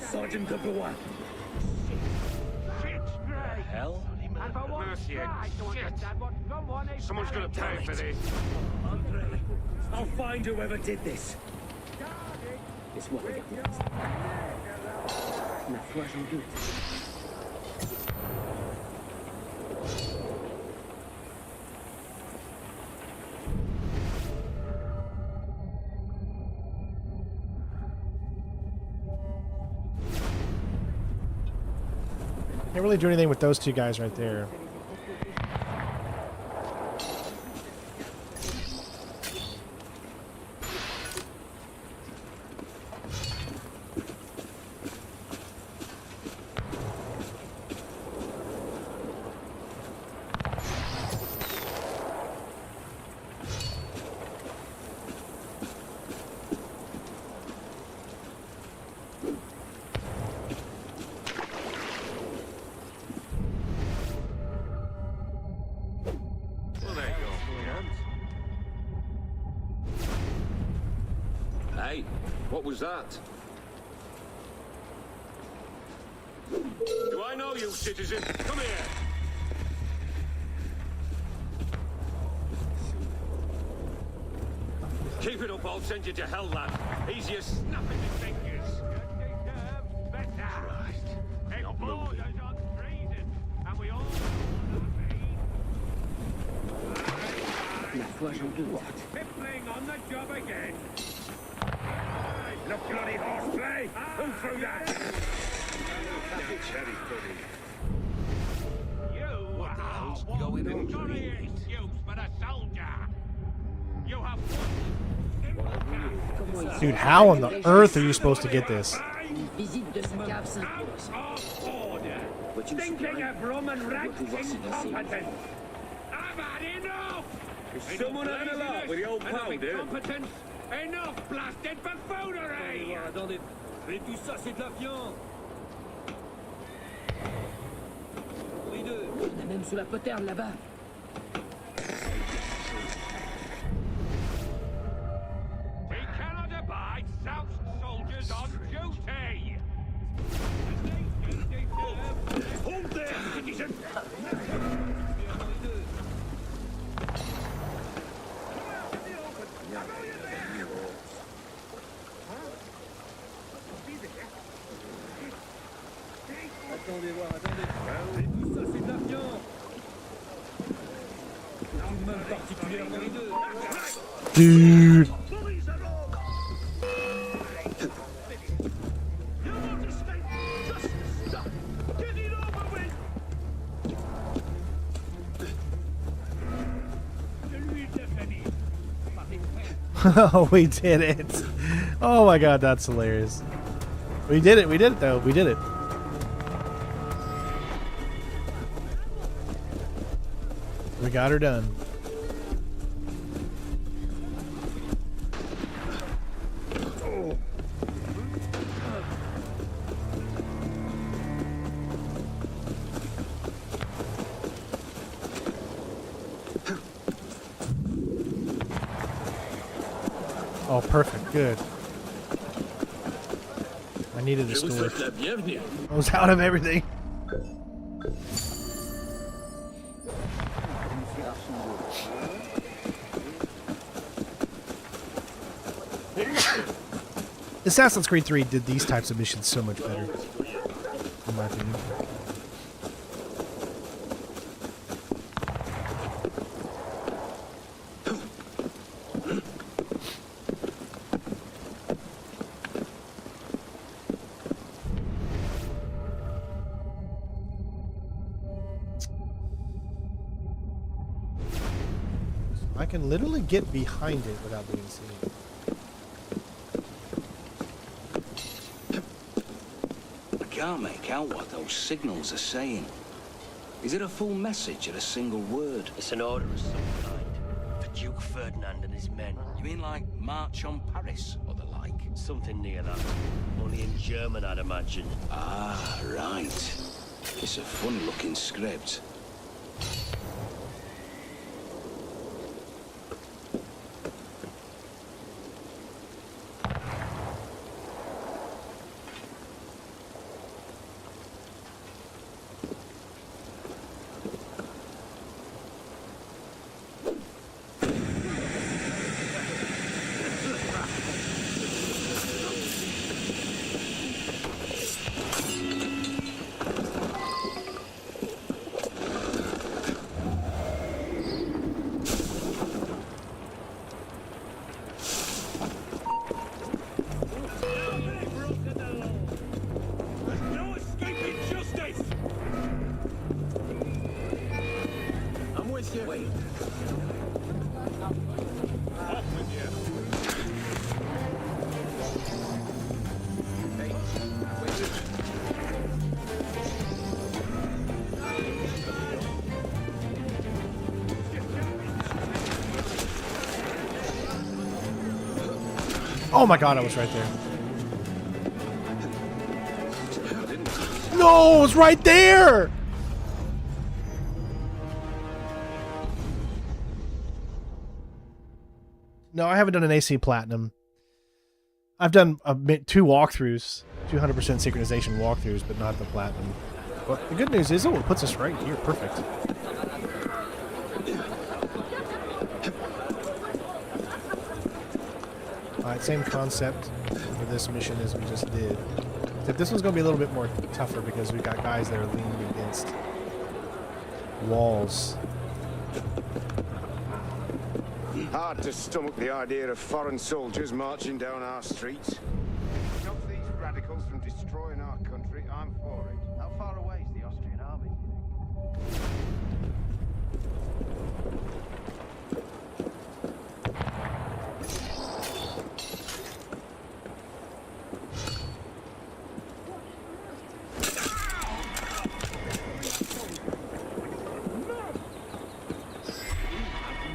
Sergeant number one. Hell? Mercy, shit. Someone's gonna pay for this. I'll find whoever did this. Laisse-moi regarder ça. Ma foi, j'en doute. Can't really do anything with those two guys right there. Hey, what was that? Do I know you, citizen? Come here! Keep it up, I'll send you to hell, lad. Easy as snapping your fingers. Right. Not moving. fois, j'en doute. Piffling on the job again. Look, bloody horseplay! Who threw that? Now, cherry pudding. You what the hell's going on? Sorry excuse for the soldier. You have Dude, how on the earth are you supposed to get this? Une visite de sa cave s'impose. Thinking of rum and rags incompetent. I've had enough! Is someone having a laugh with the old powder? Competence. Enough blasted buffoonery! Attendez, mais tout ça c'est de la viande. Il y en a même sous la poterne là-bas. We cannot abide soused soldiers on duty! Hold there, citizen! Attendez voir, attendez. Tout ça c'est de la viande. Même particulièrement les deux. Dude. Oh, we did it. Oh my god, that's hilarious. We did it though, we did it. We got her done. Oh, perfect. Good. I needed a storage. I was out of everything. Assassin's Creed 3 did these types of missions so much better, in my opinion. I can literally get behind it without being seen. I can't make out what those signals are saying. Is it a full message or a single word? It's an order of some kind. For Duke Ferdinand and his men. You mean like March on Paris or the like? Something near that. Only in German, I'd imagine. Ah, right. It's a fun-looking script. Oh my god, I was right there. No, it was right there! No, I haven't done an AC Platinum. I've done two walkthroughs, 200% synchronization walkthroughs, but not the Platinum. But the good news is, it puts us right here. Perfect. Alright, same concept for this mission as we just did. Except this one's going to be a little bit more tougher because we've got guys that are leaning against walls. Hard to stomach the idea of foreign soldiers marching down our streets. Stop these radicals from destroying our country. I'm for it. How far away is the Austrian army?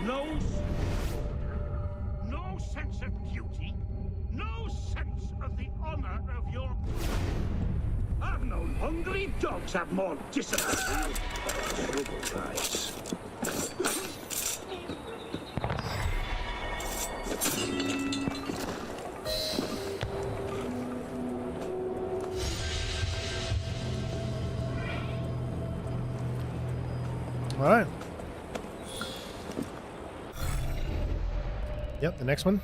No sense of duty, no sense of the honor of your... I've known hungry dogs have more discipline. All right. Yep, the next one.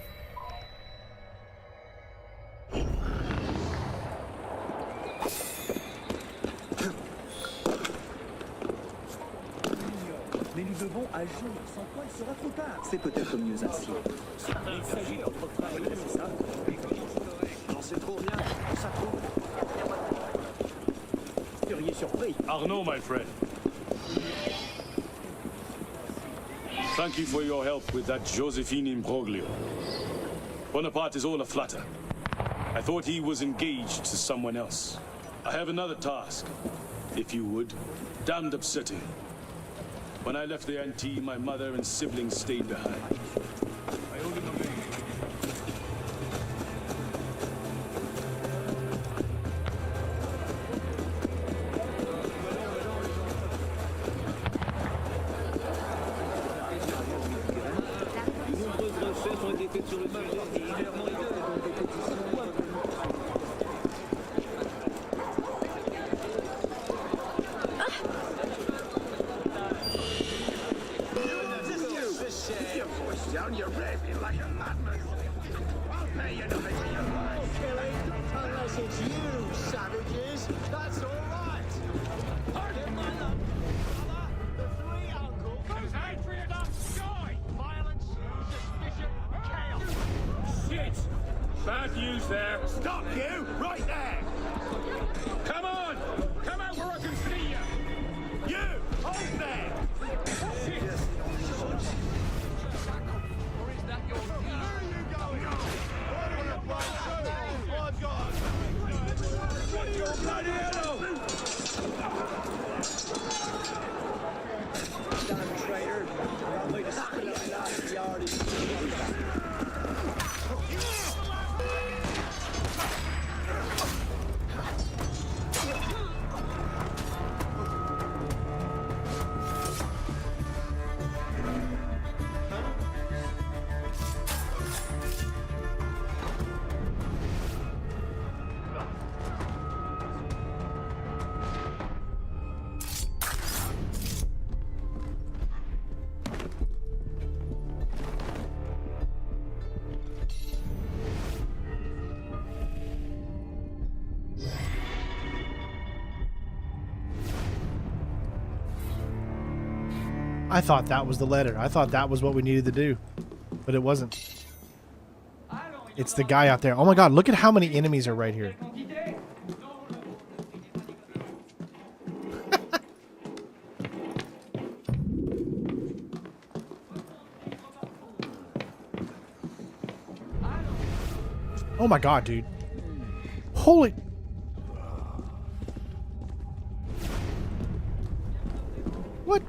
Mais nous devons agir, sans quoi il sera trop tard. C'est peut-être mieux ainsi. Il s'agit de notre travail, c'est ça? Non, c'est trop bien, ça trouve. Vous seriez surpris. Arnaud, my friend. Thank you for your help with that Josephine imbroglio. Bonaparte is all a flutter. I thought he was engaged to someone else. I have another task, if you would. Damned upsetting. When I left the Antille, my mother and siblings stayed behind. Down, you're raving like a madman. I'll pay you nothing for your life. Unless it's you, savages. That's all right. Pardon my love. The three uncles. There's hatred up sky. Violence, suspicion, chaos. Shit. Bad news there. Stop you, right there. Come on! Come out where I can see you! You, hold there. Shit. I thought that was the letter. I thought that was what we needed to do, but it wasn't. It's the guy out there. Oh my god, look at how many enemies are right here. Oh my god, dude. Holy... What?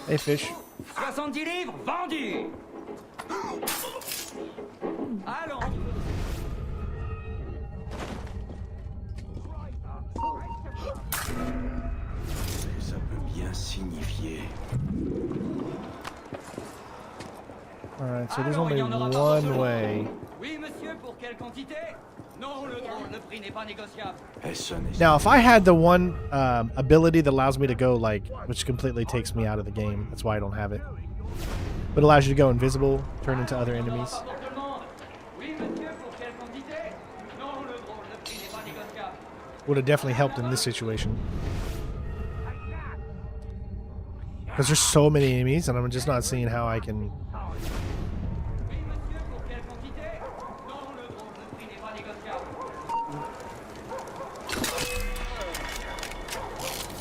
Hey, fish. 70 livres, vendu. Allons. Alright, so there's only one way. Now, if I had the one ability that allows me to go, like, which completely takes me out of the game, that's why I don't have it. But allows you to go invisible, turn into other enemies. Would have definitely helped in this situation. Because there's so many enemies, and I'm just not seeing how I can...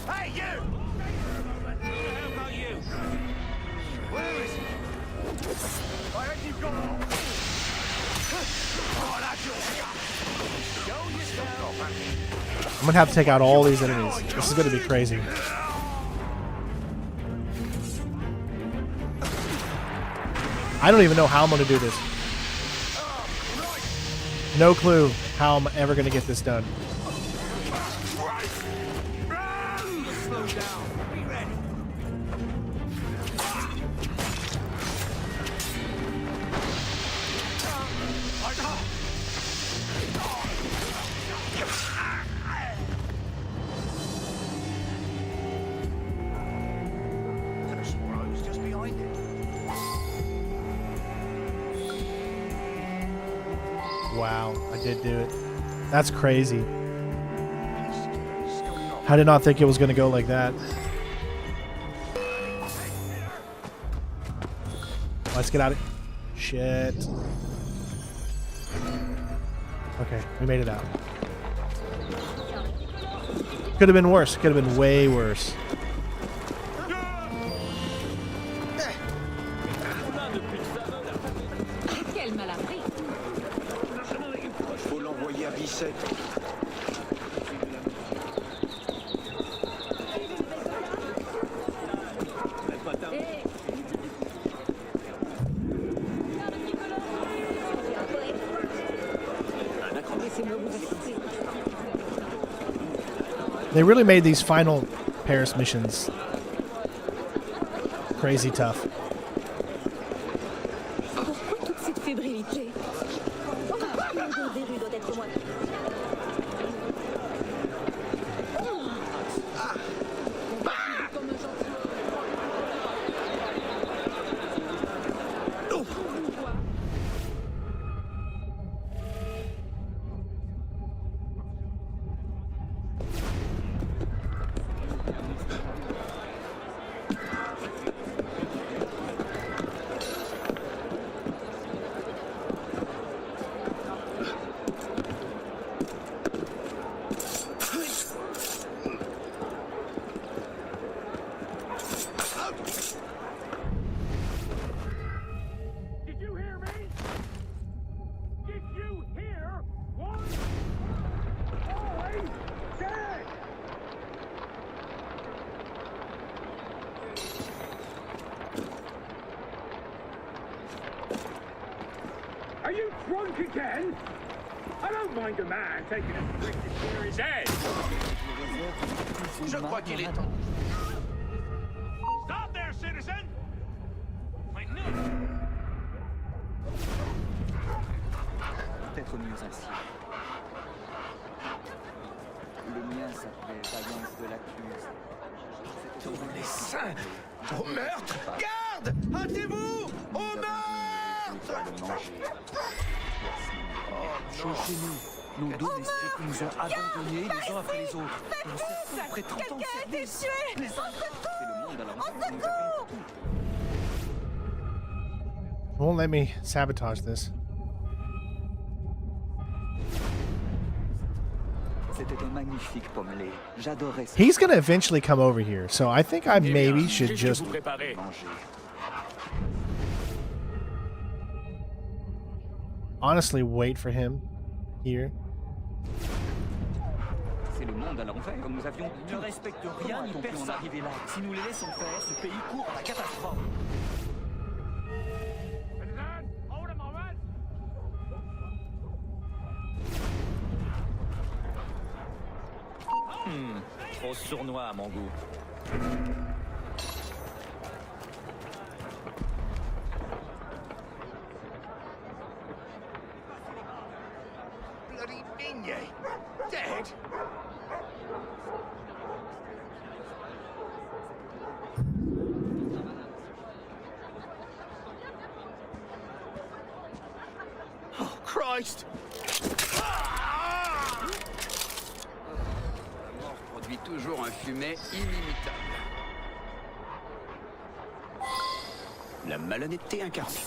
Hey, you! How about you? Where is he? Why have you gone off? Oh, that's your shot. Show yourself. I'm gonna have to take out all these enemies. This is gonna be crazy. I don't even know how I'm gonna do this. No clue how I'm ever gonna get this done. Slow down. Be ready. I swore I was just behind it. Wow, I did do it. That's crazy. I did not think it was going to go like that. Let's get out of... Shit. Okay, we made it out. Could have been worse. Could have been way worse. Faut l'envoyer à Bicêtre. They really made these final Paris missions crazy tough. Pourquoi toute cette fébrilité? Are you drunk again? I don't mind a man taking a drink to clear his head. Je crois qu'il est temps. Stop there, citizen! My nose! Peut-être mieux ainsi. Le mien s'appelait Vaillance de l'accuse. Tous les saints! Au meurtre! Garde! Hâtez-vous! Au meurtre! Chez nous, nos deux districts nous ont abandonnés les uns après les autres. Nous sommes après 30 ans de service. Les autres, c'est le monde à l'envers. Nous avions tout. Won't let me sabotage this. C'était un magnifique pommelé. J'adorais ça. He's gonna eventually come over here, so I think I maybe should just honestly wait for him here. C'est le monde à l'envers. Comme nous avions ne respecte rien ni personne arrivé là. Si nous les laissons faire, ce pays court à la catastrophe. Trop sournois à mon goût. Ain't ye? Dead? Oh, Christ! La mort produit toujours un fumet inimitable. La malhonnêteté incarnée.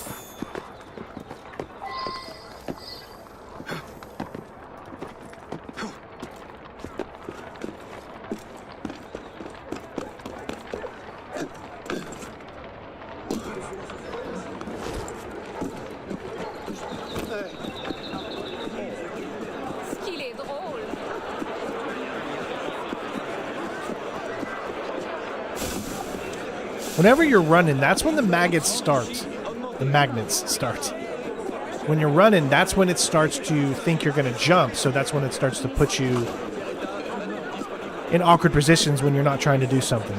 Qu'il est drôle. Whenever you're running, that's when the maggots start. The magnets start. When you're running, that's when it starts to think you're going to jump, so that's when it starts to put you in awkward positions when you're not trying to do something.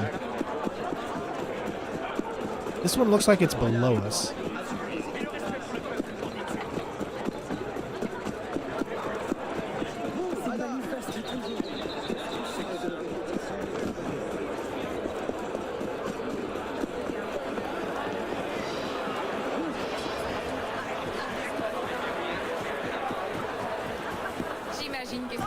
This one looks like it's below us. J'imagine que...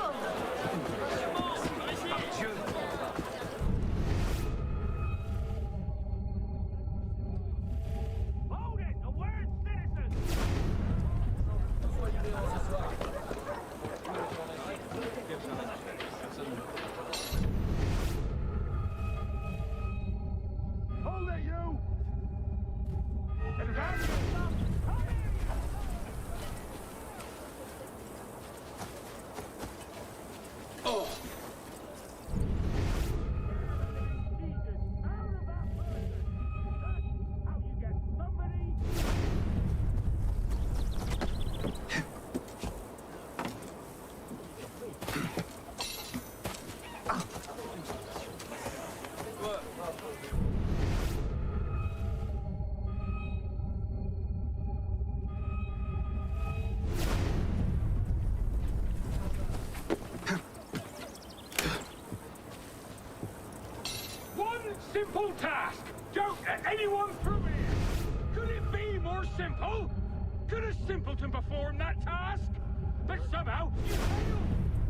Hold it, you! Oh! One simple task! Don't let anyone through here! Could it be more simple? Could a simpleton perform that task? But somehow you failed!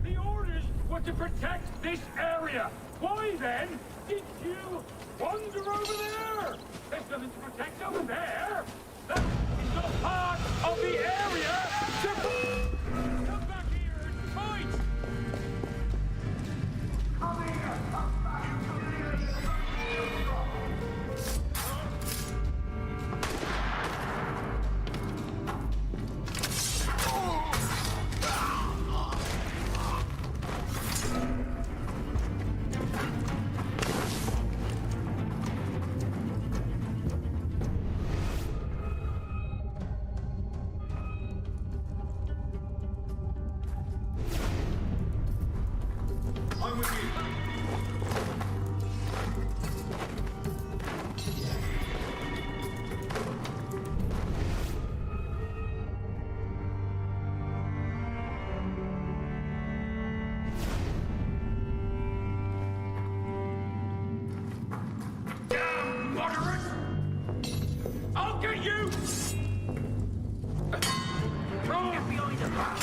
The orders were to protect this area! Why then did you wander over there? There's nothing to protect over there! That is not part of the area! Come back here and fight! Come here! I'm with you. Damn moderate! I'll get you! Get behind the back!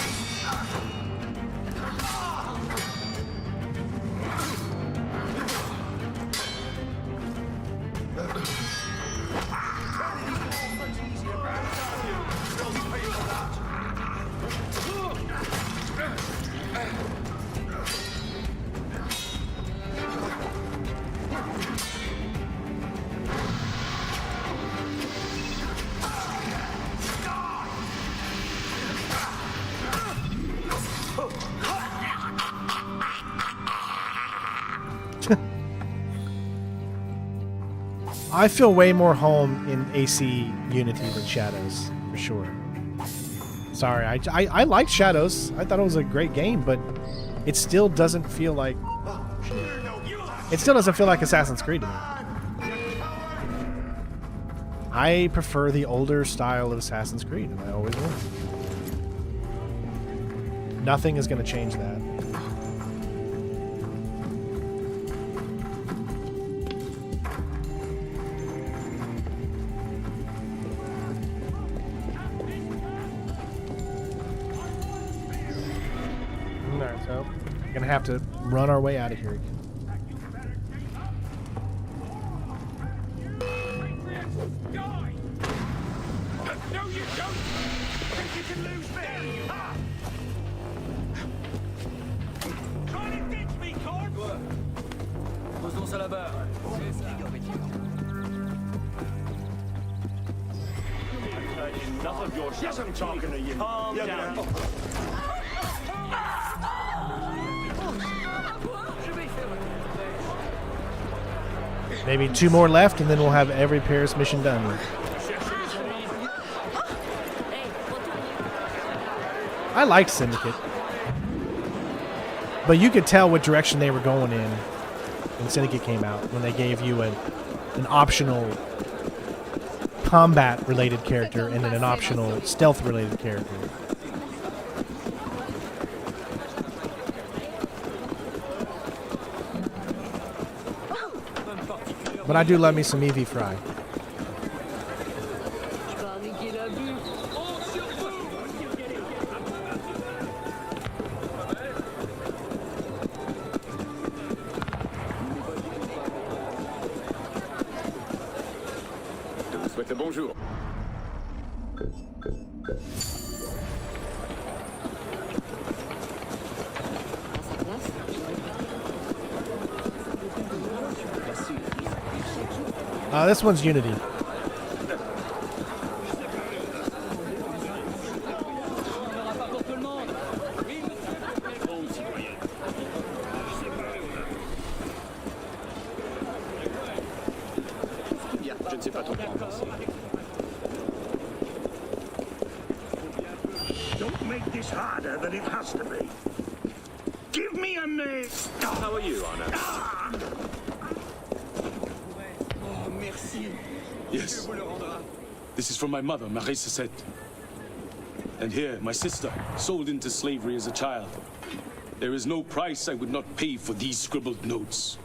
I feel way more home in AC Unity than Shadows, for sure. Sorry, I liked Shadows. I thought it was a great game, but it still doesn't feel like... It still doesn't feel like Assassin's Creed to me. I prefer the older style of Assassin's Creed, and I always will. Nothing is going to change that. Alright, so we're going to have to run our way out of here again. No, you don't! Think you can lose me? Ha! Trying to ditch me, Corp? Posons ça là-bas. Enough of your shit. Yes, I'm talking to you. Calm down. Maybe 2 more left, and then we'll have every Paris mission done. I like Syndicate. But you could tell what direction they were going in when Syndicate came out, when they gave you an optional combat-related character and then an optional stealth-related character. But I do love me some Evie Fry. Je vous souhaite le bonjour. This one's Unity. Bien, je ne sais pas trop quoi en penser. Don't make this harder than it has to be. Give me a name. How are you, Anna? Yes. This is from my mother, Marie Cesette. And here, my sister, sold into slavery as a child. There is no price I would not pay for these scribbled notes.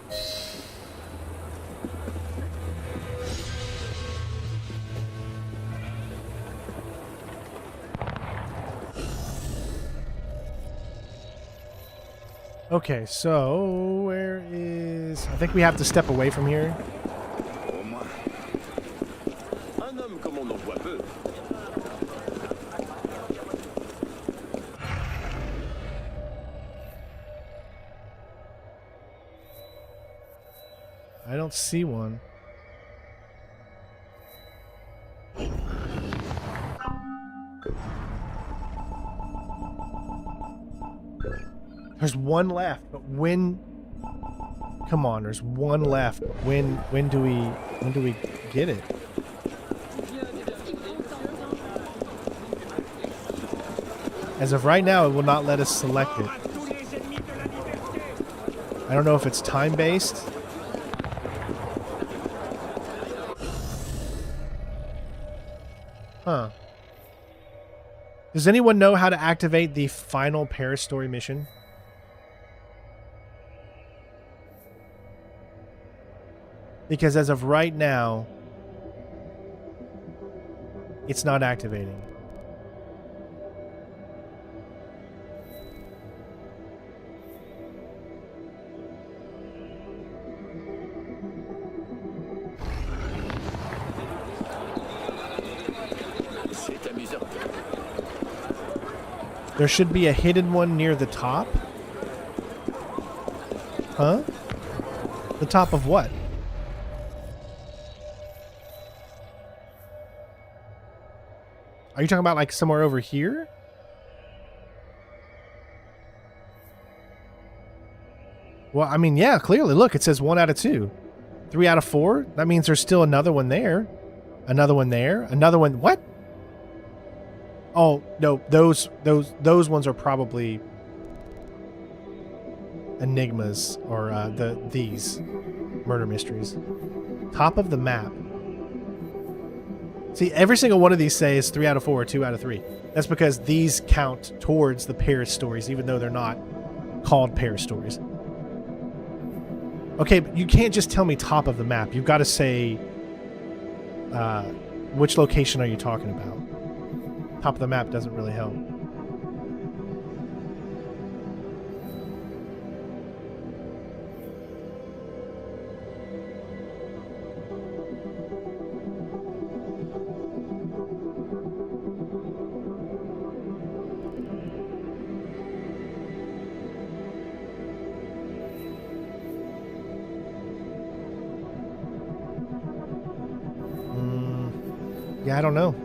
Okay, so where is... I think we have to step away from here. Un homme comme on en voit peu. I don't see one. There's one left, but when... Come on, there's one left. But when do we get it? As of right now, it will not let us select it. I don't know if it's time-based. Huh. Does anyone know how to activate the final Paris story mission? Because as of right now, it's not activating. C'est amusant. There should be a hidden one near the top. Huh? The top of what? Are you talking about like somewhere over here? Well, I mean, yeah, clearly. Look, it says 1 out of 2. 3 out of 4? That means there's still another one there. Another one there. Another one. What? Oh, no. Those ones are probably enigmas or these murder mysteries. Top of the map. See, every single one of these say is 3 out of 4 or 2 out of 3. That's because these count towards the Paris stories, even though they're not called Paris stories. Okay, but you can't just tell me top of the map. You've got to say which location are you talking about. Top of the map doesn't really help. Yeah, I don't know.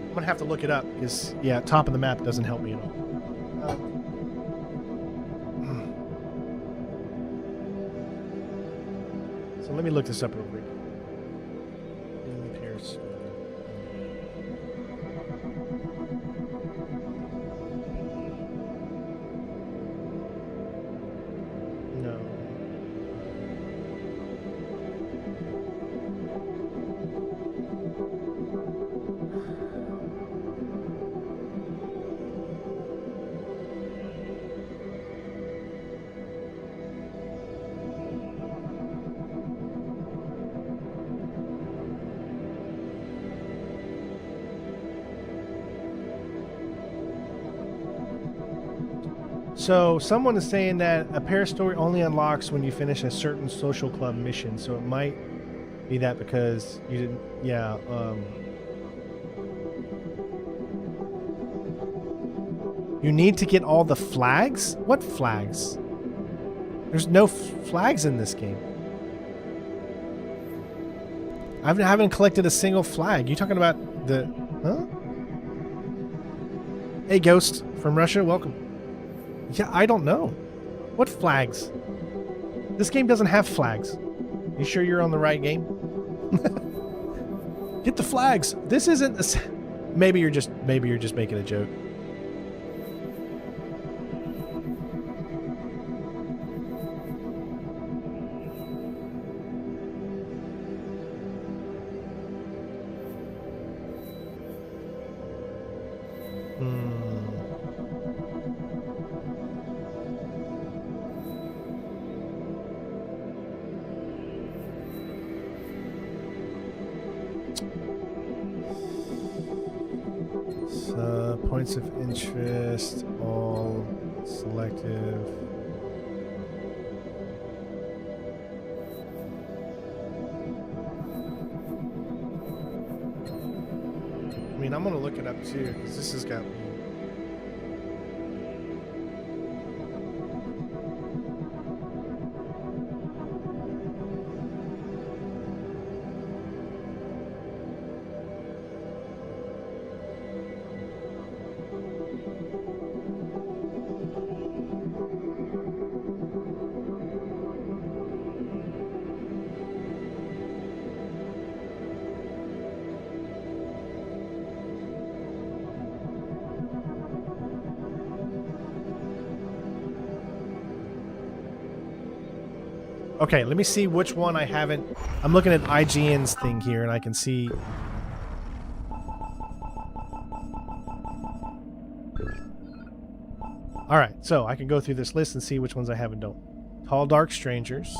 I'm gonna have to look it up because, yeah, top of the map doesn't help me at all. So let me look this up real quick. In the Paris. No. So someone is saying that a Paris story only unlocks when you finish a certain social club mission. So it might be that because you didn't. Yeah. You need to get all the flags? What flags? There's no flags in this game. I haven't collected a single flag. You talking about the... Huh? Hey, Ghost from Russia, welcome. Yeah, I don't know. What flags? This game doesn't have flags. You sure you're on the right game? Get the flags. This isn't a... Maybe you're just making a joke. Points of interest, all selective. I mean, I'm gonna look it up too, because this has got me. Okay, let me see which one I haven't... I'm looking at IGN's thing here, and I can see... Alright, so I can go through this list and see which ones I haven't done. Tall Dark Strangers.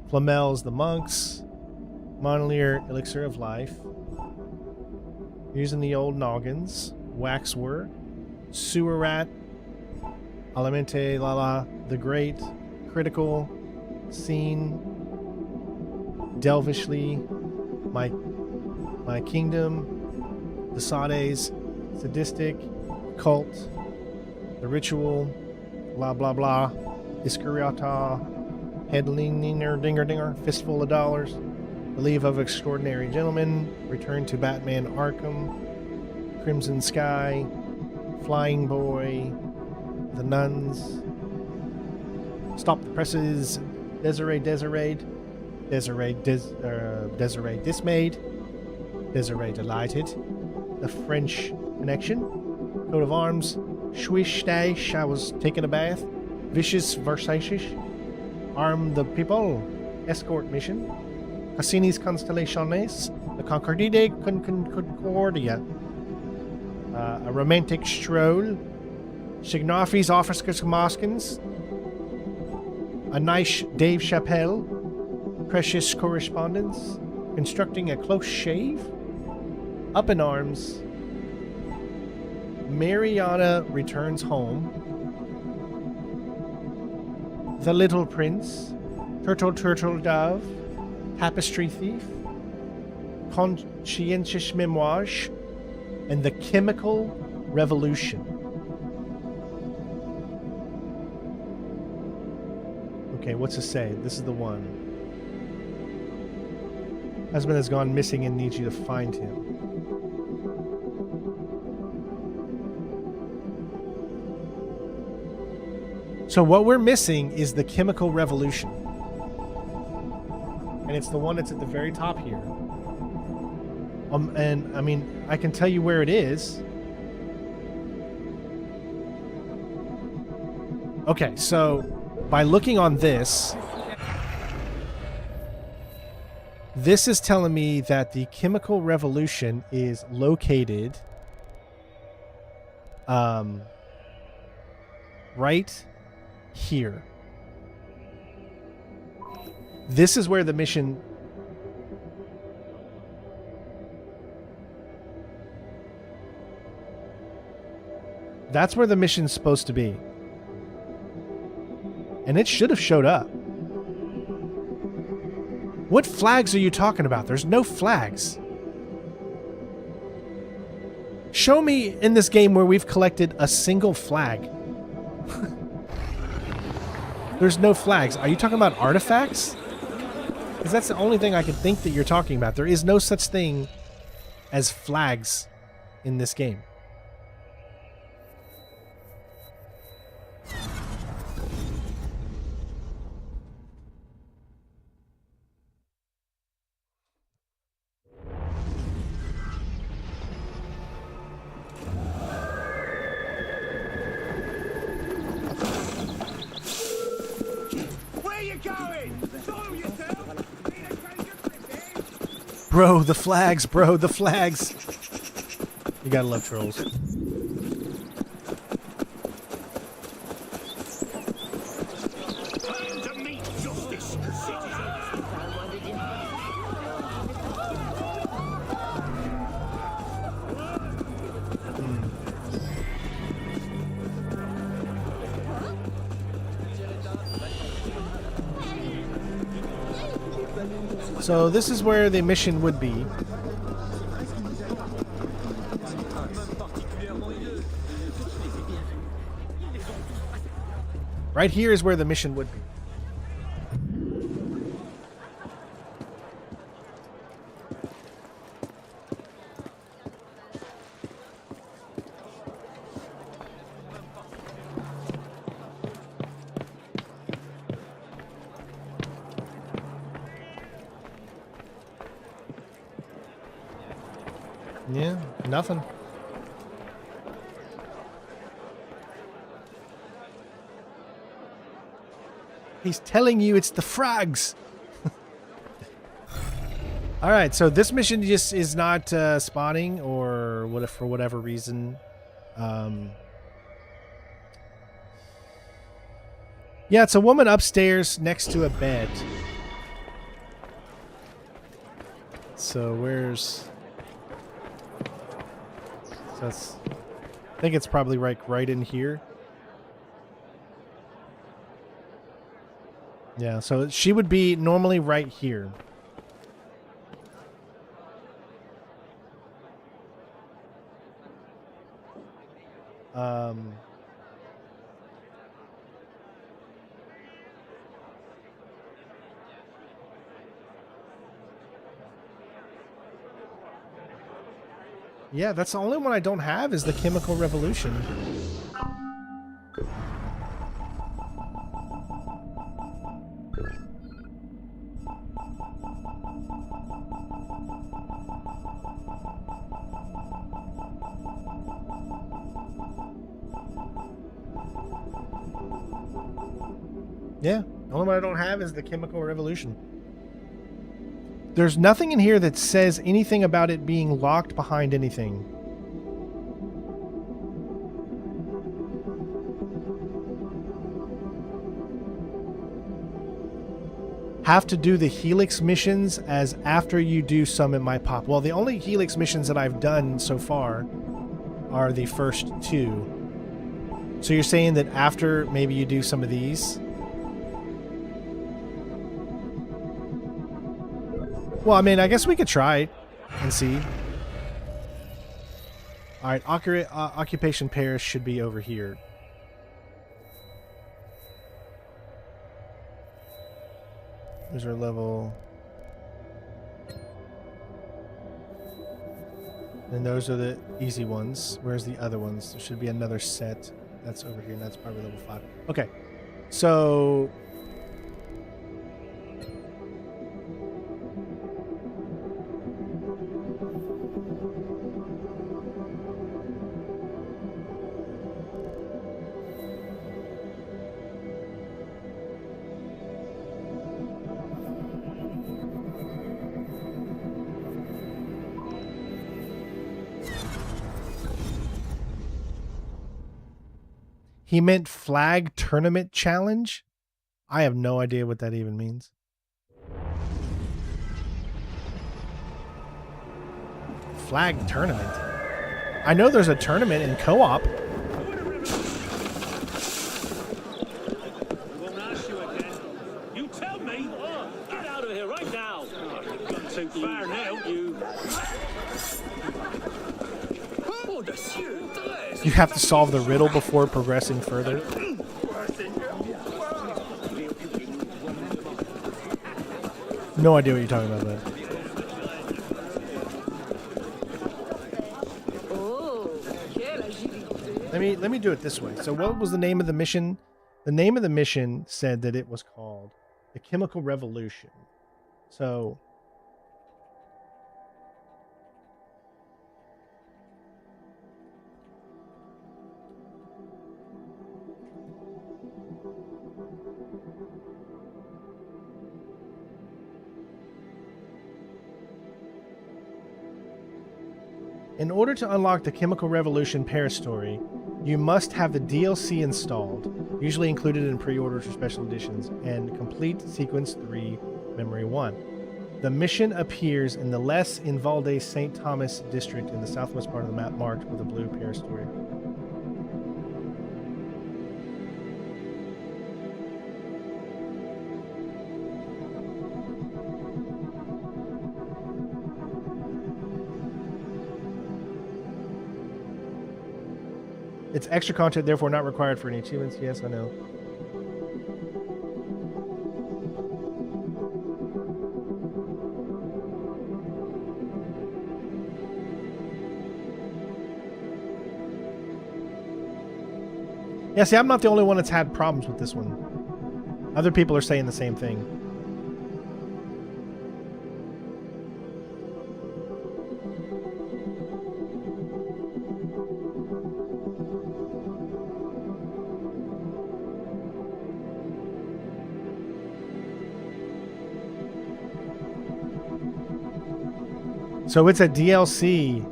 Flamel's The Monks. Monolier Elixir of Life. Using the Old Noggins. Waxwork. Sewer Rat. Elemente Lala The Great. Critical. Scene, Delvishly, My Kingdom, The Sades, Sadistic, Cult, The Ritual, Blah Blah Blah, Iscariota, Headlinger Dinger Dinger, Fistful of Dollars, The Leave of Extraordinary Gentlemen, Return to Batman Arkham, Crimson Sky, Flying Boy, The Nuns, Stop the Presses, Desiree Dismayed, Desiree delighted. The French connection. Coat of arms. Swish dash. I was taking a bath. Vicious Versace. Arm the people. Escort mission. Cassini's Constellaciones. The Concordide Concordia. A romantic stroll. Signofi's Officers Moskins. A nice Dave Chappelle. Precious correspondence. Constructing a close shave. Up in arms. Mariana returns home. The Little Prince. Turtle Dove. Tapestry Thief. Conscientious Memoirs. And the Chemical Revolution. Okay, what's it say? This is the one. Husband has gone missing and needs you to find him. So what we're missing is the Chemical Revolution. And it's the one that's at the very top here. And I mean, I can tell you where it is. Okay, so by looking on this, this is telling me that the Chemical Revolution is located right here. This is where the mission... That's where the mission's supposed to be. And it should have showed up. What flags are you talking about? There's no flags. Show me in this game where we've collected a single flag. There's no flags. Are you talking about artifacts? Because that's the only thing I can think that you're talking about. There is no such thing as flags in this game. Bro, the flags, bro, the flags. You gotta love trolls. So this is where the mission would be. Right here is where the mission would be. Yeah, nothing. He's telling you it's the frags. All right, so this mission just is not spawning, or what if for whatever reason. Yeah, it's a woman upstairs next to a bed. So where's... So that's, I think it's probably right in here. Yeah, so she would be normally right here. Yeah, that's the only one I don't have is the Chemical Revolution. Yeah. The only one I don't have is the Chemical Revolution. There's nothing in here that says anything about it being locked behind anything. Have to do the Helix missions as after you do some it might pop. Well, the only Helix missions that I've done so far are the first 2. So you're saying that after maybe you do some of these? Well, I mean, I guess we could try and see. All right, Occupation Paris should be over here. There's our level. And those are the easy ones. Where's the other ones? There should be another set. That's over here, and that's probably level 5. Okay. So... He meant flag tournament challenge? I have no idea what that even means. Flag tournament? I know there's a tournament in co-op. You tell me? Get out of here right now. You've gone too far now, you. You have to solve the riddle before progressing further. No idea what you're talking about, bud. Let me do it this way. So what was the name of the mission? The name of the mission said that it was called the Chemical Revolution. So in order to unlock the Chemical Revolution Paris story, you must have the DLC installed, usually included in pre-orders or special editions, and complete Sequence 3 Memory 1. The mission appears in the Les Invaldes St. Thomas district in the southwest part of the map marked with a blue Paris story. It's extra content, therefore not required for any achievements. Yes, I know. Yeah, see, I'm not the only one that's had problems with this one. Other people are saying the same thing. So it's a DLC.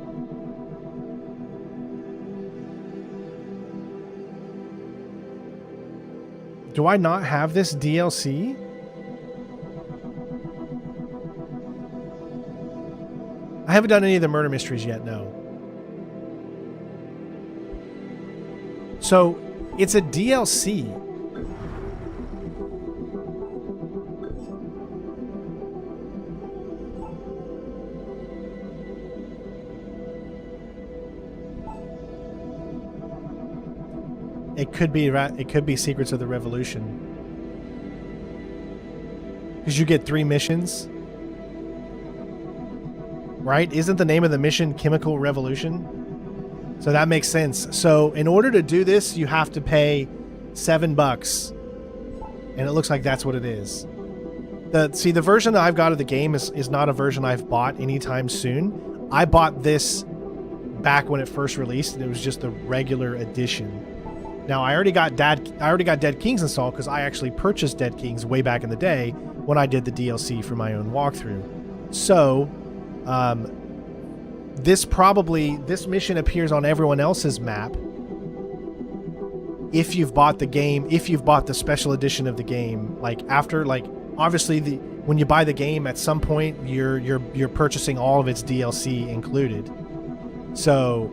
Do I not have this DLC? I haven't done any of the murder mysteries yet, no. So it's a DLC. It could be Secrets of the Revolution. Because you get 3 missions. Right? Isn't the name of the mission Chemical Revolution? So that makes sense. So in order to do this, you have to pay $7. And it looks like that's what it is. See, the version that I've got of the game is not a version I've bought anytime soon. I bought this back when it first released, and it was just the regular edition. Now I already got Dead Kings installed because I actually purchased Dead Kings way back in the day when I did the DLC for my own walkthrough. So, this mission appears on everyone else's map if you've bought the game, if you've bought the special edition of the game. Like after, like obviously when you buy the game, at some point you're purchasing all of its DLC included. So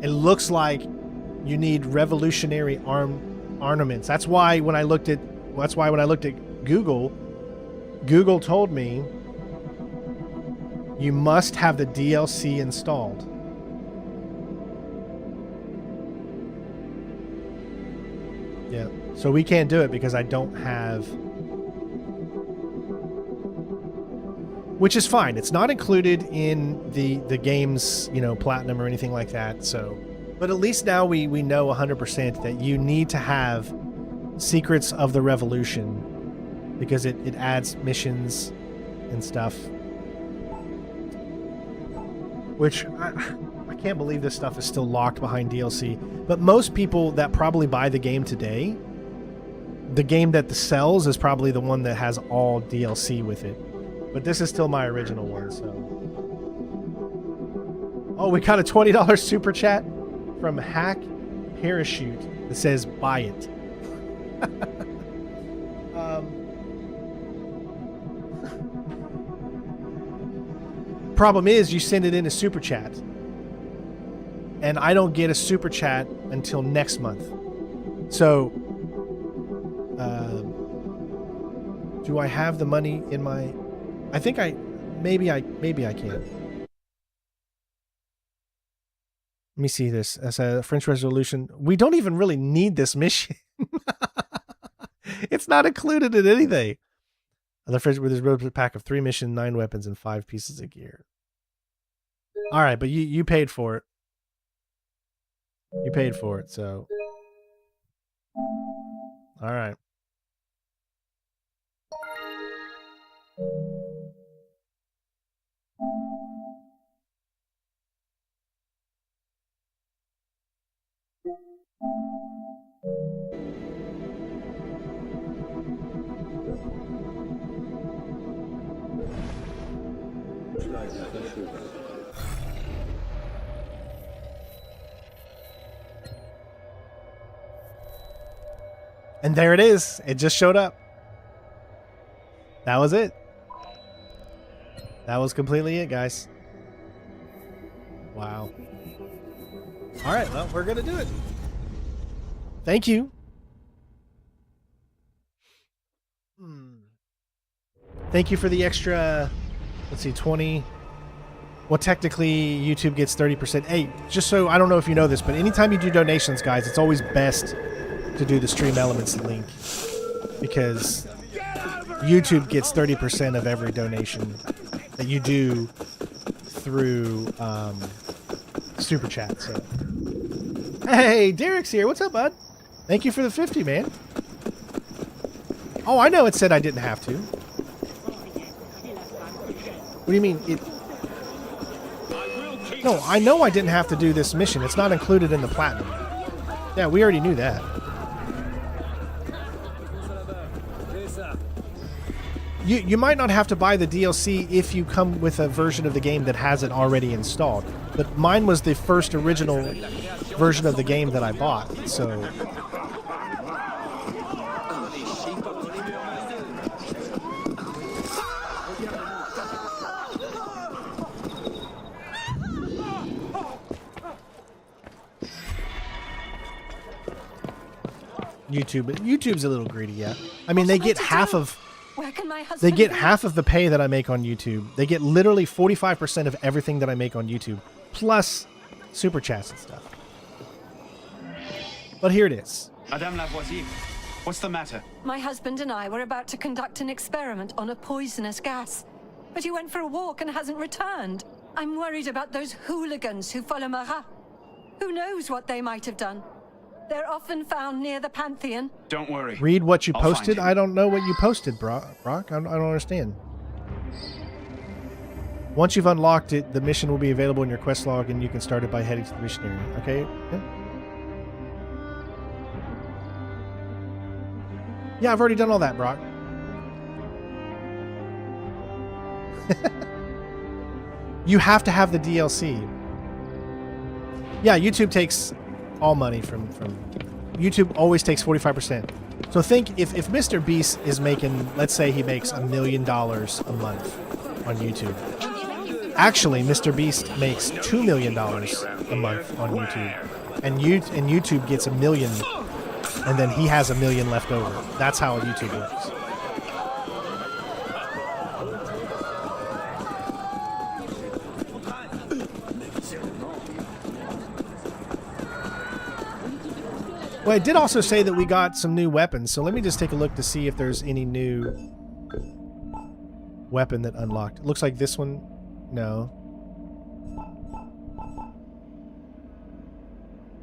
it looks like you need revolutionary armaments. That's why when I looked at Google told me you must have the DLC installed. Yeah. So we can't do it because I don't have, which is fine. It's not included in the game's, platinum or anything like that. So, but at least now we know 100% that you need to have Secrets of the Revolution because it adds missions and stuff. Which I can't believe this stuff is still locked behind DLC. But most people that probably buy the game today, the game that sells is probably the one that has all DLC with it. But this is still my original one, so. Oh, we got a $20 super chat from Hack Parachute that says buy it. Problem is, you send it in a super chat, and I don't get a super chat until next month. So, do I have the money in my? I think maybe I can. Let me see this as a French Resolution. We don't even really need this mission. It's not included in anything. The French with his road pack of 3 missions, 9 weapons, and 5 pieces of gear. All right, but you paid for it. You paid for it, so. All right. And there it is. It just showed up. That was it. That was completely it, guys. Wow. All right, well, we're going to do it. Thank you. Thank you for the extra, let's see, 20. Well, technically, YouTube gets 30%. Hey, just so, I don't know if you know this, but anytime you do donations, guys, it's always best to do the Stream Elements link because YouTube gets 30% of every donation that you do through Super Chat. So, hey, Derek's here. What's up, bud? Thank you for the 50, man. Oh, I know it said I didn't have to. What do you mean? No, I know I didn't have to do this mission. It's not included in the platinum. Yeah, we already knew that. You might not have to buy the DLC if you come with a version of the game that has it already installed. But mine was the first original version of the game that I bought, so... YouTube's a little greedy, yeah. I mean, they get half of the pay that I make on YouTube. They get literally 45% of everything that I make on YouTube, plus super chats and stuff. But here it is. Madame Lavoisier, what's the matter? My husband and I were about to conduct an experiment on a poisonous gas, but he went for a walk and hasn't returned. I'm worried about those hooligans who follow Marat. Who knows what they might have done? They're often found near the Pantheon. Don't worry. Read what you posted? I don't know what you posted, Brock. I don't understand. Once you've unlocked it, the mission will be available in your quest log, and you can start it by heading to the mission area. Okay? Yeah. Yeah, I've already done all that, Brock. You have to have the DLC. Yeah, YouTube takes all money from YouTube always takes 45%. So think if Mr. Beast is making, let's say he makes $1 million a month on YouTube. Actually, Mr. Beast makes $2 million a month on YouTube. And YouTube gets $1 million, and then he has $1 million left over. That's how YouTube works. Well, it did also say that we got some new weapons, so let me just take a look to see if there's any new weapon that unlocked. It looks like this one. No.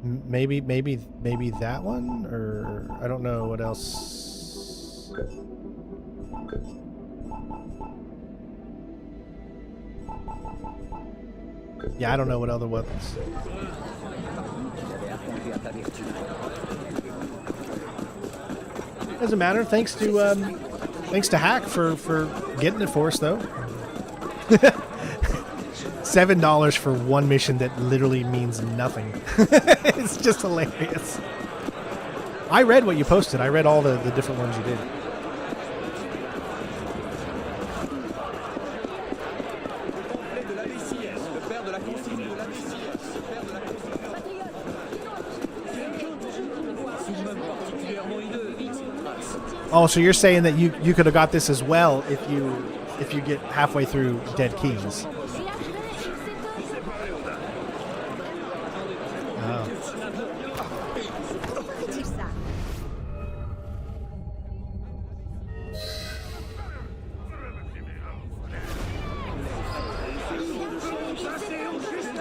Maybe that one, or I don't know what else. Yeah, I don't know what other weapons. Doesn't matter. Thanks to Hack for getting it for us, though. $7 for one mission that literally means nothing. It's just hilarious. I read what you posted. I read all the different ones you did. Oh, so you're saying that you could have got this as well if you get halfway through Dead Kings. Oh.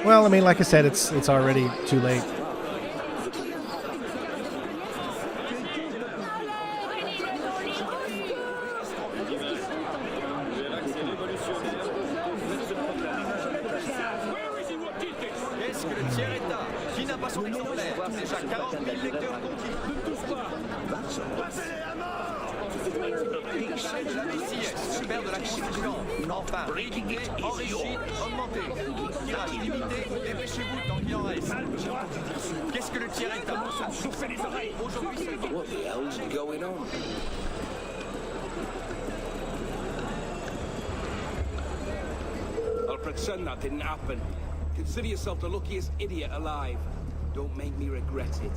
Well, I mean, like I said, it's already too late. What the hell's going on? I'll pretend that didn't happen. Consider yourself the luckiest idiot alive. Don't make me regret it.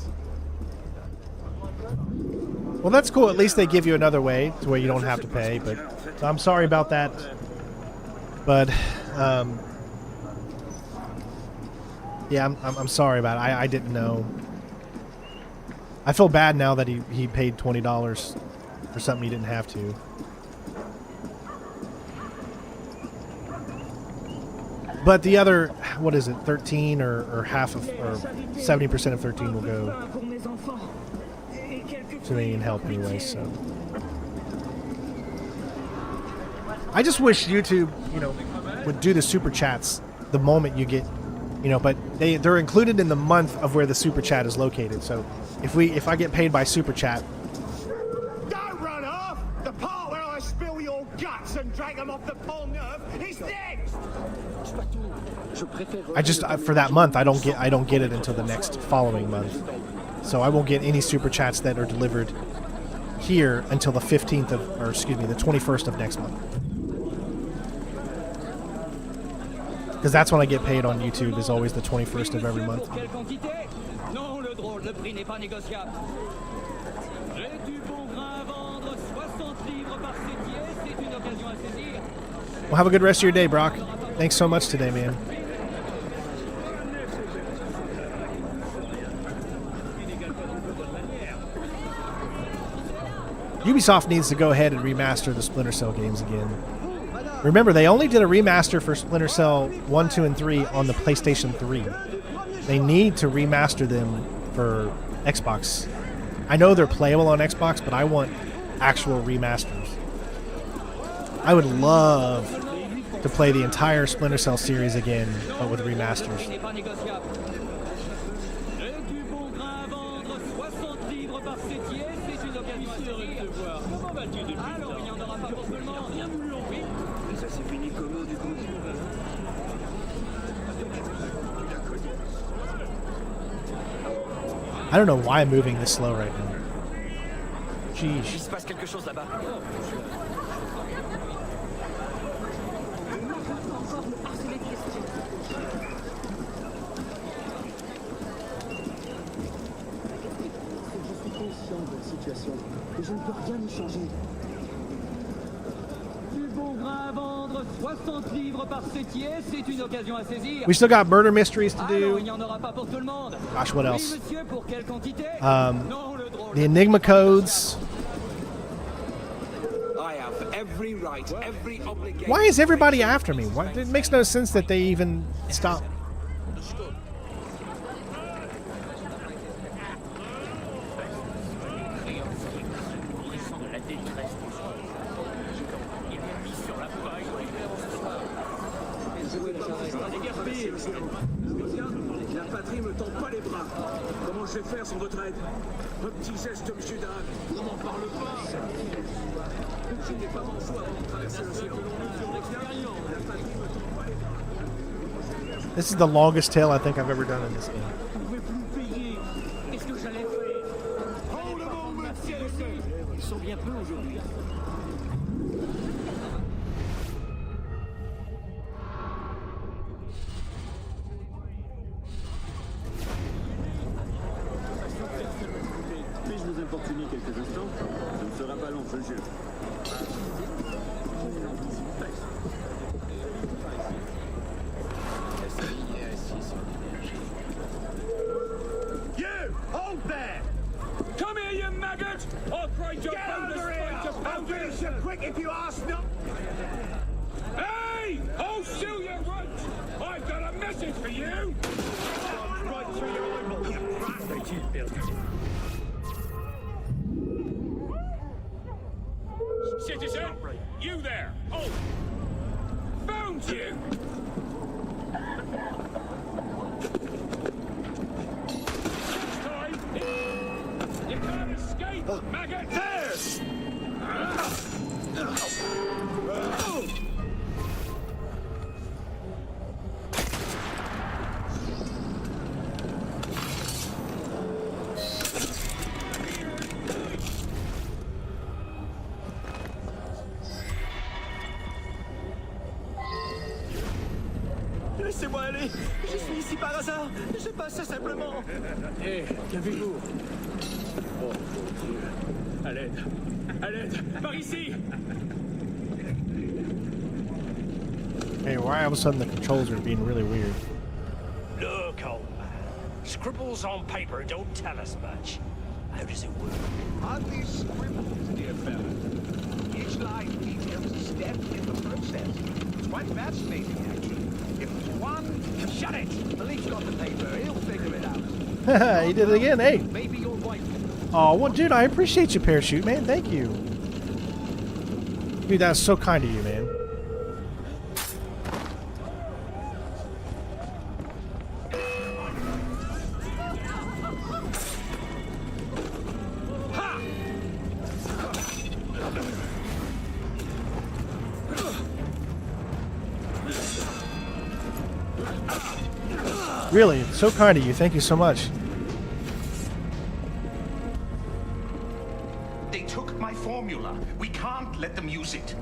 Well, that's cool. At least they give you another way to where you don't have to pay. But so I'm sorry about that. But yeah, I'm sorry about it. I didn't know. I feel bad now that he paid $20 for something he didn't have to. But the other, what is it, 13 or half of, or 70% of 13 will go to me and help anyway, so. I just wish YouTube, would do the super chats the moment you get, but they're included in the month of where the super chat is located. So if I get paid by super chat. Don't run off! The part where I spill your guts and drag them off the Pont Neuf is next! I just for that month I don't get it until the next following month. So I won't get any super chats that are delivered here until the 15th of, or excuse me, the 21st of next month. Because that's when I get paid on YouTube, is always the 21st of every month. Well, have a good rest of your day, Brock. Thanks so much today, man. Ubisoft needs to go ahead and remaster the Splinter Cell games again. Remember, they only did a remaster for Splinter Cell 1, 2, and 3 on the PlayStation 3. They need to remaster them for Xbox. I know they're playable on Xbox, but I want actual remasters. I would love to play the entire Splinter Cell series again, but with remasters. Ça s'est fini comment du coup? I don't know why I'm moving this slow right now. Il Jeez. se passe quelque chose là-bas. Je suis conscient de la situation, et je ne peux rien y changer. Du bon grain à vendre, 60 livres par septier, c'est une occasion à saisir. We still got murder mysteries to Alors, do. il n'y en aura pas pour tout le monde. Gosh, what Oui, else? monsieur, pour quelle quantité? Non, the Enigma codes. I have every right, every obligation. Why is everybody after me? Why? It makes no sense that they even stop. La patrie me tend pas les bras. Comment je vais faire sans votre aide? Un petit geste, monsieur Dave. On n'en parle pas. J'étais pas manchot avant de traverser l'océan. La patrie me tend pas les bras. This is the longest tale I think I've ever done in this game. Je ne pouvais plus payer. Qu'est-ce que j'allais faire? Ils sont bien peu aujourd'hui. Puis-je vous importuner quelques instants? Ce ne sera pas long, je jure. You! Hold there! Come here, you maggot! I'll break your bonus straight to powder! you quick if you ask not. Hey! I'll seal your runt! I've got a message for you! Right through your eyeball, you bastard! Citizen! You there! Oh! Found you! This time, you can't escape, maggot! There! Laissez-moi aller. Je suis ici par hasard. Je passe simplement. Hé, qu'avez-vous? Oh, mon Dieu. À l'aide. À l'aide. Par ici. Hey, why all of a sudden the controls are being really weird? Look, old man. Scribbles on paper don't tell us much. How does it work? Hardly scribbles, dear fellow. Each line details a step in the process. It's quite fascinating, actually. If one... Shut it! Maliek's got the paper. He'll figure it out. He did it again. Hey. Maybe your wife... Oh, well, dude, I appreciate you, Parachute, man. Thank you. Dude, that's so kind of you, man. Really, so kind of you. Thank you so much. They took my formula. We can't let them use it.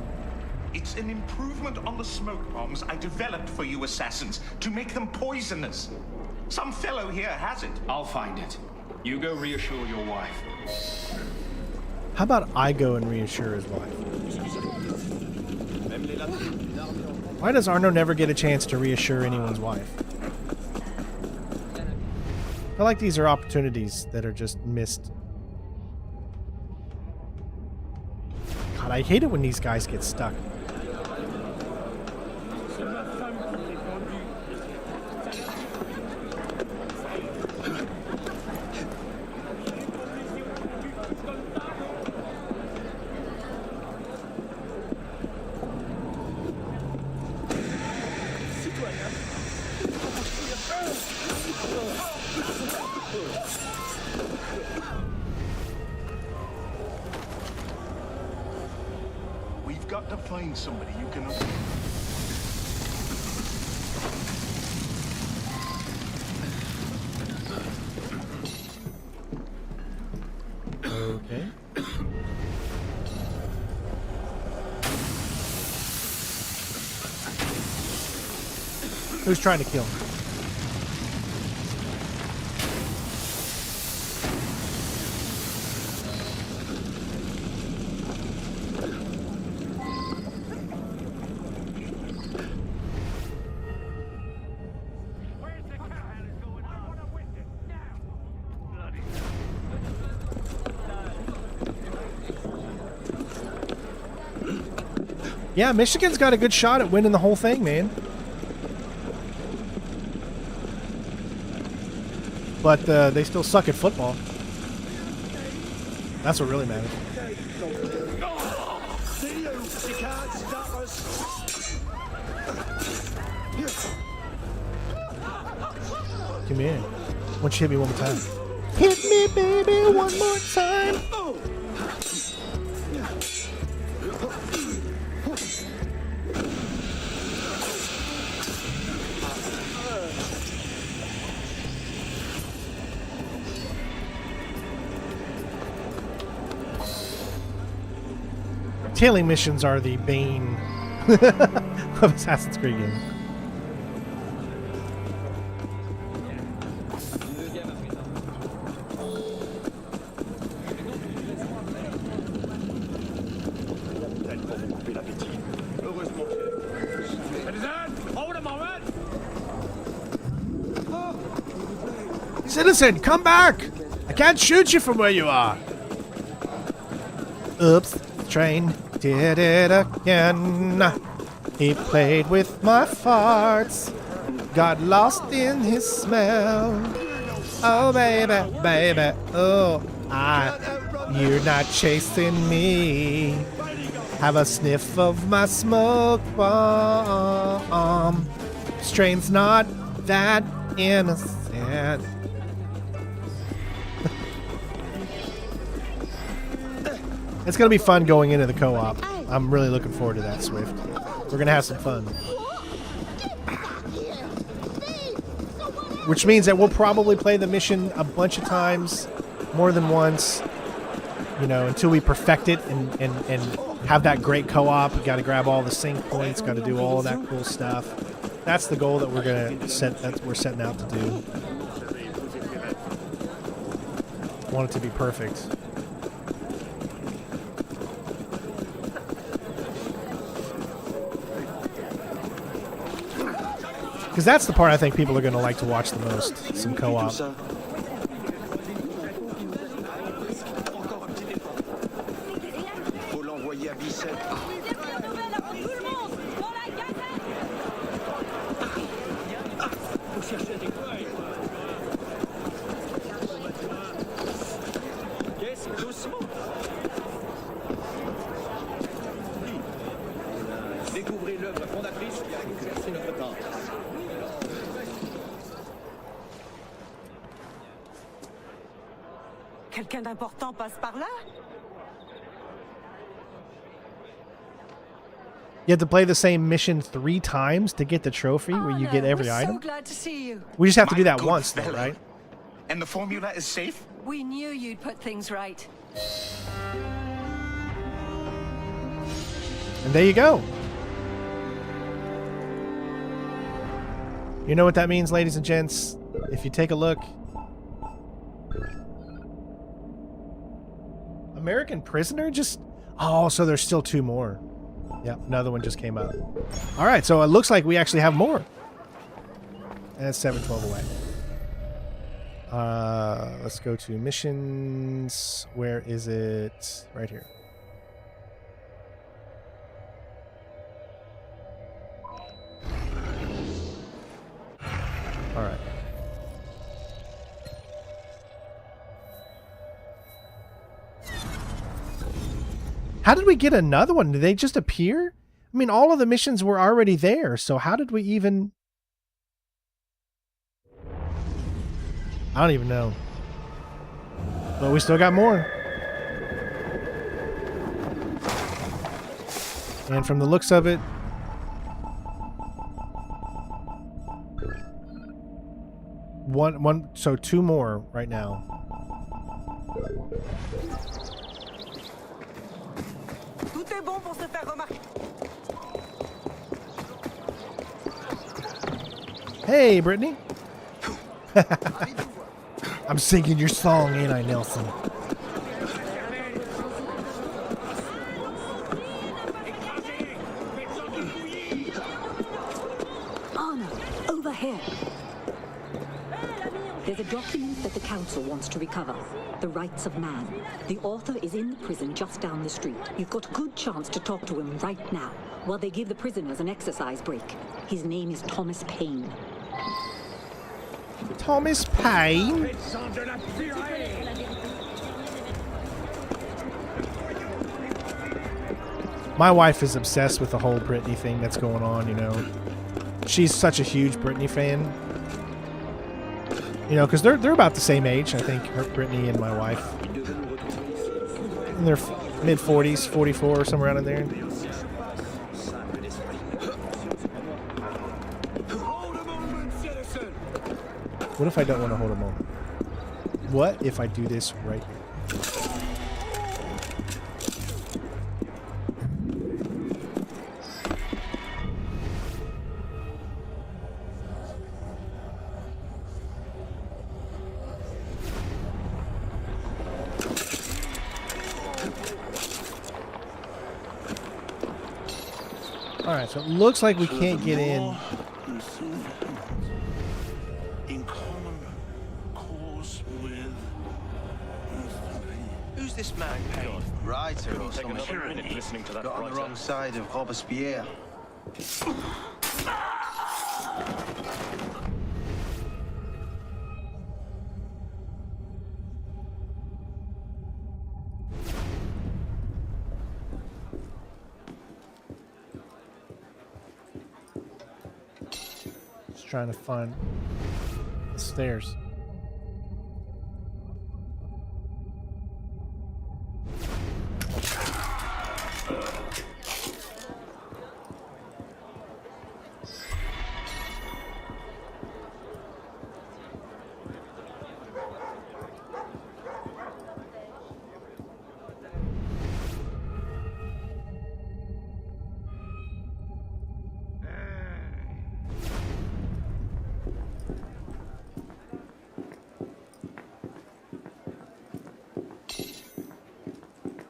It's an improvement on the smoke bombs I developed for you assassins to make them poisonous. Some fellow here has it. I'll find it. You go reassure your wife. How about I go and reassure his wife? Why does Arno never get a chance to reassure anyone's wife? I feel like these are opportunities that are just missed. God, I hate it when these guys get stuck. find somebody you can... Okay. Who's trying to kill him? Yeah, Michigan's got a good shot at winning the whole thing, man. But they still suck at football. That's what really matters. Come here. Why don't you hit me one more time? Hit me, baby, one more time. Tailing missions are the bane of Assassin's Creed games. Citizen, come back! I can't shoot you from where you are. Oops, train did it again. He played with my farts, got lost in his smell. Oh baby, baby, oh, you're not chasing me. Have a sniff of my smoke bomb. Strain's not that innocent. It's going to be fun going into the co-op. I'm really looking forward to that, Swift. We're going to have some fun. Which means that we'll probably play the mission a bunch of times, more than once, you know, until we perfect it and have that great co-op. We got to grab all the sync points, got to do all of that cool stuff. That's the goal that we're going to set, that we're setting out to do. Want it to be perfect. Because that's the part I think people are going to like to watch the most, some co-op. Découvrez l'œuvre fondatrice qui a exercé notre temps. Quelqu'un d'important passe par là? You have to play the same mission 3 times to get the trophy where you get every item? So glad to see you. We just have to do that once though, right? And the formula is safe? We knew you'd put things right. And there you go. You know what that means, ladies and gents? If you take a look. American prisoner just... Oh, so there's still 2 more. Yep, another one just came out. Alright, so it looks like we actually have more. And it's 712 away. Let's go to missions. Where is it? Right here. Alright. How did we get another one? Did they just appear? I mean, all of the missions were already there, so how did we even... I don't even know. But we still got more. And from the looks of it, so 2 more right now. Tout est bon pour se faire remarquer. Hey, Brittany. I'm singing your song, ain't I, Nelson? Anna, over here. There's a document that the council wants to recover. The rights of man. The author is in the prison just down the street. You've got a good chance to talk to him right now, while they give the prisoners an exercise break. His name is Thomas Paine. Thomas Paine? My wife is obsessed with the whole Britney thing that's going on, you know. She's such a huge Britney fan. You know, because they're about the same age, I think, Britney and my wife. In their mid-40s, 44 or somewhere around in there. What if I don't want to hold a moment? What if I do this right here? Alright, so it looks like we can't get in. In common cause with. Who's this man, Paine? Writer or Take something? another minute listening to that Got on the wrong side of Robespierre. Trying to find the stairs.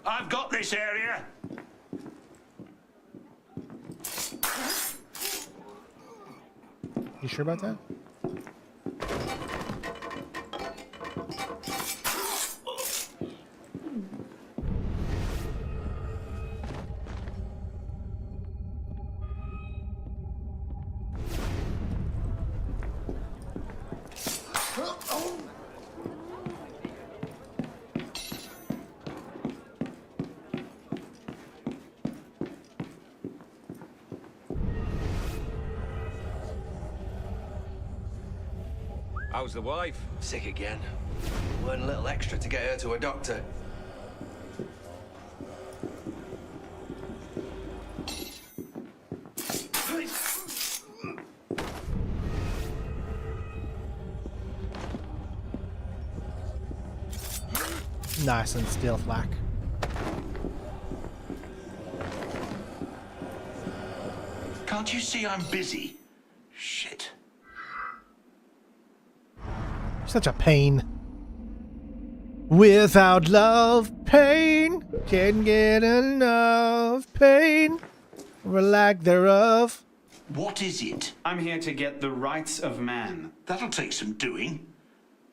I've got this area. You sure about that? How's the wife? Sick again. Learn a little extra to get her to a doctor. Nice and still, Flack. Can't you see I'm busy? Shit. Such a pain. Without love, pain. Can't get enough pain. Or lack thereof. What is it? I'm here to get the rights of man. That'll take some doing.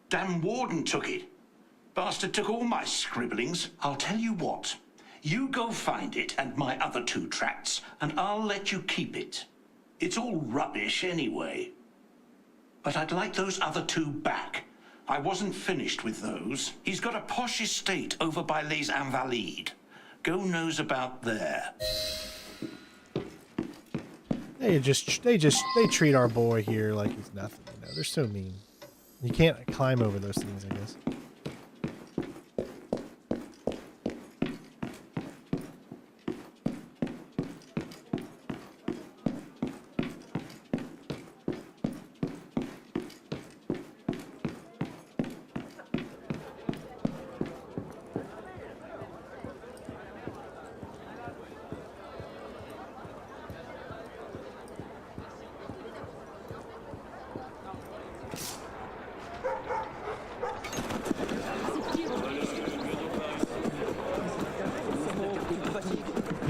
Damn warden took it. Bastard took all my scribblings. I'll tell you what. You go find it and my other 2 tracts, and I'll let you keep it. It's all rubbish anyway. But I'd like those other 2 back. I wasn't finished with those. He's got a posh estate over by Les Invalides. Go knows about there. They treat our boy here like he's nothing. You know, they're so mean. You can't climb over those things, I guess.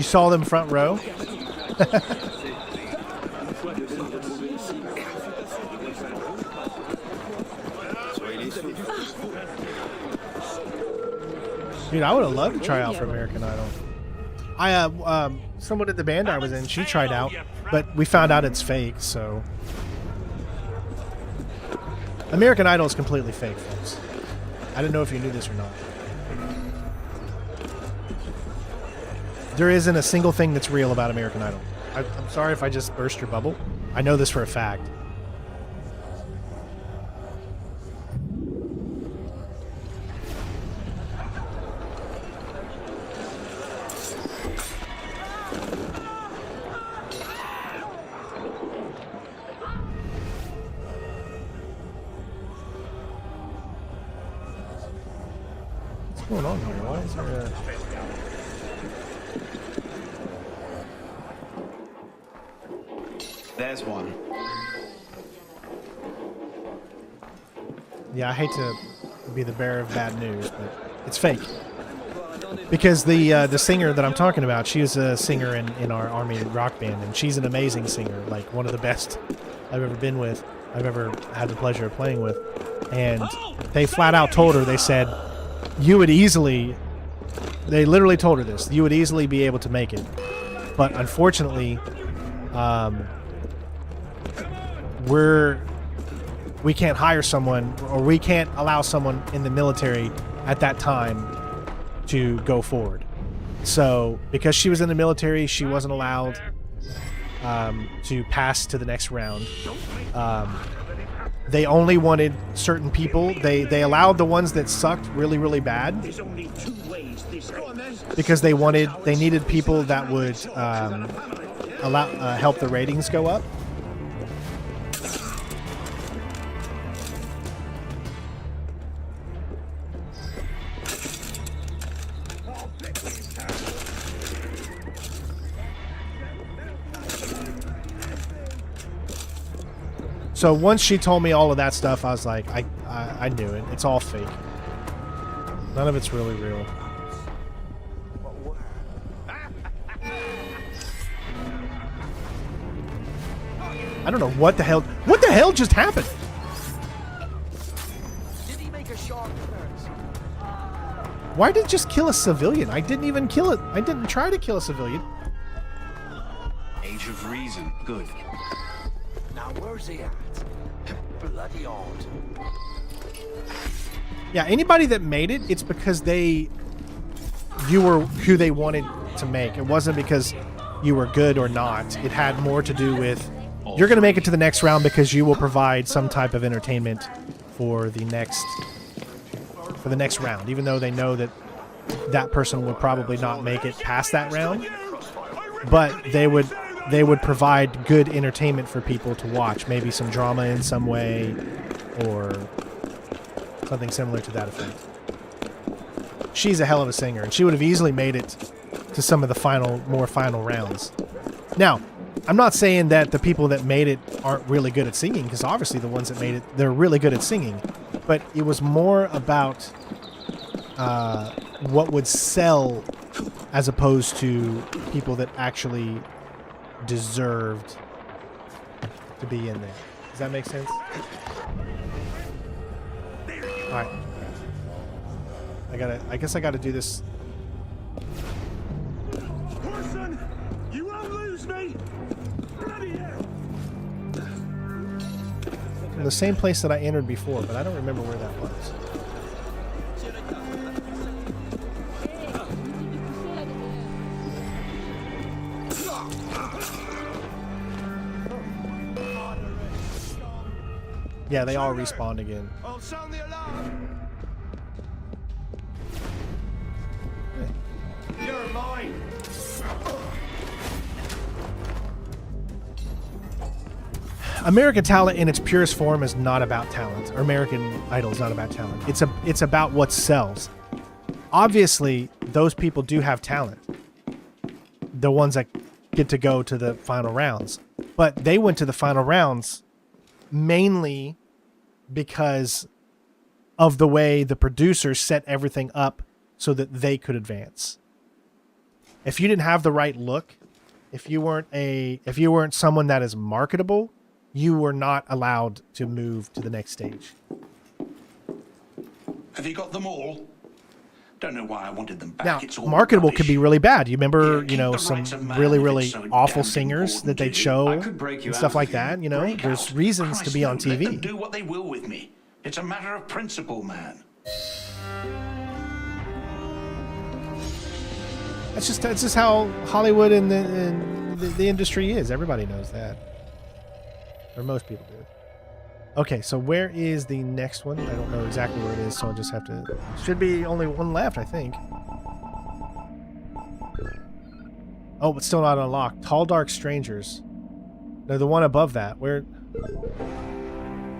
You saw them front row? Dude, I would have loved to try out for American Idol. Someone in the band I was in, she tried out, but we found out it's fake, so. American Idol is completely fake, folks. I didn't know if you knew this or not. There isn't a single thing that's real about American Idol. I'm sorry if I just burst your bubble. I know this for a fact. What's going on here? Why is there a... There's one. Yeah, I hate to be the bearer of bad news, but it's fake. Because the singer that I'm talking about, she is a singer in our army rock band, and she's an amazing singer, like one of the best I've ever been with, I've ever had the pleasure of playing with. And they flat out told her, they said, you would easily, they literally told her this, you would easily be able to make it. But unfortunately, we can't hire someone, or we can't allow someone in the military at that time to go forward. So because she was in the military, she wasn't allowed to pass to the next round. They only wanted certain people. They allowed the ones that sucked really, really bad because they needed people that would help the ratings go up. So once she told me all of that stuff, I was like, I knew it. It's all fake. None of it's really real. I don't know what the hell. What the hell just happened? Why did it just kill a civilian? I didn't even kill it. I didn't try to kill a civilian. Age of reason. Good. Now where's he at? Bloody odd. Yeah, anybody that made it, it's because you were who they wanted to make. It wasn't because you were good or not. It had more to do with you're going to make it to the next round because you will provide some type of entertainment for the next round, even though they know that that person would probably not make it past that round. But they would provide good entertainment for people to watch, maybe some drama in some way or something similar to that effect. She's a hell of a singer, and she would have easily made it to some of the more final rounds. Now, I'm not saying that the people that made it aren't really good at singing, because obviously the ones that made it, they're really good at singing, but it was more about what would sell as opposed to people that actually deserved to be in there. Does that make sense? Alright. I guess I gotta do this. Person, you won't lose me! Bloody hell! From the same place that I entered before, but I don't remember where that was. Yeah, they all respawned again. I'll sound the alarm! You're mine! American Talent in its purest form is not about talent. Or American Idol is not about talent. It's about what sells. Obviously, those people do have talent. The ones that get to go to the final rounds. But they went to the final rounds mainly because of the way the producers set everything up so that they could advance. if you didn't have the right look, if you weren't someone that is marketable, you were not allowed to move to the next stage. Have you got them all? Don't know why I wanted them back. Now, It's all marketable rubbish. could be really bad. You remember, Yeah, you know, keep the some rights of man really, if really it's so awful damned singers important that to they'd you. show I could break you and out stuff of like you. that. You know, Break there's out. reasons to Christ, be on no, let them TV. do what they will with me. It's a matter of principle, man. That's just how Hollywood and the industry is. Everybody knows that, or most people do. Okay, so where is the next one? I don't know exactly where it is, so I'll just have to... Should be only one left, I think. Oh, but still not unlocked. Tall Dark Strangers. No, the one above that. Where...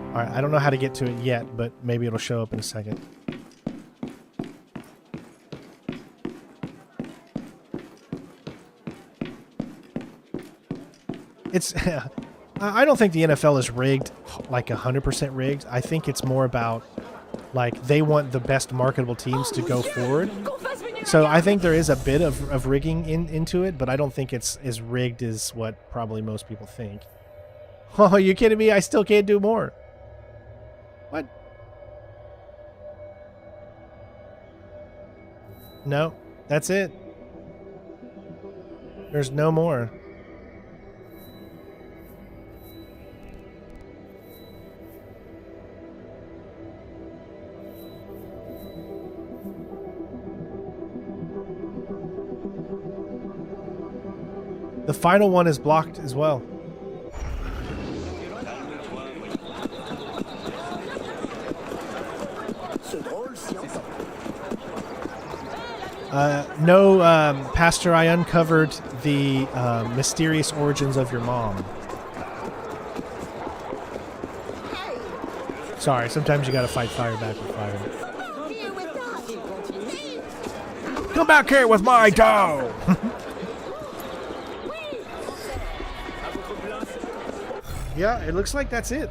Alright, I don't know how to get to it yet, but maybe it'll show up in a second. It's... I don't think the NFL is rigged, like 100% rigged. I think it's more about, like, they want the best marketable teams to go forward. So I think there is a bit of rigging into it, but I don't think it's as rigged as what probably most people think. Oh, are you kidding me? I still can't do more. What? No, that's it. There's no more. The final one is blocked as well. No, Pastor, I uncovered the mysterious origins of your mom. Sorry, sometimes you gotta fight fire back with fire. Come back here with my dough! Yeah, it looks like that's it.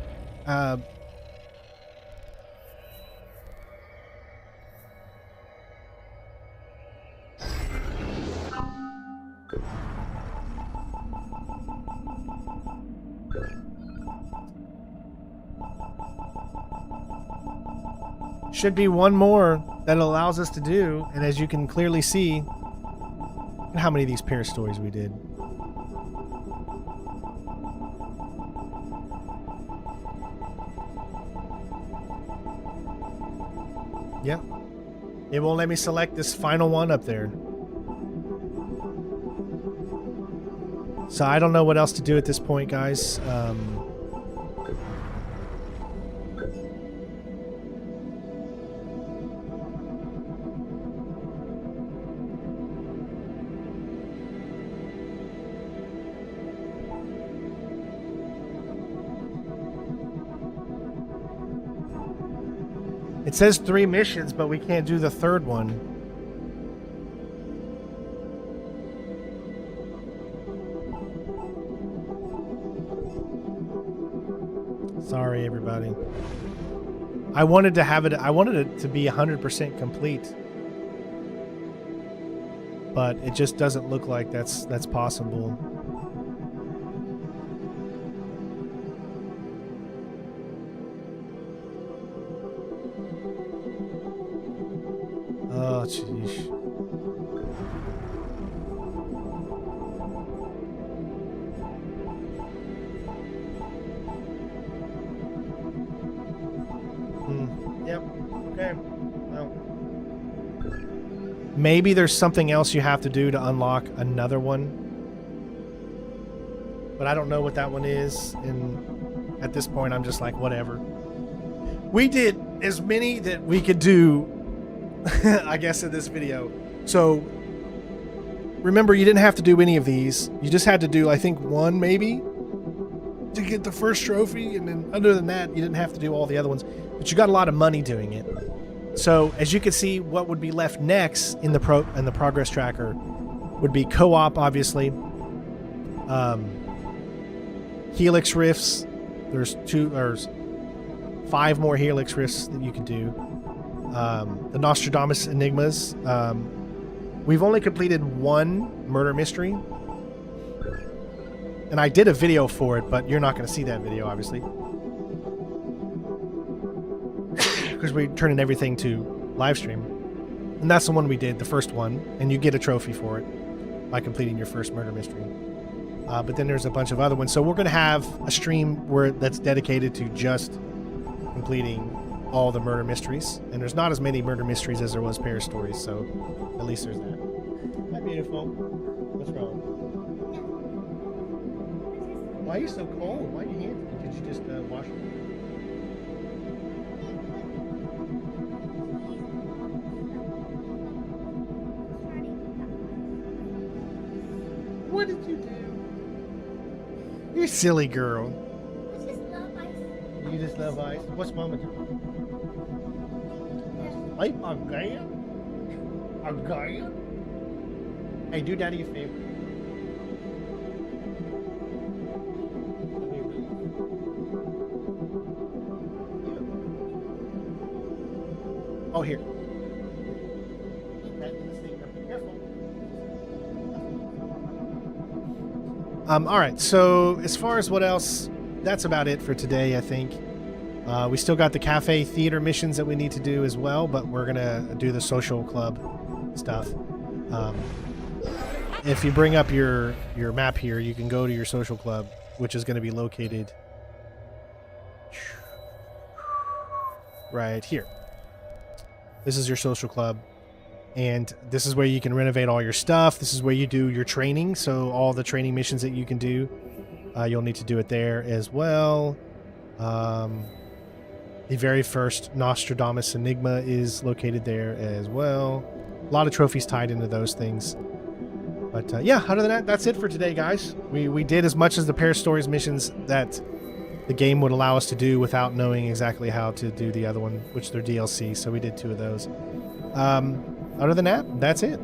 Should be one more that allows us to do, and as you can clearly see, how many of these pair stories we did. Yep. It won't let me select this final one up there. So I don't know what else to do at this point, guys. It says 3 missions, but we can't do the third one. Sorry, everybody. I wanted it to be 100% complete. But it just doesn't look like that's possible. Oh, jeez. Yep. Okay. Well. Maybe there's something else you have to do to unlock another one. But I don't know what that one is, and at this point I'm just like, whatever. We did as many that we could do, I guess, in this video. So remember, you didn't have to do any of these. You just had to do, I think, one maybe to get the first trophy, and then other than that, you didn't have to do all the other ones. But you got a lot of money doing it. So as you can see, what would be left next in the progress tracker would be co-op, obviously. Helix rifts. There's 5 more helix rifts that you can do. The Nostradamus enigmas, We've only completed one murder mystery. And I did a video for it, but you're not going to see that video, obviously. Because we're turning everything to live stream. And that's the one we did, the first one. And you get a trophy for it by completing your first murder mystery. But then there's a bunch of other ones. So we're going to have a stream that's dedicated to just completing all the murder mysteries. And there's not as many murder mysteries as there was Paris stories, so at least there's that. Hi, beautiful. What's wrong? Why are you so cold? Why are you hands? Did you just wash them? What did you do? You're a silly girl. You just love ice. What's Mama doing? Hey, again? Again? Hey, do Daddy a favor. Oh, here. All right. So as far as what else, that's about it for today, I think. We still got the cafe theater missions that we need to do as well, but we're gonna do the social club stuff. If you bring up your map here, you can go to your social club, which is going to be located right here. This is your social club, and this is where you can renovate all your stuff. This is where you do your training, so all the training missions that you can do, you'll need to do it there as well. The very first Nostradamus Enigma is located there as well. A lot of trophies tied into those things. But yeah, other than that, that's it for today, guys. We did as much as the Paris Stories missions that the game would allow us to do without knowing exactly how to do the other one, which they're DLC, so we did 2 of those. Other than that, that's it.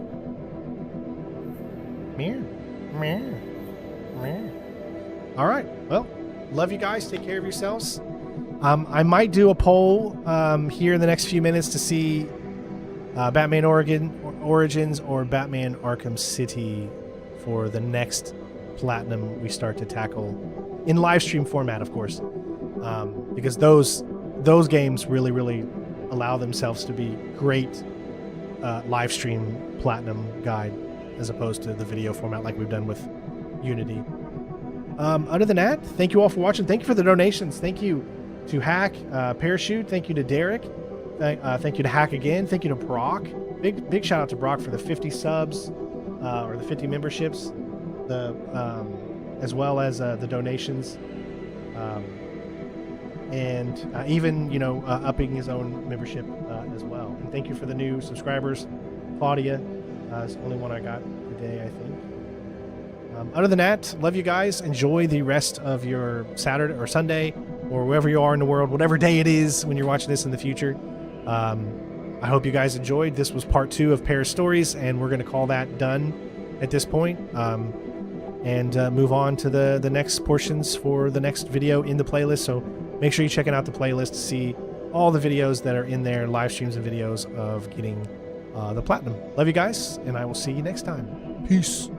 Meow. Meow. Meow. All right. Well, love you guys. Take care of yourselves. I might do a poll here in the next few minutes to see Batman Origins or Batman Arkham City for the next Platinum we start to tackle in live stream format, of course, because those games really allow themselves to be great live stream Platinum guide as opposed to the video format like we've done with Unity. Other than that, thank you all for watching. Thank you for the donations. Thank you to Hack, Parachute. Thank you to Derek. Thank you to Hack again. Thank you to Brock. Big shout out to Brock for the 50 subs or the 50 memberships, as well as the donations, and even upping his own membership as well. And thank you for the new subscribers, Claudia. It's the only one I got today, I think. Other than that, love you guys. Enjoy the rest of your Saturday or Sunday or wherever you are in the world, whatever day it is when you're watching this in the future. I hope you guys enjoyed. This was part 2 of Paris Stories, and we're going to call that done at this point, and move on to the next portions for the next video in the playlist. So make sure you're checking out the playlist to see all the videos that are in there, live streams and videos of getting the Platinum. Love you guys, and I will see you next time. Peace.